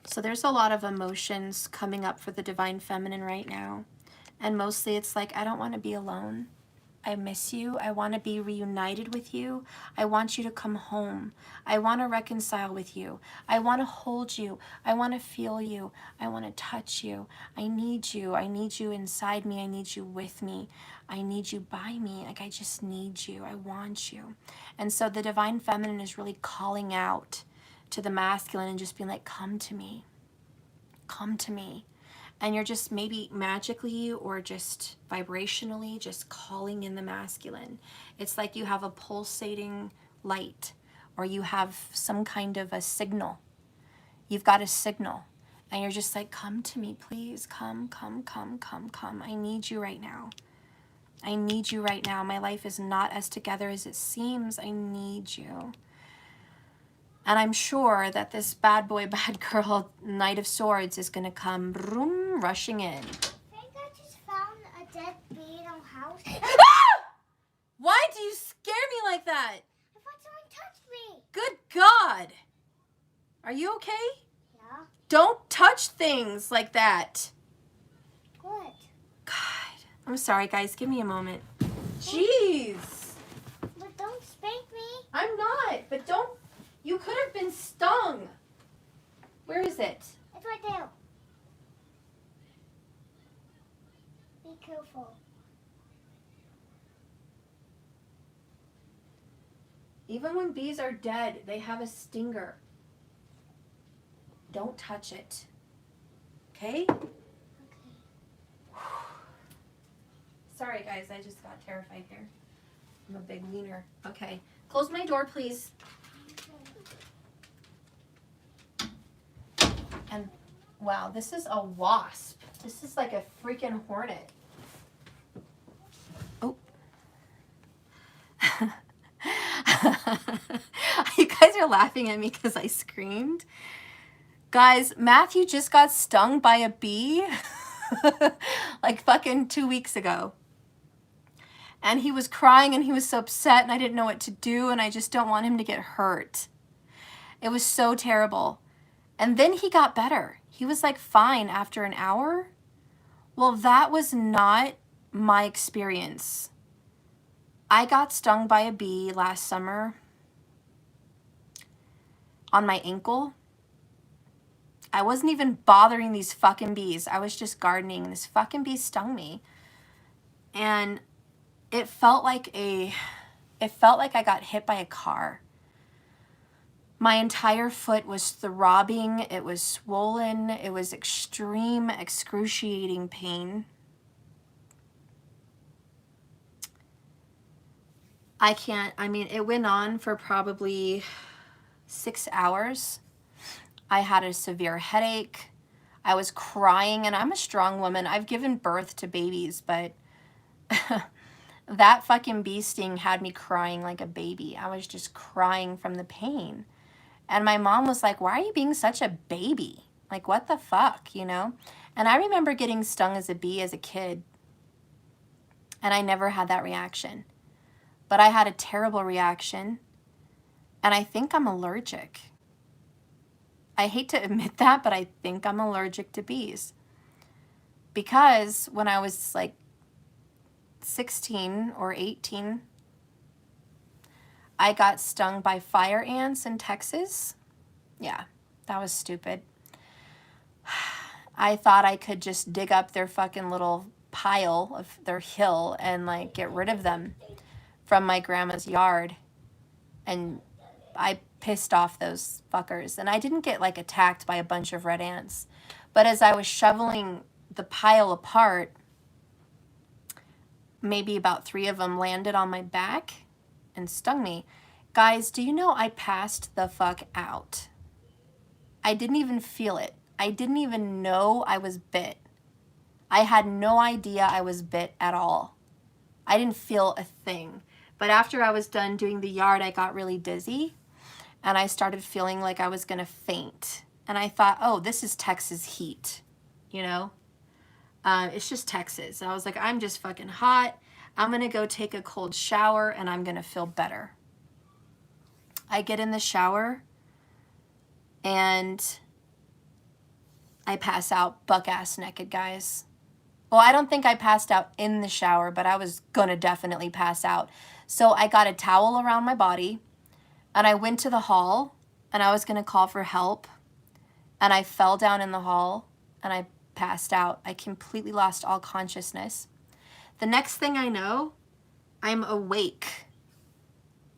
So there's a lot of emotions coming up for the divine feminine right now. And mostly it's like, I don't want to be alone. I miss you. I want to be reunited with you. I want you to come home. I want to reconcile with you. I want to hold you. I want to feel you. I want to touch you. I need you. I need you inside me. I need you with me. I need you by me. Like, I just need you. I want you. And so the divine feminine is really calling out to the masculine and just being like, come to me. Come to me. And you're just maybe magically or just vibrationally just calling in the masculine. It's like you have a pulsating light or you have some kind of a signal. You've got a signal and you're just like, come to me, please. Come. I need you right now. I need you right now. My life is not as together as it seems. I need you. And I'm sure that this bad boy, bad girl, Knight of Swords is going to come vroom, rushing in. I think I just found a dead bee in our house. Why do you scare me like that? I thought someone touched me. Good God. Are you okay? Yeah. Don't touch things like that. Good. God. I'm sorry, guys. Give me a moment. Jeez. But don't spank me. I'm not. But don't. You could have been stung. Where is it? It's right there. Be careful. Even when bees are dead, they have a stinger. Don't touch it. Okay? Okay. Sorry, guys. I just got terrified here. I'm a big wiener. Okay. Close my door, please. And, wow, this is a wasp. This is like a freaking hornet. Oh. You guys are laughing at me because I screamed. Guys, Matthew just got stung by a bee like fucking 2 weeks ago. And he was crying and he was so upset and I didn't know what to do and I just don't want him to get hurt. It was so terrible. And then he got better. He was like fine after an hour. Well, that was not my experience. I got stung by a bee last summer on my ankle. I wasn't even bothering these fucking bees. I was just gardening and this fucking bee stung me. And it felt like I got hit by a car. My entire foot was throbbing. It was swollen. It was extreme, excruciating pain. It went on for probably 6 hours. I had a severe headache. I was crying, and I'm a strong woman. I've given birth to babies, but that fucking bee sting had me crying like a baby. I was just crying from the pain. And my mom was like, why are you being such a baby? Like, what the fuck, you know? And I remember getting stung as a bee as a kid, and I never had that reaction. But I had a terrible reaction, and I think I'm allergic. I hate to admit that, but I think I'm allergic to bees. Because when I was like 16 or 18, I got stung by fire ants in Texas. Yeah, that was stupid. I thought I could just dig up their fucking little pile of their hill and like get rid of them from my grandma's yard. And I pissed off those fuckers. And I didn't get like attacked by a bunch of red ants. But as I was shoveling the pile apart, maybe about 3 of them landed on my back and stung me. Guys, do you know I passed the fuck out? I didn't even feel it. I didn't even know I was bit. I had no idea I was bit at all. I didn't feel a thing. But after I was done doing the yard, I got really dizzy and I started feeling like I was gonna faint. And I thought, oh, this is Texas heat, you know? It's just Texas. I was like, I'm just fucking hot. I'm gonna go take a cold shower and I'm gonna feel better. I get in the shower and I pass out buck-ass naked, guys. Well, I don't think I passed out in the shower, but I was gonna definitely pass out. So I got a towel around my body and I went to the hall and I was gonna call for help and I fell down in the hall and I passed out. I completely lost all consciousness. The next thing I know, I'm awake,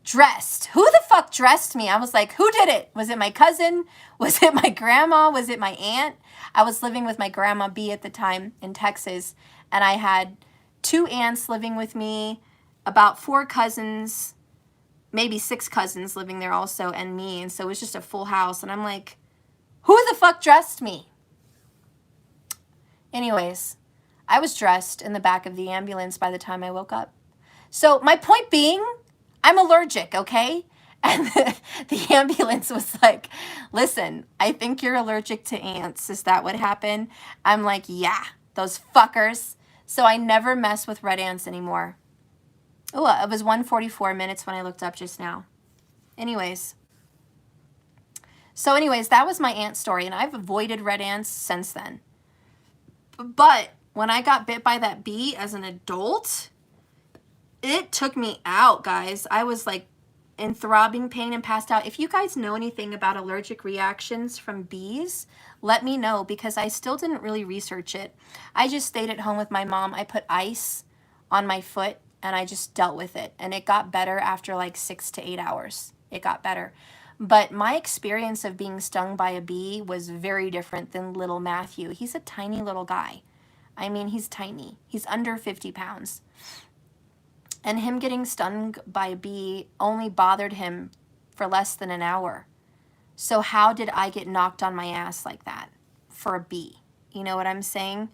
dressed. Who the fuck dressed me? I was like, who did it? Was it my cousin? Was it my grandma? Was it my aunt? I was living with my grandma B at the time in Texas, and I had 2 aunts living with me, about 4 cousins, maybe 6 cousins living there also, and me. And so it was just a full house. And I'm like, who the fuck dressed me? Anyways, I was dressed in the back of the ambulance by the time I woke up. So my point being, I'm allergic, okay? And the ambulance was like, listen, I think you're allergic to ants. Is that what happened? I'm like, yeah, those fuckers. So I never mess with red ants anymore. Oh, it was 1:44 minutes when I looked up just now. Anyways. So anyways, that was my ant story, and I've avoided red ants since then. But when I got bit by that bee as an adult, it took me out, guys. I was like in throbbing pain and passed out. If you guys know anything about allergic reactions from bees, let me know, because I still didn't really research it. I just stayed at home with my mom. I put ice on my foot and I just dealt with it. And it got better after like 6 to 8 hours. It got better. But my experience of being stung by a bee was very different than little Matthew. He's a tiny little guy. I mean, he's tiny. He's under 50 pounds. And him getting stung by a bee only bothered him for less than an hour. So how did I get knocked on my ass like that for a bee? You know what I'm saying?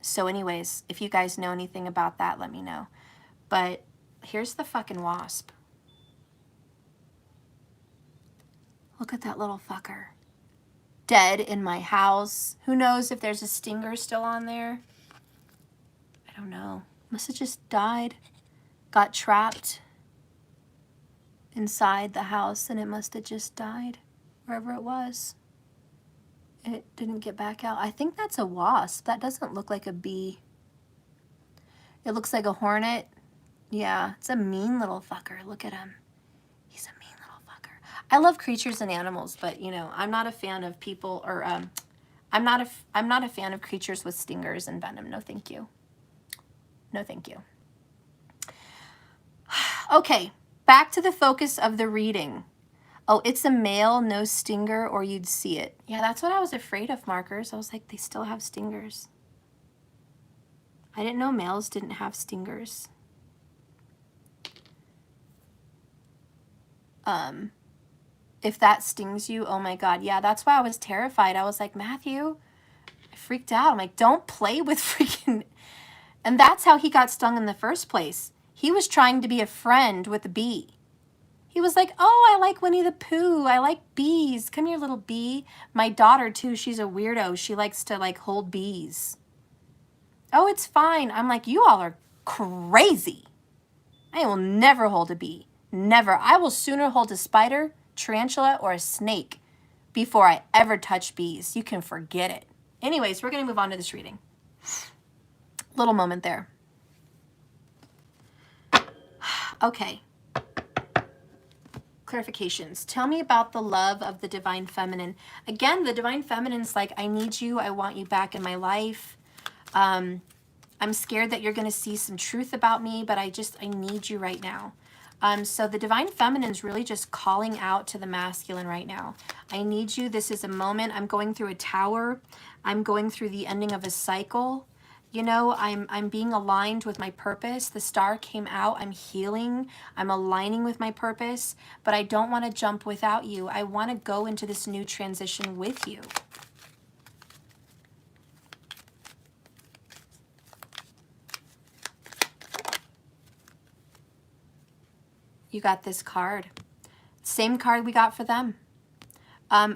So anyways, if you guys know anything about that, let me know. But here's the fucking wasp. Look at that little fucker. Dead in my house. Who knows if there's a stinger still on there? I don't know. Must have just died. Got trapped inside the house and it must have just died wherever it was. It didn't get back out. I think that's a wasp. That doesn't look like a bee. It looks like a hornet. Yeah, it's a mean little fucker. Look at him. He's a mean little fucker. I love creatures and animals, but you know, I'm not a fan of people, or I'm not a fan of creatures with stingers and venom. No, thank you. No, thank you. Okay, back to the focus of the reading. Oh, it's a male, no stinger, or you'd see it. Yeah, that's what I was afraid of, Markers. I was like, they still have stingers. I didn't know males didn't have stingers. If that stings you, oh my God. Yeah, that's why I was terrified. I was like, Matthew, I freaked out. I'm like, don't play with freaking... And that's how he got stung in the first place. He was trying to be a friend with a bee. He was like, oh, I like Winnie the Pooh. I like bees. Come here, little bee. My daughter, too, she's a weirdo. She likes to, like, hold bees. Oh, it's fine. I'm like, you all are crazy. I will never hold a bee. Never. I will sooner hold a spider, tarantula, or a snake before I ever touch bees. You can forget it. Anyways, we're going to move on to this reading. Little moment there. Okay. Clarifications. Tell me about the love of the Divine Feminine. Again, the Divine Feminine's like, I need you. I want you back in my life. I'm scared that you're going to see some truth about me, but I need you right now. So the Divine Feminine's really just calling out to the masculine right now. I need you. This is a moment. I'm going through a tower. I'm going through the ending of a cycle. You know, I'm being aligned with my purpose. The star came out. I'm healing. I'm aligning with my purpose, but I don't want to jump without you. I want to go into this new transition with you. You got this card. Same card we got for them.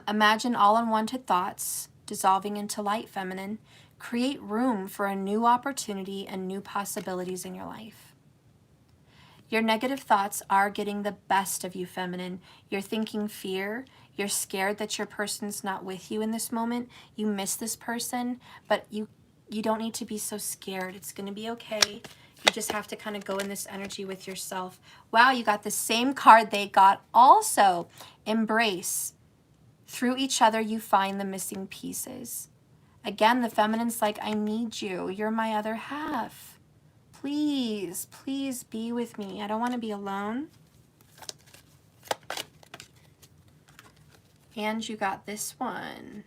Imagine all unwanted thoughts dissolving into light, feminine. Create room for a new opportunity and new possibilities in your life. Your negative thoughts are getting the best of you, feminine. You're thinking fear. You're scared that your person's not with you in this moment. You miss this person, but you don't need to be so scared. It's going to be okay. You just have to kind of go in this energy with yourself. Wow, you got the same card they got also. Embrace. Through each other, you find the missing pieces. Again, the feminine's like, I need you. You're my other half. Please, please be with me. I don't want to be alone. And you got this one.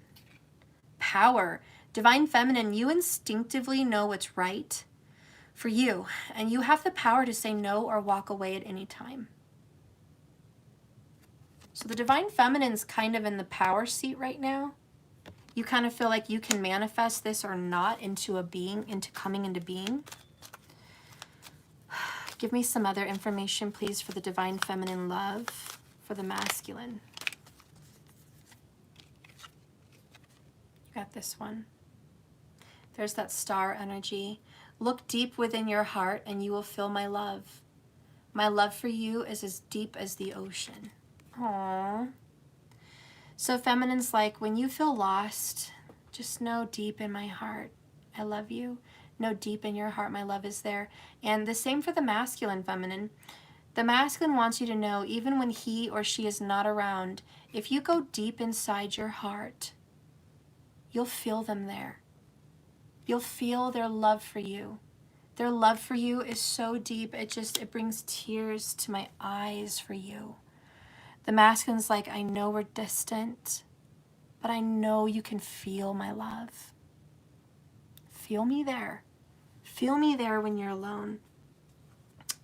Power. Divine Feminine, you instinctively know what's right. for you. And you have the power to say no or walk away at any time. So the Divine Feminine's kind of in the power seat right now. You kind of feel like you can manifest this or not into a being, into coming into being. Give me some other information, please, for the Divine Feminine love for the masculine. You got this one. There's that star energy. Look deep within your heart and you will feel my love. My love for you is as deep as the ocean. Aww. So feminine's like, when you feel lost, just know deep in my heart, I love you. Know deep in your heart, my love is there. And the same for the masculine feminine. The masculine wants you to know, even when he or she is not around, if you go deep inside your heart, you'll feel them there. You'll feel their love for you. Their love for you is so deep, it brings tears to my eyes for you. The masculine's like, I know we're distant, but I know you can feel my love. Feel me there. Feel me there when you're alone.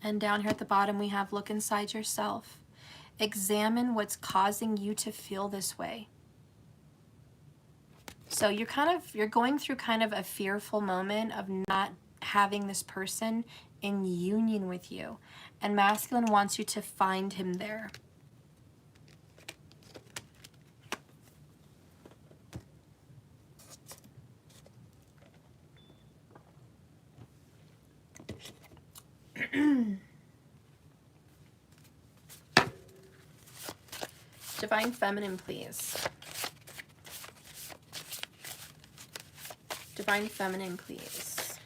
And down here at the bottom, we have look inside yourself. Examine what's causing you to feel this way. So you're going through kind of a fearful moment of not having this person in union with you. And masculine wants you to find him there. Divine Feminine, please. Divine Feminine, please.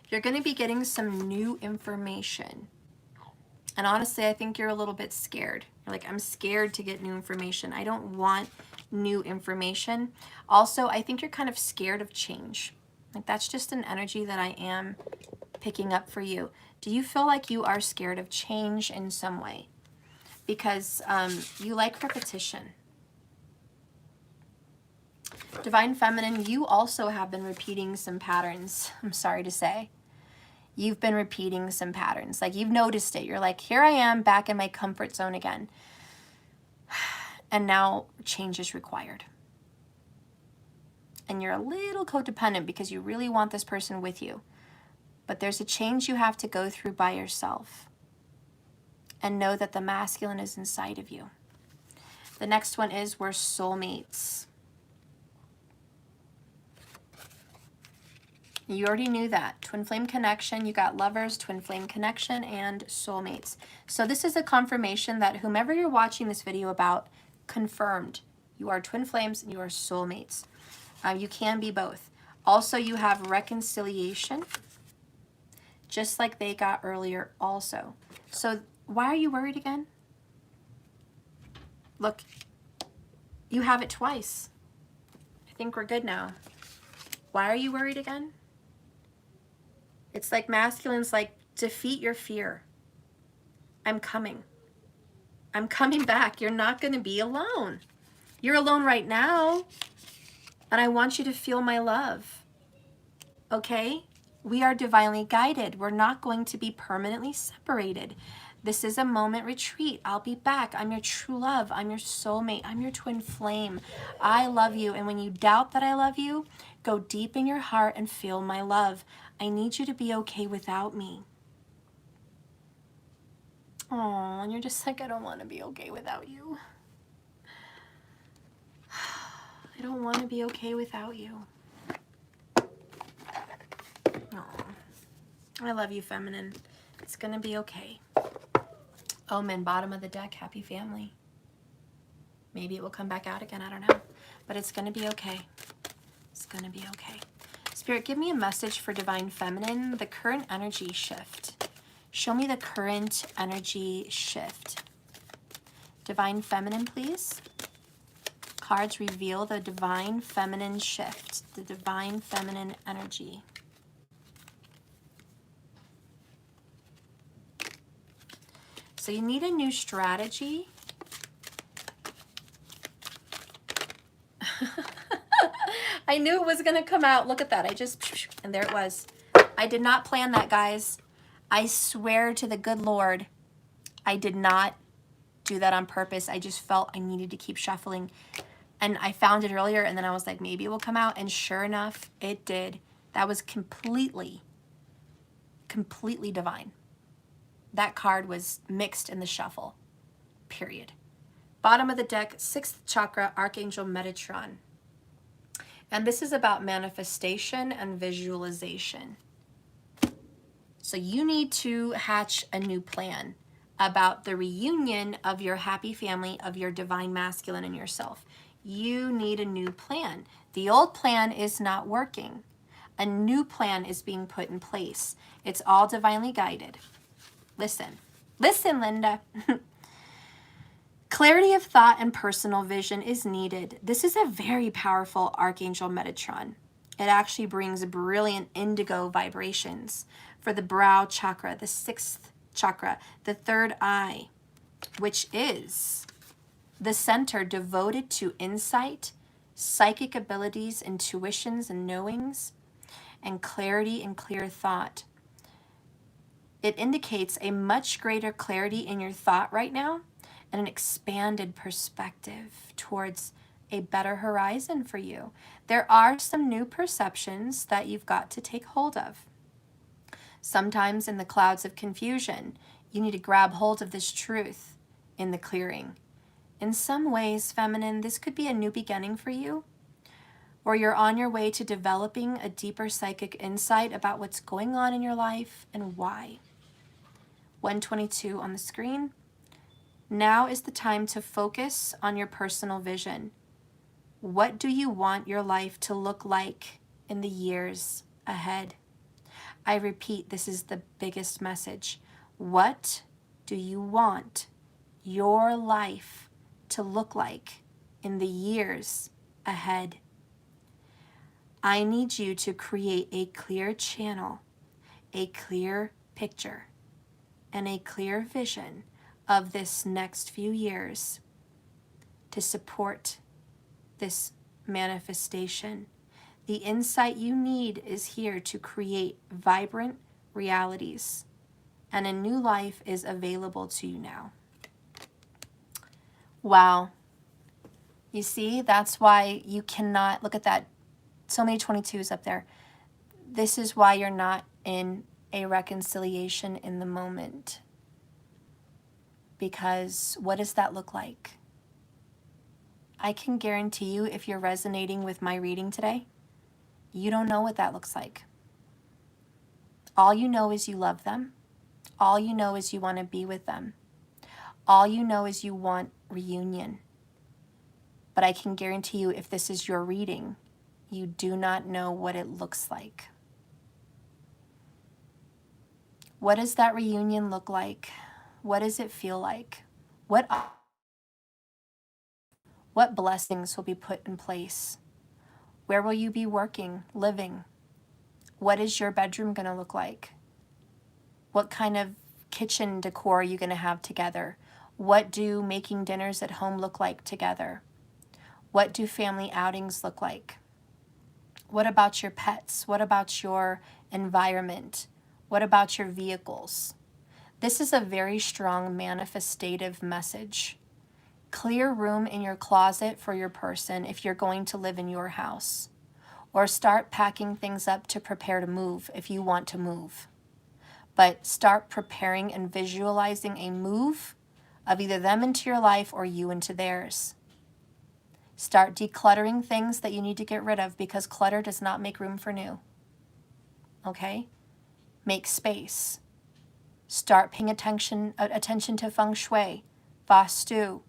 You're going to be getting some new information. And honestly, I think you're a little bit scared. You're like, I'm scared to get new information. I don't want new information. Also, I think you're kind of scared of change. Like, that's just an energy that I am picking up for you. Do you feel like you are scared of change in some way? Because you like repetition. Divine Feminine, you also have been repeating some patterns, I'm sorry to say. You've been repeating some patterns. Like, you've noticed it. You're like, here I am back in my comfort zone again. And now change is required. And you're a little codependent because you really want this person with you. But there's a change you have to go through by yourself. And know that the masculine is inside of you. The next one is we're soulmates. You already knew that. Twin flame connection, you got lovers, twin flame connection, and soulmates. So this is a confirmation that whomever you're watching this video about, confirmed. You are twin flames and you are soulmates. You can be both. Also, you have reconciliation, just like they got earlier also. So why are you worried again? Look, you have it twice. I think we're good now. Why are you worried again? It's like masculine's like, defeat your fear. I'm coming. I'm coming back. You're not going to be alone. You're alone right now. And I want you to feel my love. Okay? We are divinely guided. We're not going to be permanently separated. This is a moment retreat. I'll be back. I'm your true love. I'm your soulmate. I'm your twin flame. I love you. And when you doubt that I love you, go deep in your heart and feel my love. I need you to be okay without me. Oh, and you're just like, I don't want to be okay without you. I don't want to be okay without you. Oh, I love you, feminine. It's going to be okay. Omen, bottom of the deck, happy family. Maybe it will come back out again, I don't know. But it's going to be okay. It's going to be okay. Spirit, give me a message for Divine Feminine, the current energy shift. Show me the current energy shift. Divine Feminine, please. Cards reveal the Divine Feminine shift, the Divine Feminine energy. So you need a new strategy. I knew it was going to come out. Look at that. And there it was. I did not plan that, guys. I swear to the good Lord, I did not do that on purpose. I just felt I needed to keep shuffling. And I found it earlier, and then I was like, maybe it will come out. And sure enough, it did. That was completely divine. That card was mixed in the shuffle, period. Bottom of the deck, 6th chakra, Archangel Metatron. And this is about manifestation and visualization. So you need to hatch a new plan about the reunion of your happy family, of your divine masculine and yourself. You need a new plan. The old plan is not working. A new plan is being put in place. It's all divinely guided. Listen, Linda. Clarity of thought and personal vision is needed. This is a very powerful Archangel Metatron. It actually brings brilliant indigo vibrations for the brow chakra, the 6th chakra, the 3rd eye, which is the center devoted to insight, psychic abilities, intuitions, and knowings, and clarity and clear thought. It indicates a much greater clarity in your thought right now and an expanded perspective towards a better horizon for you. There are some new perceptions that you've got to take hold of. Sometimes in the clouds of confusion, you need to grab hold of this truth in the clearing. In some ways, feminine, this could be a new beginning for you, or you're on your way to developing a deeper psychic insight about what's going on in your life and why. 122 on the screen. Now is the time to focus on your personal vision. What do you want your life to look like in the years ahead? I repeat, this is the biggest message. What do you want your life to look like in the years ahead? I need you to create a clear channel, a clear picture, and a clear vision of this next few years to support this manifestation. The insight you need is here to create vibrant realities, and a new life is available to you now. Wow. You see, that's why you cannot, look at that, so many 22s up there. This is why you're not in a reconciliation in the moment. Because what does that look like? I can guarantee you, if you're resonating with my reading today, you don't know what that looks like. All you know is you love them. All you know is you want to be with them. All you know is you want reunion. But I can guarantee you, if this is your reading, you do not know what it looks like. What does that reunion look like? What does it feel like? What blessings will be put in place? Where will you be working, living? What is your bedroom going to look like? What kind of kitchen decor are you going to have together? What do making dinners at home look like together? What do family outings look like? What about your pets? What about your environment? What about your vehicles? This is a very strong manifestative message. Clear room in your closet for your person if you're going to live in your house. Or start packing things up to prepare to move if you want to move. But start preparing and visualizing a move of either them into your life or you into theirs. Start decluttering things that you need to get rid of, because clutter does not make room for new. Okay? Make space. Start paying attention to feng shui, vastu,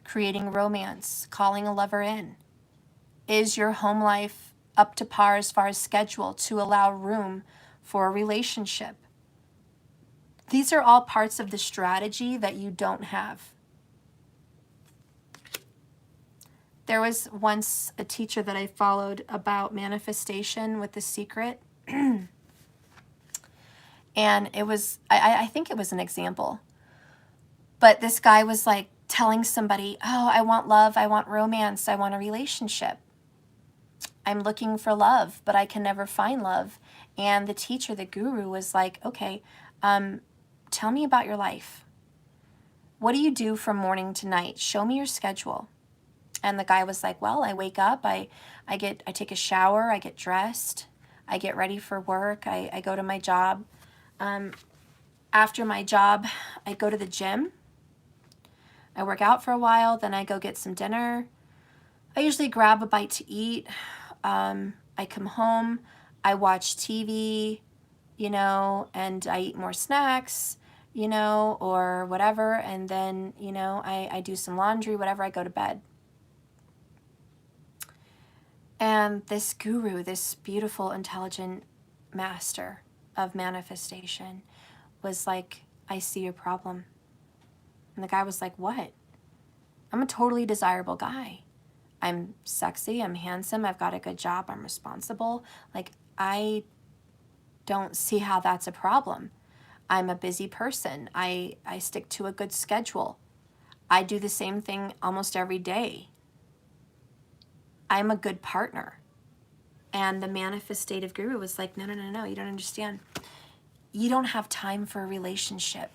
creating romance, calling a lover in. Is your home life up to par as far as schedule to allow room for a relationship? These are all parts of the strategy that you don't have. There was once a teacher that I followed about manifestation with The Secret. And it was, I think it was an example. But this guy was like telling somebody, oh, I want love, I want romance, I want a relationship. I'm looking for love, but I can never find love. And the teacher, the guru, was like, okay, tell me about your life. What do you do from morning to night? Show me your schedule. And the guy was like, well, I wake up, I take a shower, I get dressed, I get ready for work, I go to my job. After my job, I go to the gym. I work out for a while, then I go get some dinner. I usually grab a bite to eat. I come home, I watch TV, you know, and I eat more snacks, you know, or whatever. And then, you know, I do some laundry, whatever, I go to bed. And this guru, this beautiful, intelligent master of manifestation was like, I see your problem. And the guy was like, what? I'm a totally desirable guy. I'm sexy, I'm handsome, I've got a good job, I'm responsible. Like, I don't see how that's a problem. I'm a busy person. I stick to a good schedule. I do the same thing almost every day. I'm a good partner. And the manifestative guru was like, no, you don't understand. You don't have time for a relationship.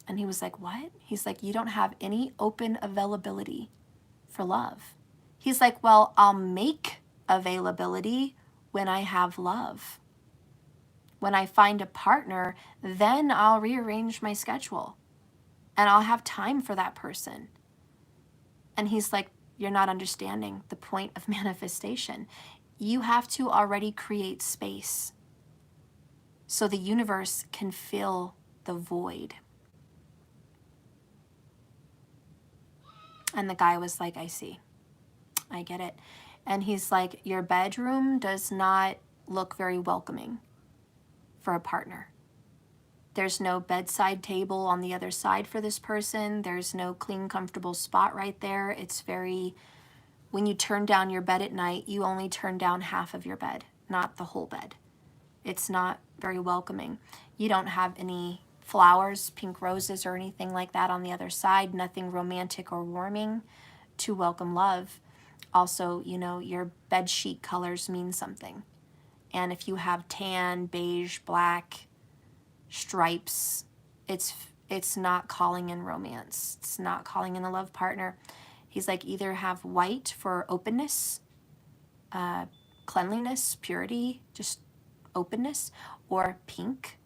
And he was like, what? He's like, you don't have any open availability for love. He's like, well, I'll make availability when I have love. When I find a partner, then I'll rearrange my schedule and I'll have time for that person. And he's like, you're not understanding the point of manifestation. You have to already create space so the universe can fill the void. And the guy was like, I see. I get it. And he's like, your bedroom does not look very welcoming for a partner. There's no bedside table on the other side for this person. There's no clean, comfortable spot right there. It's very, when you turn down your bed at night, you only turn down half of your bed, not the whole bed. It's not very welcoming. You don't have any flowers, pink roses, or anything like that on the other side. Nothing romantic or warming to welcome love. Also, you know, your bed sheet colors mean something. And if you have tan, beige, black, stripes, it's not calling in romance. It's not calling in a love partner. He's like, either have white for openness, cleanliness, purity, just openness, or pink,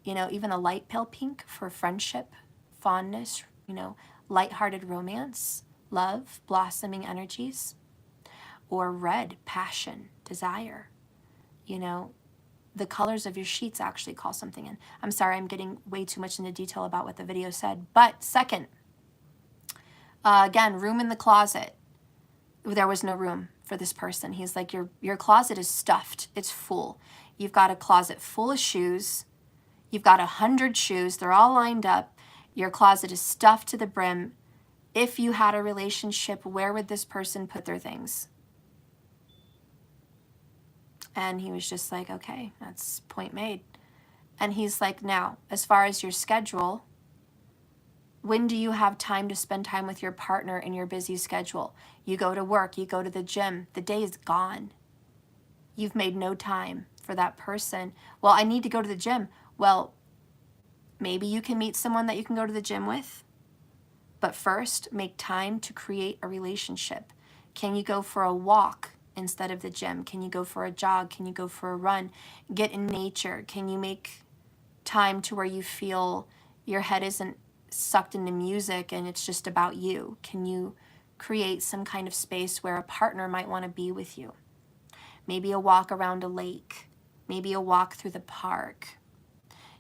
you know, even a light pale pink for friendship, fondness, you know, lighthearted romance, love, blossoming energies, or red, passion, desire, you know. The colors of your sheets actually call something in. I'm sorry, I'm getting way too much into detail about what the video said. But second, again, room in the closet. There was no room for this person. He's like, your closet is stuffed. It's full. You've got a closet full of shoes. You've got 100 shoes. They're all lined up. Your closet is stuffed to the brim. If you had a relationship, where would this person put their things? And he was just like, okay, that's point made. And he's like, now, as far as your schedule, when do you have time to spend time with your partner in your busy schedule? You go to work, you go to the gym, the day is gone. You've made no time for that person. Well, I need to go to the gym. Well, maybe you can meet someone that you can go to the gym with. But first, make time to create a relationship. Can you go for a walk instead of the gym? Can you go for a jog? Can you go for a run? Get in nature. Can you make time to where you feel your head isn't sucked into music and it's just about you? Can you create some kind of space where a partner might want to be with you? Maybe a walk around a lake, maybe a walk through the park.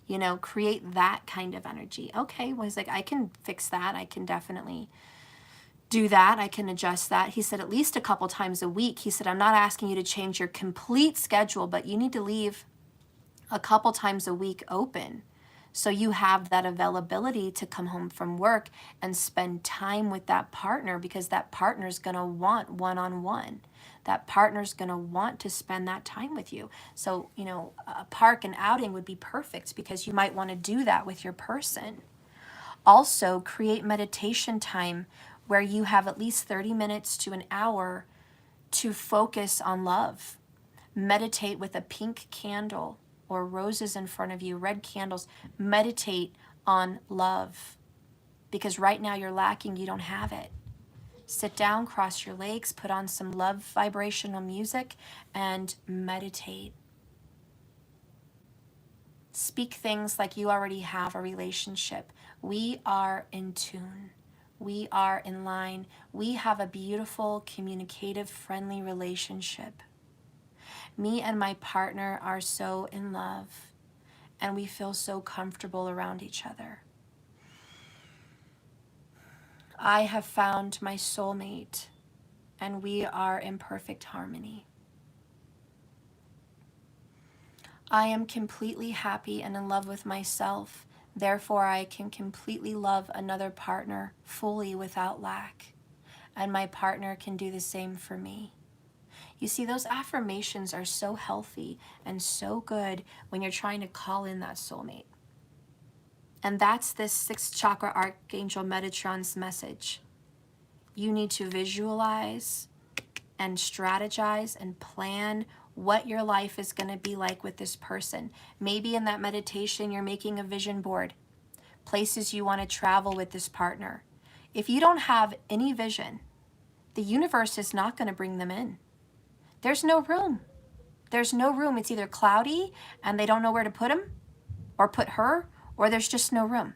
You know, create that kind of energy. Okay, well, he's like, I can fix that. I can definitely do that. I can adjust that. He said, at least a couple times a week. He said, I'm not asking you to change your complete schedule, but you need to leave a couple times a week open so you have that availability to come home from work and spend time with that partner, because that partner's going to want one-on-one. That partner's going to want to spend that time with you. So, you know, a park and outing would be perfect because you might want to do that with your person. Also, create meditation time where you have at least 30 minutes to an hour to focus on love. Meditate with a pink candle or roses in front of you, red candles. Meditate on love. Because right now you're lacking, you don't have it. Sit down, cross your legs, put on some love vibrational music, and meditate. Speak things like you already have a relationship. We are in tune. We are in line. We have a beautiful, communicative, friendly relationship. Me and my partner are so in love, and we feel so comfortable around each other. I have found my soulmate, and we are in perfect harmony. I am completely happy and in love with myself. Therefore, I can completely love another partner fully without lack. And my partner can do the same for me. You see, those affirmations are so healthy and so good when you're trying to call in that soulmate. And that's this 6th chakra Archangel Metatron's message. You need to visualize and strategize and plan what your life is going to be like with this person. Maybe in that meditation, you're making a vision board, places you want to travel with this partner. If you don't have any vision, the universe is not going to bring them in. There's no room. There's no room. It's either cloudy and they don't know where to put him or put her, or there's just no room.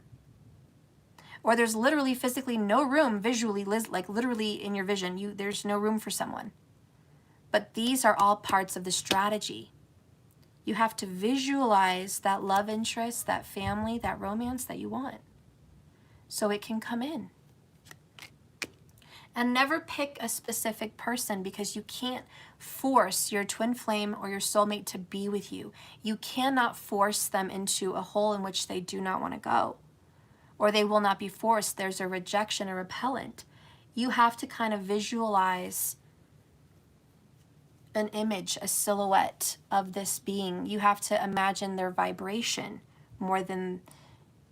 Or there's literally physically no room visually, like literally in your vision, there's no room for someone. But these are all parts of the strategy. You have to visualize that love interest, that family, that romance that you want, so it can come in. And never pick a specific person, because you can't force your twin flame or your soulmate to be with you. You cannot force them into a hole in which they do not want to go, or they will not be forced. There's a rejection, a repellent. You have to kind of visualize an image, a silhouette of this being. You have to imagine their vibration more than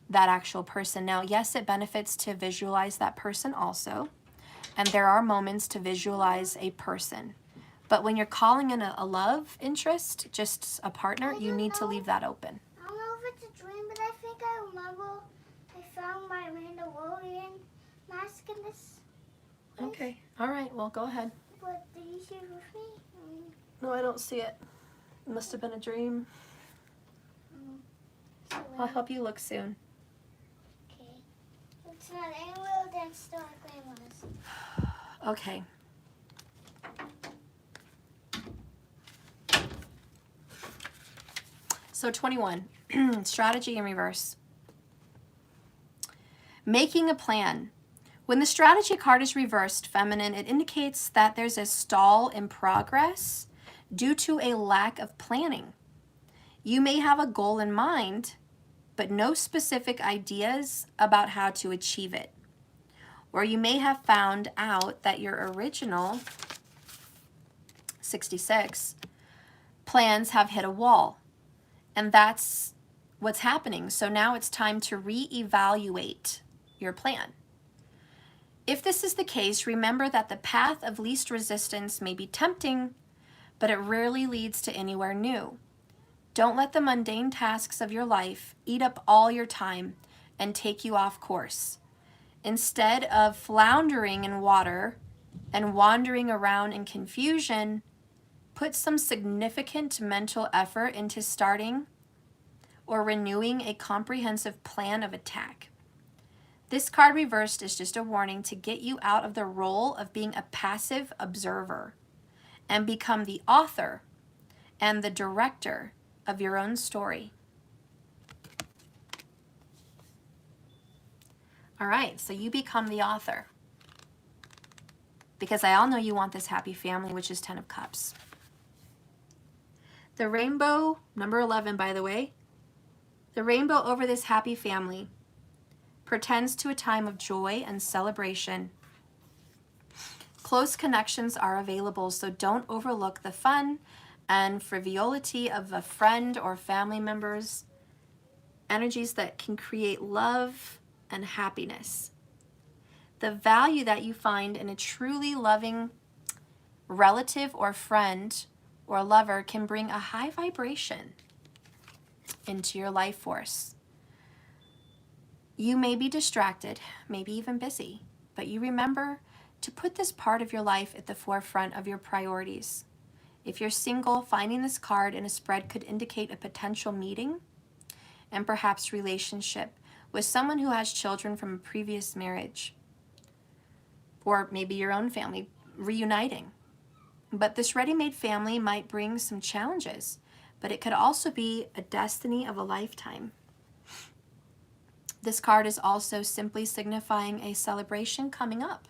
that actual person. Now, yes, it benefits to visualize that person also. And there are moments to visualize a person. But when you're calling in a love interest, just a partner, you need to leave that open. I don't know if it's a dream, but I think I remember I found my Mandalorian mask in this place. Okay. All right. Well, go ahead. But did you see it with me? No, I don't see it. It must have been a dream. I'll help you look soon. Okay. It's not anywhere than still like grandma's. Okay. So 21, strategy in reverse. Making a plan. When the strategy card is reversed, feminine, it indicates that there's a stall in progress due to a lack of planning. You may have a goal in mind, but no specific ideas about how to achieve it. Or you may have found out that your original 66 plans have hit a wall. And that's what's happening. So now it's time to reevaluate your plan. If this is the case, remember that the path of least resistance may be tempting, but it rarely leads to anywhere new. Don't let the mundane tasks of your life eat up all your time and take you off course. Instead of floundering in water and wandering around in confusion, put some significant mental effort into starting or renewing a comprehensive plan of attack. This card reversed is just a warning to get you out of the role of being a passive observer and become the author and the director of your own story. All right, so you become the author. Because I all know you want this happy family, which is 10 of Cups. The rainbow, number 11, by the way, the rainbow over this happy family portends to a time of joy and celebration. Close connections are available, so don't overlook the fun and frivolity of a friend or family members, energies that can create love and happiness. The value that you find in a truly loving relative or friend or lover can bring a high vibration into your life force. You may be distracted, maybe even busy, but you remember to put this part of your life at the forefront of your priorities. If you're single, finding this card in a spread could indicate a potential meeting and perhaps relationship with someone who has children from a previous marriage, or maybe your own family reuniting. But this ready-made family might bring some challenges, but it could also be a destiny of a lifetime. This card is also simply signifying a celebration coming up,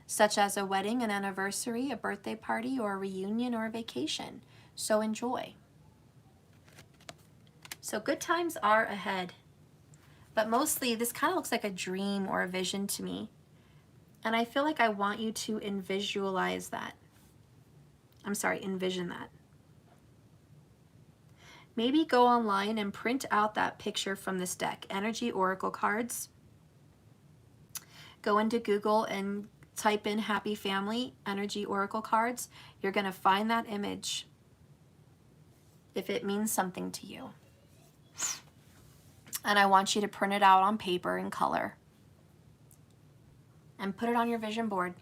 such as a wedding, an anniversary, a birthday party, or a reunion or a vacation. So enjoy. So good times are ahead. But mostly this kind of looks like a dream or a vision to me. And I feel like I want you to envision that. Maybe go online and print out that picture from this deck, Energy Oracle cards. Go into Google and type in Happy Family, Energy Oracle cards. You're going to find that image if it means something to you. And I want you to print it out on paper in color and put it on your vision board.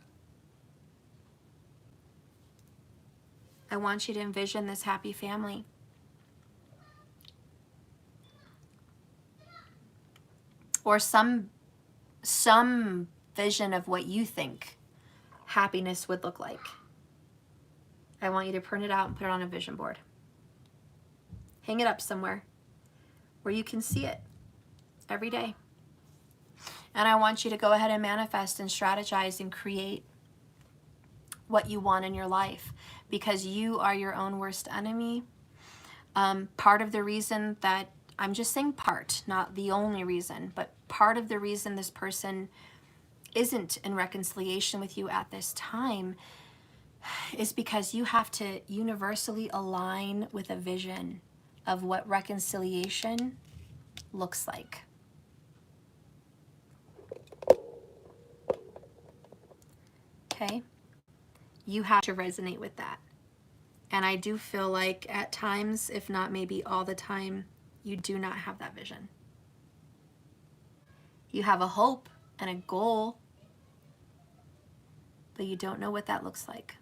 I want you to envision this happy family. Or some vision of what you think happiness would look like. I want you to print it out and put it on a vision board. Hang it up somewhere where you can see it every day. And I want you to go ahead and manifest and strategize and create what you want in your life, because you are your own worst enemy. Part of the reason that, I'm just saying part, not the only reason, but part of the reason this person isn't in reconciliation with you at this time is because you have to universally align with a vision of what reconciliation looks like. Okay? You have to resonate with that. And I do feel like at times, if not maybe all the time, you do not have that vision. You have a hope and a goal, but you don't know what that looks like.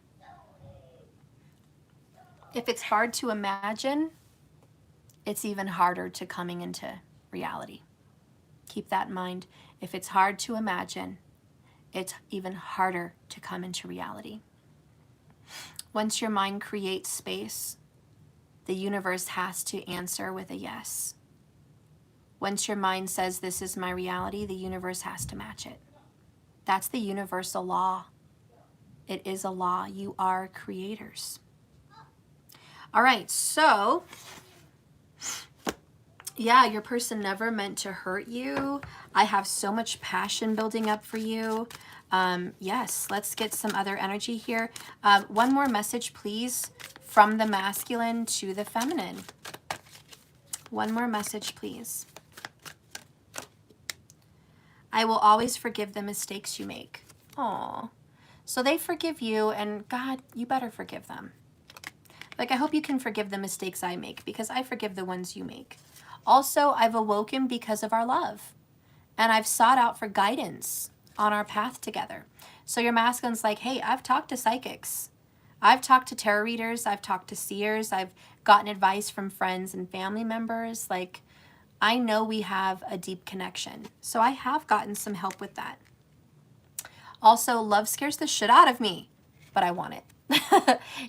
If it's hard to imagine, it's even harder to coming into reality. Keep that in mind. If it's hard to imagine, it's even harder to come into reality. Once your mind creates space, the universe has to answer with a yes. Once your mind says, this is my reality, the universe has to match it. That's the universal law. It is a law. You are creators. All right, so yeah, your person never meant to hurt you. I have so much passion building up for you. Yes, let's get some other energy here. One more message, please, from the masculine to the feminine. One more message, please. I will always forgive the mistakes you make. Aw. So they forgive you, and God, you better forgive them. Like, I hope you can forgive the mistakes I make, because I forgive the ones you make. Also, I've awoken because of our love, and I've sought out for guidance on our path together. So your masculine's like, hey, I've talked to psychics. I've talked to tarot readers. I've talked to seers. I've gotten advice from friends and family members. Like, I know we have a deep connection. So I have gotten some help with that. Also, love scares the shit out of me, but I want it.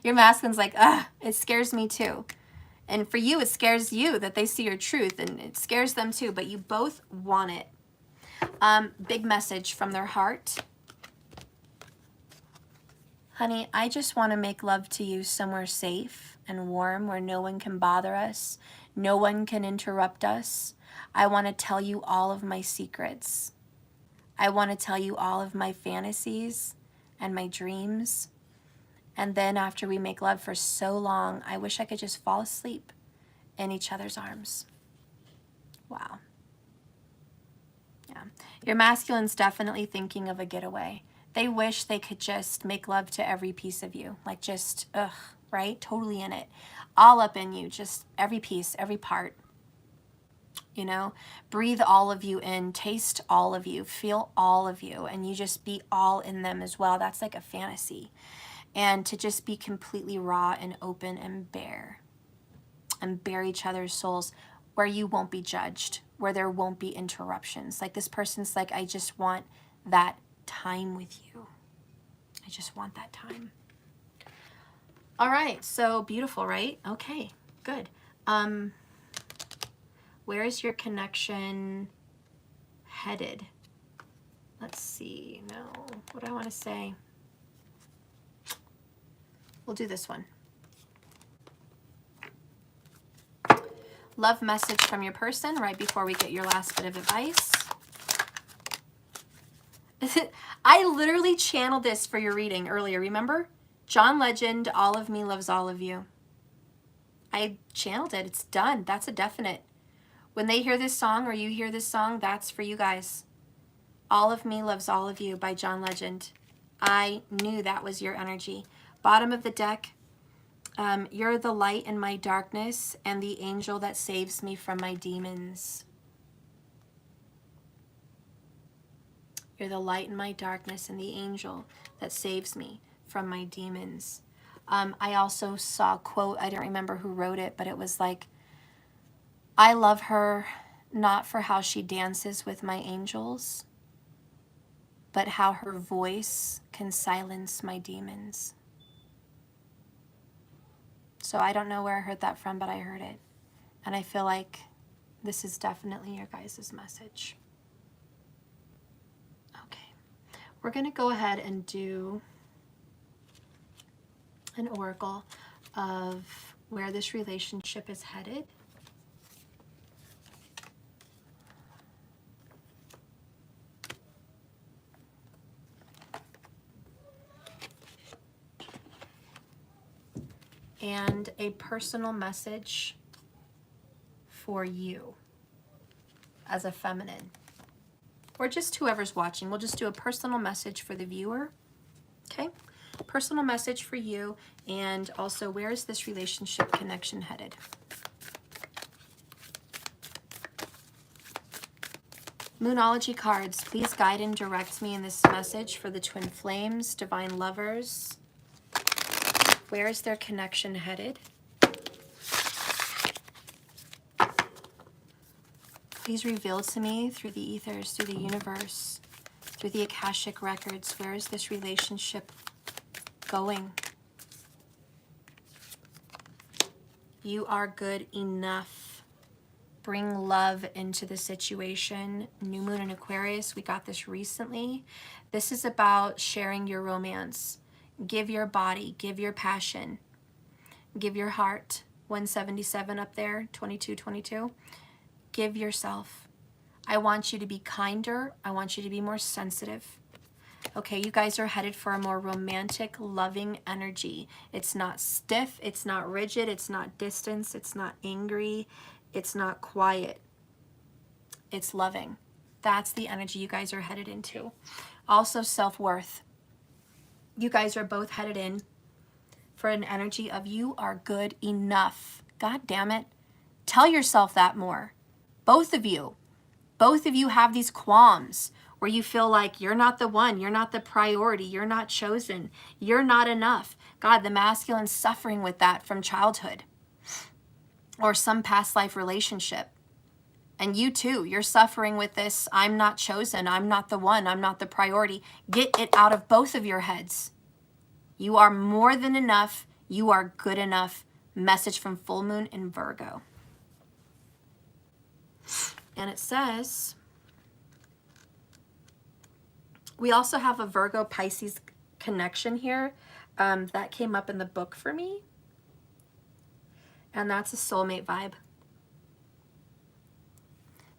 Your masculine's like, it scares me too. And for you, it scares you that they see your truth, and it scares them too, but you both want it. Big message from their heart. Honey, I just want to make love to you somewhere safe and warm where no one can bother us, no one can interrupt us. I want to tell you all of my secrets. I want to tell you all of my fantasies and my dreams. And then after we make love for so long, I wish I could just fall asleep in each other's arms. Wow. Yeah. Your masculine's definitely thinking of a getaway. They wish they could just make love to every piece of you. Like just, ugh, right? Totally in it. All up in you. Just every piece, every part. You know, breathe all of you in, taste all of you, feel all of you, and you just be all in them as well. That's like a fantasy. And to just be completely raw and open and bare each other's souls where you won't be judged, where there won't be interruptions. Like this person's like, I just want that time with you. I just want that time. All right, so beautiful, right? Okay, good. Where is your connection headed? Let's see. No, what do I want to say? We'll do this one. Love message from your person right before we get your last bit of advice. I literally channeled this for your reading earlier, remember? John Legend, all of me loves all of you. I channeled it. It's done. That's a definite. When they hear this song or you hear this song, that's for you guys. All of me loves all of you by John Legend. I knew that was your energy. Bottom of the deck, you're the light in my darkness and the angel that saves me from my demons. You're the light in my darkness and the angel that saves me from my demons. I also saw a quote, I don't remember who wrote it, but it was like, I love her not for how she dances with my angels, but how her voice can silence my demons. So I don't know where I heard that from, but I heard it. And I feel like this is definitely your guys' message. Okay, we're going to go ahead and do an oracle of where this relationship is headed. And a personal message for you as a feminine, or just whoever's watching. We'll just do a personal message for the viewer. Okay, personal message for you, and also where is this relationship connection headed? Moonology cards, please guide and direct me in this message for the twin flames, divine lovers. Where is their connection headed? Please reveal to me through the ethers, through the universe, through the Akashic records, where is this relationship going? You are good enough. Bring love into the situation. New moon in Aquarius, we got this recently. This is about sharing your romance. Give your body, give your passion, give your heart. 177 up there, 2222. Give yourself. I want you to be kinder. I want you to be more sensitive. Okay, you guys are headed for a more romantic, loving energy. It's not stiff, it's not rigid, it's not distance, it's not angry, it's not quiet. It's loving. That's the energy you guys are headed into. Also self-worth. You guys are both headed in for an energy of you are good enough. God damn it. Tell yourself that more. Both of you have these qualms where you feel like you're not the one, you're not the priority, you're not chosen, you're not enough. God, the masculine's suffering with that from childhood or some past life relationship. And you too, you're suffering with this, I'm not chosen, I'm not the one, I'm not the priority. Get it out of both of your heads. You are more than enough, you are good enough. Message from full moon in Virgo. And it says, we also have a Virgo Pisces connection here. That came up in the book for me. And that's a soulmate vibe.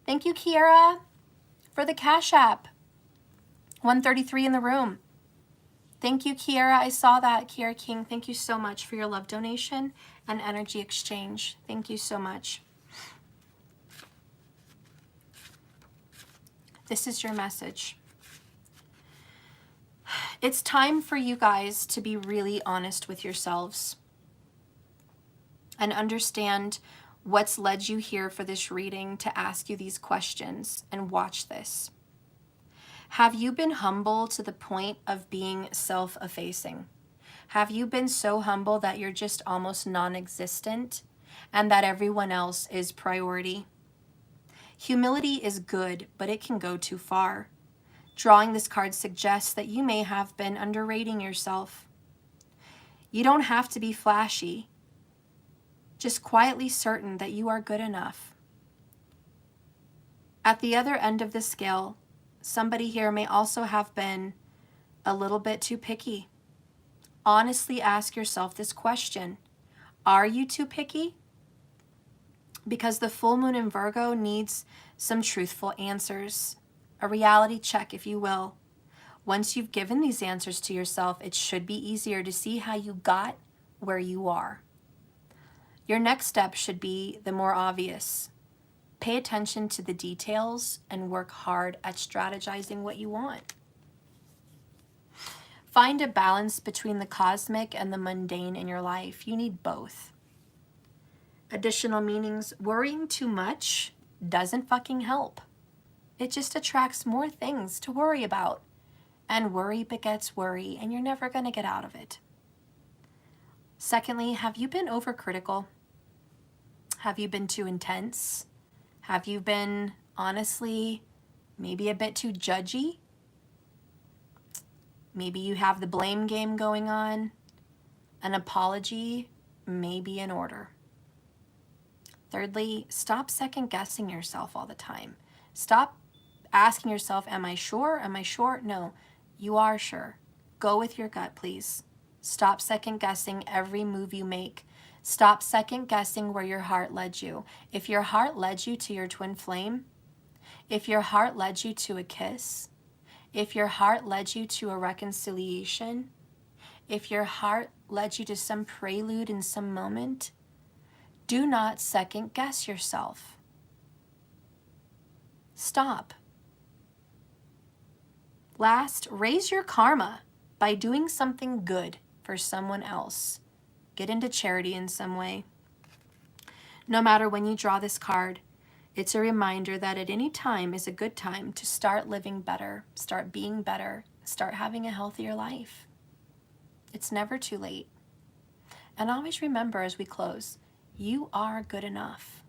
Thank you, Kiera, for the Cash App. 133 in the room. Thank you, Kiera. I saw that, Kiera King. Thank you so much for your love donation and energy exchange. Thank you so much. This is your message. It's time for you guys to be really honest with yourselves and understand what's led you here for this reading to ask you these questions and watch this. Have you been humble to the point of being self-effacing? Have you been so humble that you're just almost non-existent and that everyone else is priority? Humility is good, but it can go too far. Drawing this card suggests that you may have been underrating yourself. You don't have to be flashy, just quietly certain that you are good enough. At the other end of the scale, somebody here may also have been a little bit too picky. Honestly ask yourself this question. Are you too picky? Because the full moon in Virgo needs some truthful answers. A reality check, if you will. Once you've given these answers to yourself, it should be easier to see how you got where you are. Your next step should be the more obvious. Pay attention to the details and work hard at strategizing what you want. Find a balance between the cosmic and the mundane in your life. You need both. Additional meanings, worrying too much doesn't fucking help. It just attracts more things to worry about. And worry begets worry, and you're never going to get out of it. Secondly, have you been overcritical? Have you been too intense? Have you been, honestly, maybe a bit too judgy? Maybe you have the blame game going on. An apology may be in order. Thirdly, stop second guessing yourself all the time. Stop asking yourself, am I sure? Am I sure? No, you are sure. Go with your gut, please. Stop second guessing every move you make. Stop second guessing where your heart led you. If your heart led you to your twin flame, if your heart led you to a kiss, if your heart led you to a reconciliation, if your heart led you to some prelude in some moment, do not second guess yourself. Stop. Last, raise your karma by doing something good for someone else. Get into charity in some way. No matter when you draw this card, it's a reminder that at any time is a good time to start living better, start being better, start having a healthier life. It's never too late. And always remember as we close, you are good enough.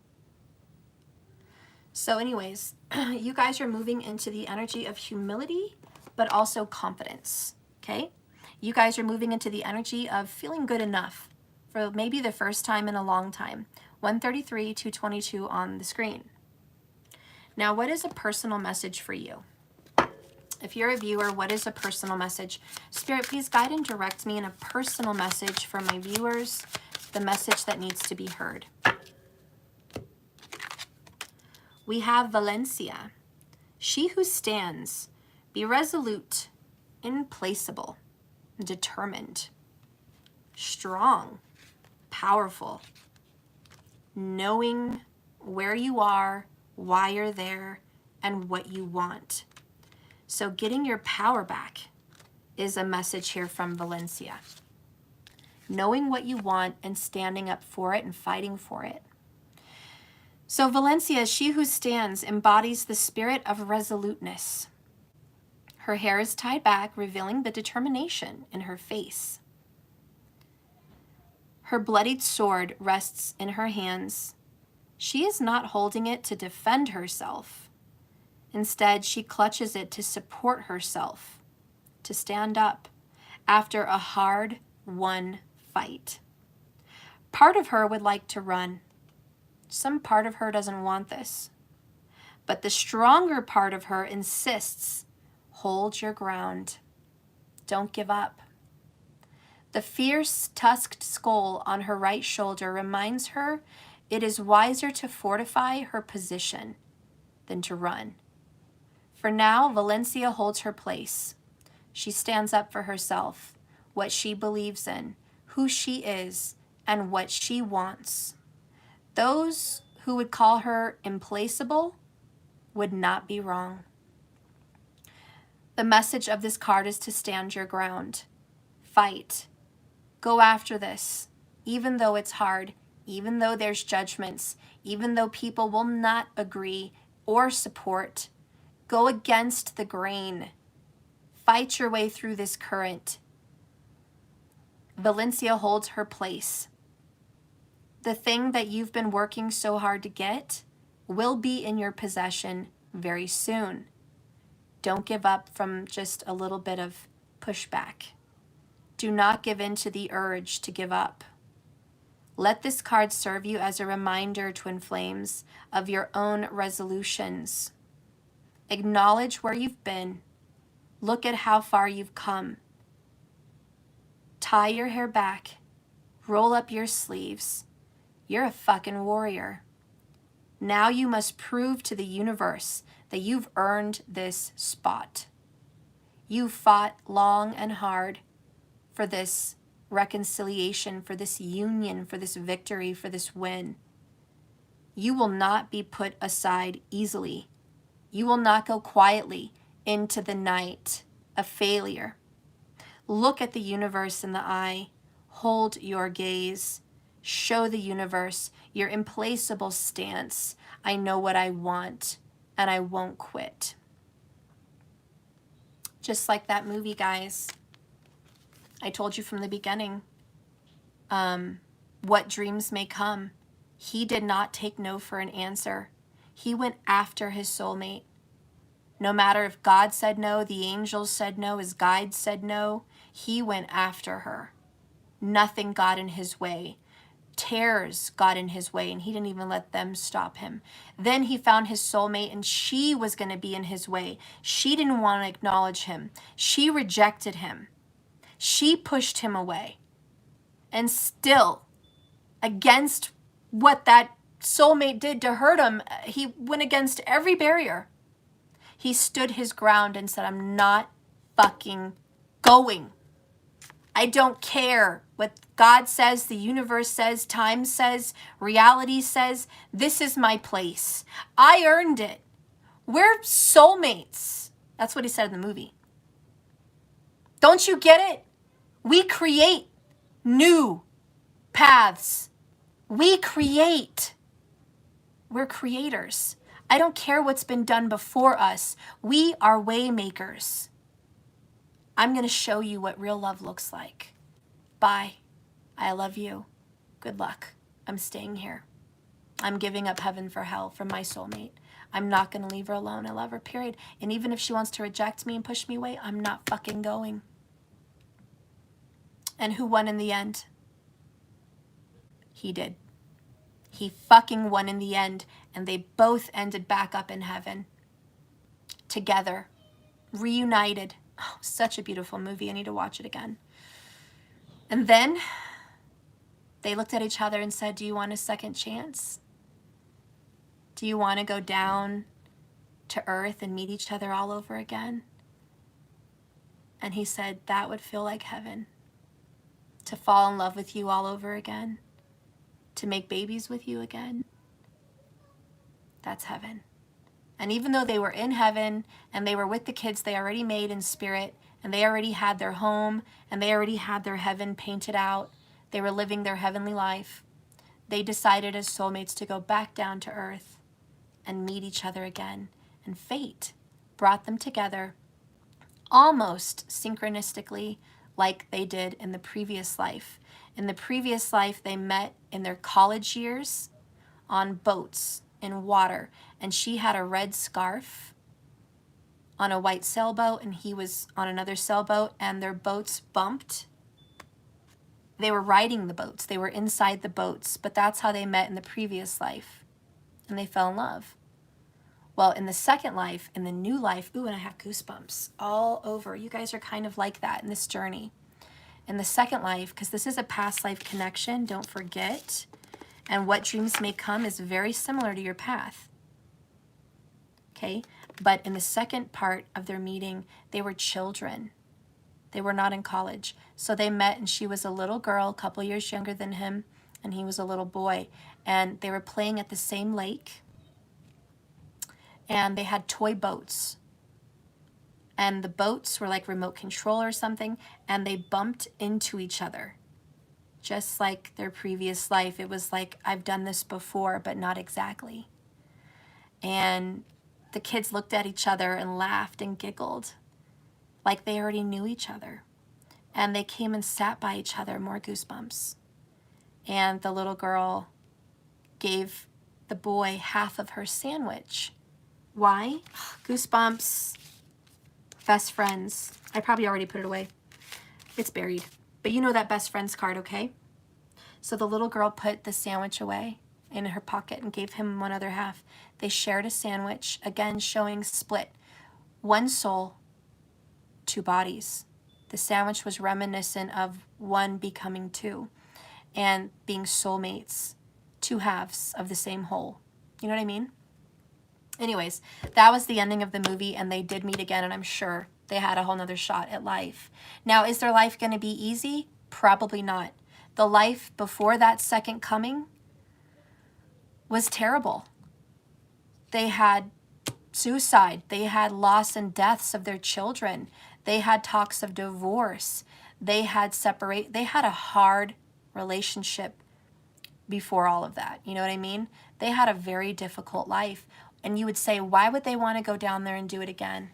So anyways, you guys are moving into the energy of humility, but also confidence, okay? You guys are moving into the energy of feeling good enough for maybe the first time in a long time. 133, 222 on the screen. Now, what is a personal message for you? If you're a viewer, what is a personal message? Spirit, please guide and direct me in a personal message for my viewers, the message that needs to be heard. We have Valencia. She who stands, be resolute, implacable, determined, strong, powerful, knowing where you are, why you're there, and what you want. So getting your power back is a message here from Valencia. Knowing what you want and standing up for it and fighting for it. So Valencia, she who stands, embodies the spirit of resoluteness. Her hair is tied back, revealing the determination in her face. Her bloodied sword rests in her hands. She is not holding it to defend herself. Instead, she clutches it to support herself, to stand up after a hard-won fight. Part of her would like to run. Some part of her doesn't want this. But the stronger part of her insists, hold your ground. Don't give up. The fierce tusked skull on her right shoulder reminds her it is wiser to fortify her position than to run. For now, Valencia holds her place. She stands up for herself, what she believes in, who she is, and what she wants. Those who would call her implacable would not be wrong. The message of this card is to stand your ground. Fight. Go after this, even though it's hard, even though there's judgments, even though people will not agree or support. Go against the grain. Fight your way through this current. Valencia holds her place. The thing that you've been working so hard to get will be in your possession very soon. Don't give up from just a little bit of pushback. Do not give in to the urge to give up. Let this card serve you as a reminder, Twin Flames, of your own resolutions. Acknowledge where you've been. Look at how far you've come. Tie your hair back. Roll up your sleeves. You're a fucking warrior. Now you must prove to the universe that you've earned this spot. You fought long and hard for this reconciliation, for this union, for this victory, for this win. You will not be put aside easily. You will not go quietly into the night of failure. Look at the universe in the eye. Hold your gaze. Show the universe your implacable stance. I know what I want, and I won't quit. Just like that movie, guys. I told you from the beginning, what dreams may come. He did not take no for an answer. He went after his soulmate. No matter if God said no, the angels said no, his guides said no, he went after her. Nothing got in his way. Terrors got in his way, and he didn't even let them stop him. Then he found his soulmate, and she was going to be in his way. She didn't want to acknowledge him. She rejected him. She pushed him away. And still, against what that soulmate did to hurt him, he went against every barrier. He stood his ground and said, I'm not fucking going. I don't care what God says, the universe says, time says, reality says. This is my place. I earned it. We're soulmates. That's what he said in the movie. Don't you get it? We create new paths. We create. We're creators. I don't care what's been done before us. We are way makers. I'm going to show you what real love looks like. Bye. I love you. Good luck. I'm staying here. I'm giving up heaven for hell for my soulmate. I'm not going to leave her alone. I love her, period. And even if she wants to reject me and push me away, I'm not fucking going. And who won in the end? He did. He fucking won in the end. And they both ended back up in heaven. Together. Reunited. Oh, such a beautiful movie. I need to watch it again. And then they looked at each other and said, do you want a second chance? Do you want to go down to earth and meet each other all over again? And he said, that would feel like heaven. To fall in love with you all over again. To make babies with you again. That's heaven. And even though they were in heaven and they were with the kids they already made in spirit, and they already had their home and they already had their heaven painted out, they were living their heavenly life, they decided as soulmates to go back down to earth and meet each other again. And fate brought them together almost synchronistically like they did in the previous life. In the previous life, they met in their college years on boats in water, and she had a red scarf on a white sailboat, and he was on another sailboat, and their boats bumped. They were riding the boats. They were inside the boats, but that's how they met in the previous life, and they fell in love. Well, in the second life, in the new life, ooh, and I have goosebumps all over. You guys are kind of like that in this journey. In the second life, because this is a past life connection, don't forget, and what dreams may come is very similar to your path. Okay? But in the second part of their meeting, they were children. They were not in college. So they met, and she was a little girl, a couple years younger than him, and he was a little boy. And they were playing at the same lake. And they had toy boats. and the boats were like remote control or something, and they bumped into each other. Just like their previous life. It was like, I've done this before, but not exactly. And the kids looked at each other and laughed and giggled like they already knew each other. And they came and sat by each other, more goosebumps. And the little girl gave the boy half of her sandwich. Why? Goosebumps. Best friends. I probably already put it away. It's buried. But you know that best friends card, okay? So the little girl put the sandwich away in her pocket and gave him one other half. They shared a sandwich, again showing split. One soul, two bodies. The sandwich was reminiscent of one becoming two and being soulmates, two halves of the same whole. You know what I mean? Anyways, that was the ending of the movie, and they did meet again, and I'm sure they had a whole nother shot at life. Now, is their life going to be easy? Probably not. The life before that second coming was terrible. They had suicide. They had loss and deaths of their children. They had talks of divorce. They had They had a hard relationship before all of that. You know what I mean? They had a very difficult life. And you would say, why would they want to go down there and do it again?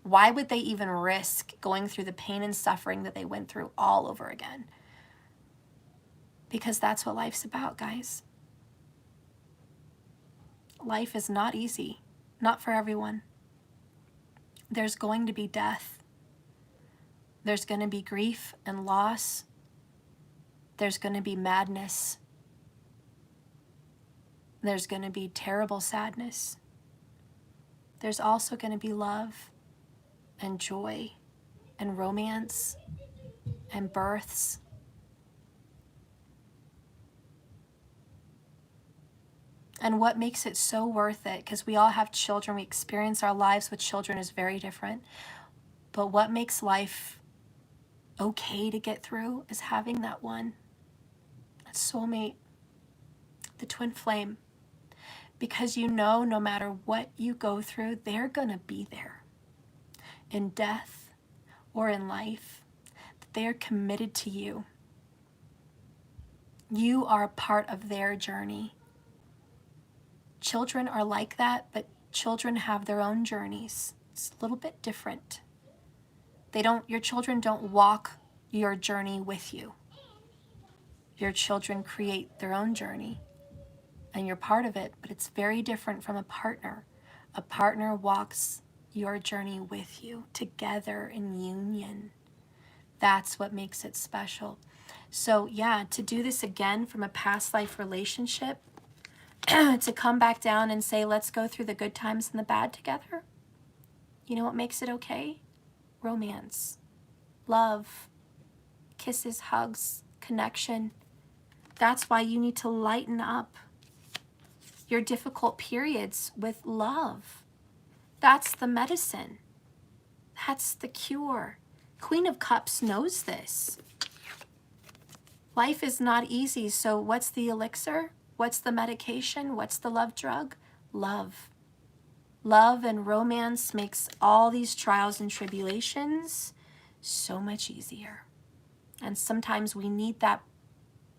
Why would they even risk going through the pain and suffering that they went through all over again? Because that's what life's about, guys. Life is not easy, not for everyone. There's going to be death. There's going to be grief and loss. There's going to be madness. There's going to be terrible sadness. There's also going to be love and joy and romance and births. And what makes it so worth it, because we all have children, we experience our lives with children is very different. But what makes life okay to get through is having that one, that soulmate, the twin flame. Because you know, no matter what you go through, they're going to be there. In death or in life, they are committed to you. You are a part of their journey. Children are like that, but children have their own journeys. It's a little bit different. Your children don't walk your journey with you. Your children create their own journey, and you're part of it, but it's very different from a partner. A partner walks your journey with you, together in union. That's what makes it special. So yeah, to do this again from a past life relationship, to come back down and say, let's go through the good times and the bad together. You know what makes it okay? Romance, love, kisses, hugs, connection. That's why you need to lighten up your difficult periods with love. That's the medicine. That's the cure. Queen of Cups knows this. Life is not easy, so what's the elixir? What's the medication? What's the love drug? Love. Love and romance makes all these trials and tribulations so much easier. And sometimes we need that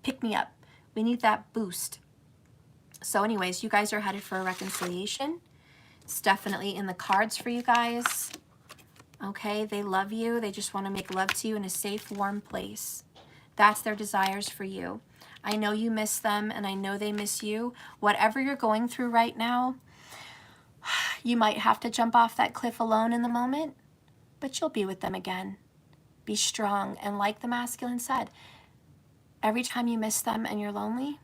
pick-me-up. We need that boost. So anyways, you guys are headed for a reconciliation. It's definitely in the cards for you guys. Okay, they love you. They just want to make love to you in a safe, warm place. That's their desires for you. I know you miss them, and I know they miss you. Whatever you're going through right now, you might have to jump off that cliff alone in the moment, but you'll be with them again. Be strong. And like the masculine said, every time you miss them and you're lonely,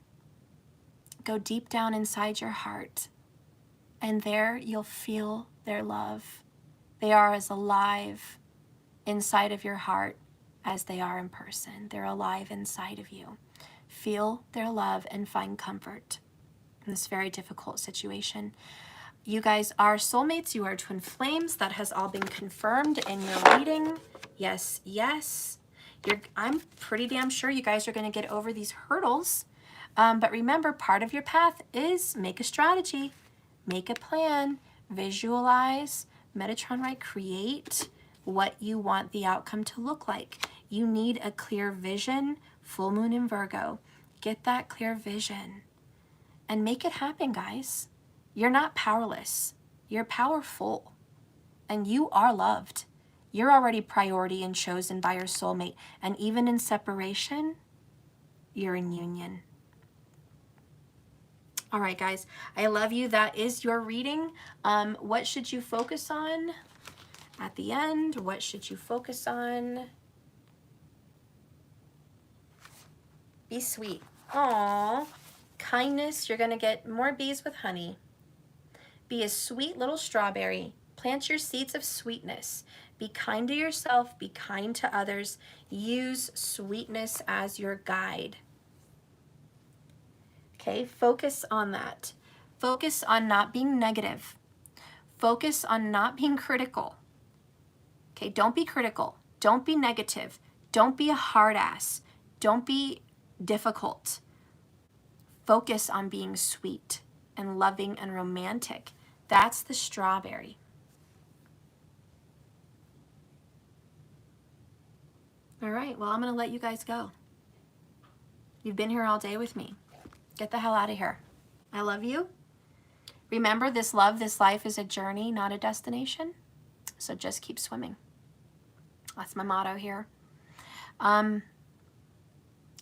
go deep down inside your heart, and there you'll feel their love. They are as alive inside of your heart as they are in person. They're alive inside of you. Feel their love and find comfort in this very difficult situation. You guys are soulmates. You are twin flames. That has all been confirmed in your reading. Yes, yes. I'm pretty damn sure you guys are going to get over these hurdles. But remember, part of your path is make a strategy, make a plan, visualize, Metatron, right? Create what you want the outcome to look like. You need a clear vision. Full moon in Virgo. Get that clear vision and make it happen, guys. You're not powerless. You're powerful and you are loved. You're already priority and chosen by your soulmate. And even in separation, you're in union. All right, guys, I love you. That is your reading. What should you focus on at the end? What should you focus on? Be sweet. Aww. Kindness. You're going to get more bees with honey. Be a sweet little strawberry. Plant your seeds of sweetness. Be kind to yourself. Be kind to others. Use sweetness as your guide. Okay, focus on that. Focus on not being negative. Focus on not being critical. Okay, don't be critical. Don't be negative. Don't be a hard ass. Don't be difficult. Focus on being sweet and loving and romantic. That's the strawberry. All right, well, I'm going to let you guys go. You've been here all day with me. Get the hell out of here. I love you. Remember, this love, this life is a journey, not a destination. So just keep swimming. That's my motto here.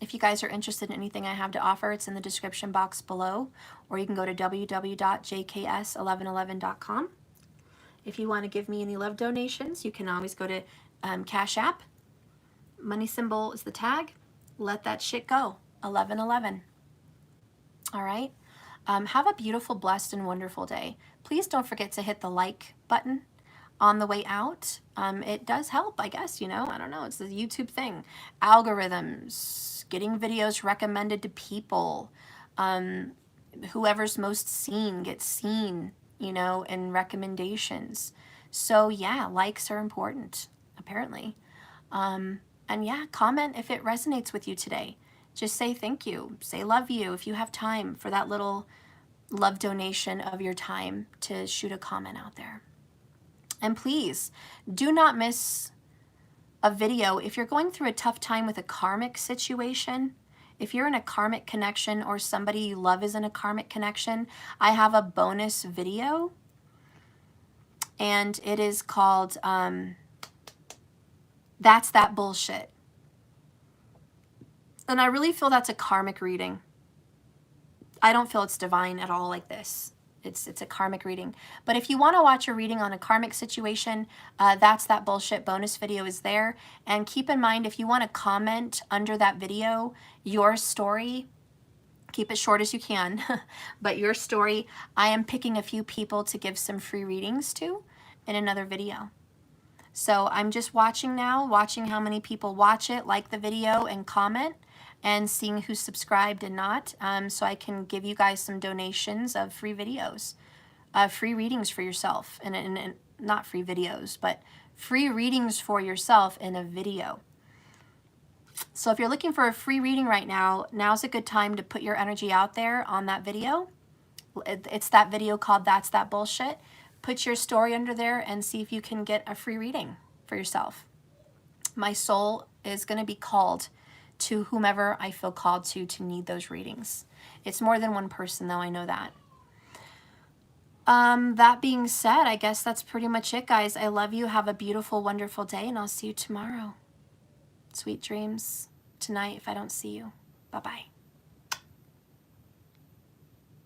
If you guys are interested in anything I have to offer, it's in the description box below, or you can go to www.jks1111.com. If you want to give me any love donations, you can always go to Cash App. Money symbol is the tag. Let that shit go. 1111. All right. Have a beautiful, blessed, and wonderful day. Please don't forget to hit the like button on the way out. It does help, I guess, you know. I don't know. It's the YouTube thing. Algorithms, getting videos recommended to people. Whoever's most seen gets seen, you know, in recommendations. So, yeah, likes are important, apparently. And, yeah, comment if it resonates with you today. Just say thank you. Say love you if you have time for that little love donation of your time to shoot a comment out there. And please do not miss a video. If you're going through a tough time with a karmic situation, if you're in a karmic connection or somebody you love is in a karmic connection, I have a bonus video. And it is called That's That Bullshit. And I really feel that's a karmic reading. I don't feel it's divine at all like this. It's a karmic reading. But if you want to watch a reading on a karmic situation, That's That Bullshit bonus video is there. And keep in mind, if you want to comment under that video, your story, keep it short as you can, but your story, I am picking a few people to give some free readings to in another video. So I'm just watching now, watching how many people watch it, like the video, and comment, and seeing who's subscribed and not, so I can give you guys some donations of free videos, free readings for yourself, and not free videos, but free readings for yourself in a video. So if you're looking for a free reading right now, now's a good time to put your energy out there on that video. It's that video called That's That Bullshit. Put your story under there and see if you can get a free reading for yourself. My soul is going to be called to whomever I feel called to need those readings. It's more than one person, though, I know that. That being said, I guess that's pretty much it, guys. I love you. Have a beautiful, wonderful day, and I'll see you tomorrow. Sweet dreams tonight if I don't see you. Bye-bye.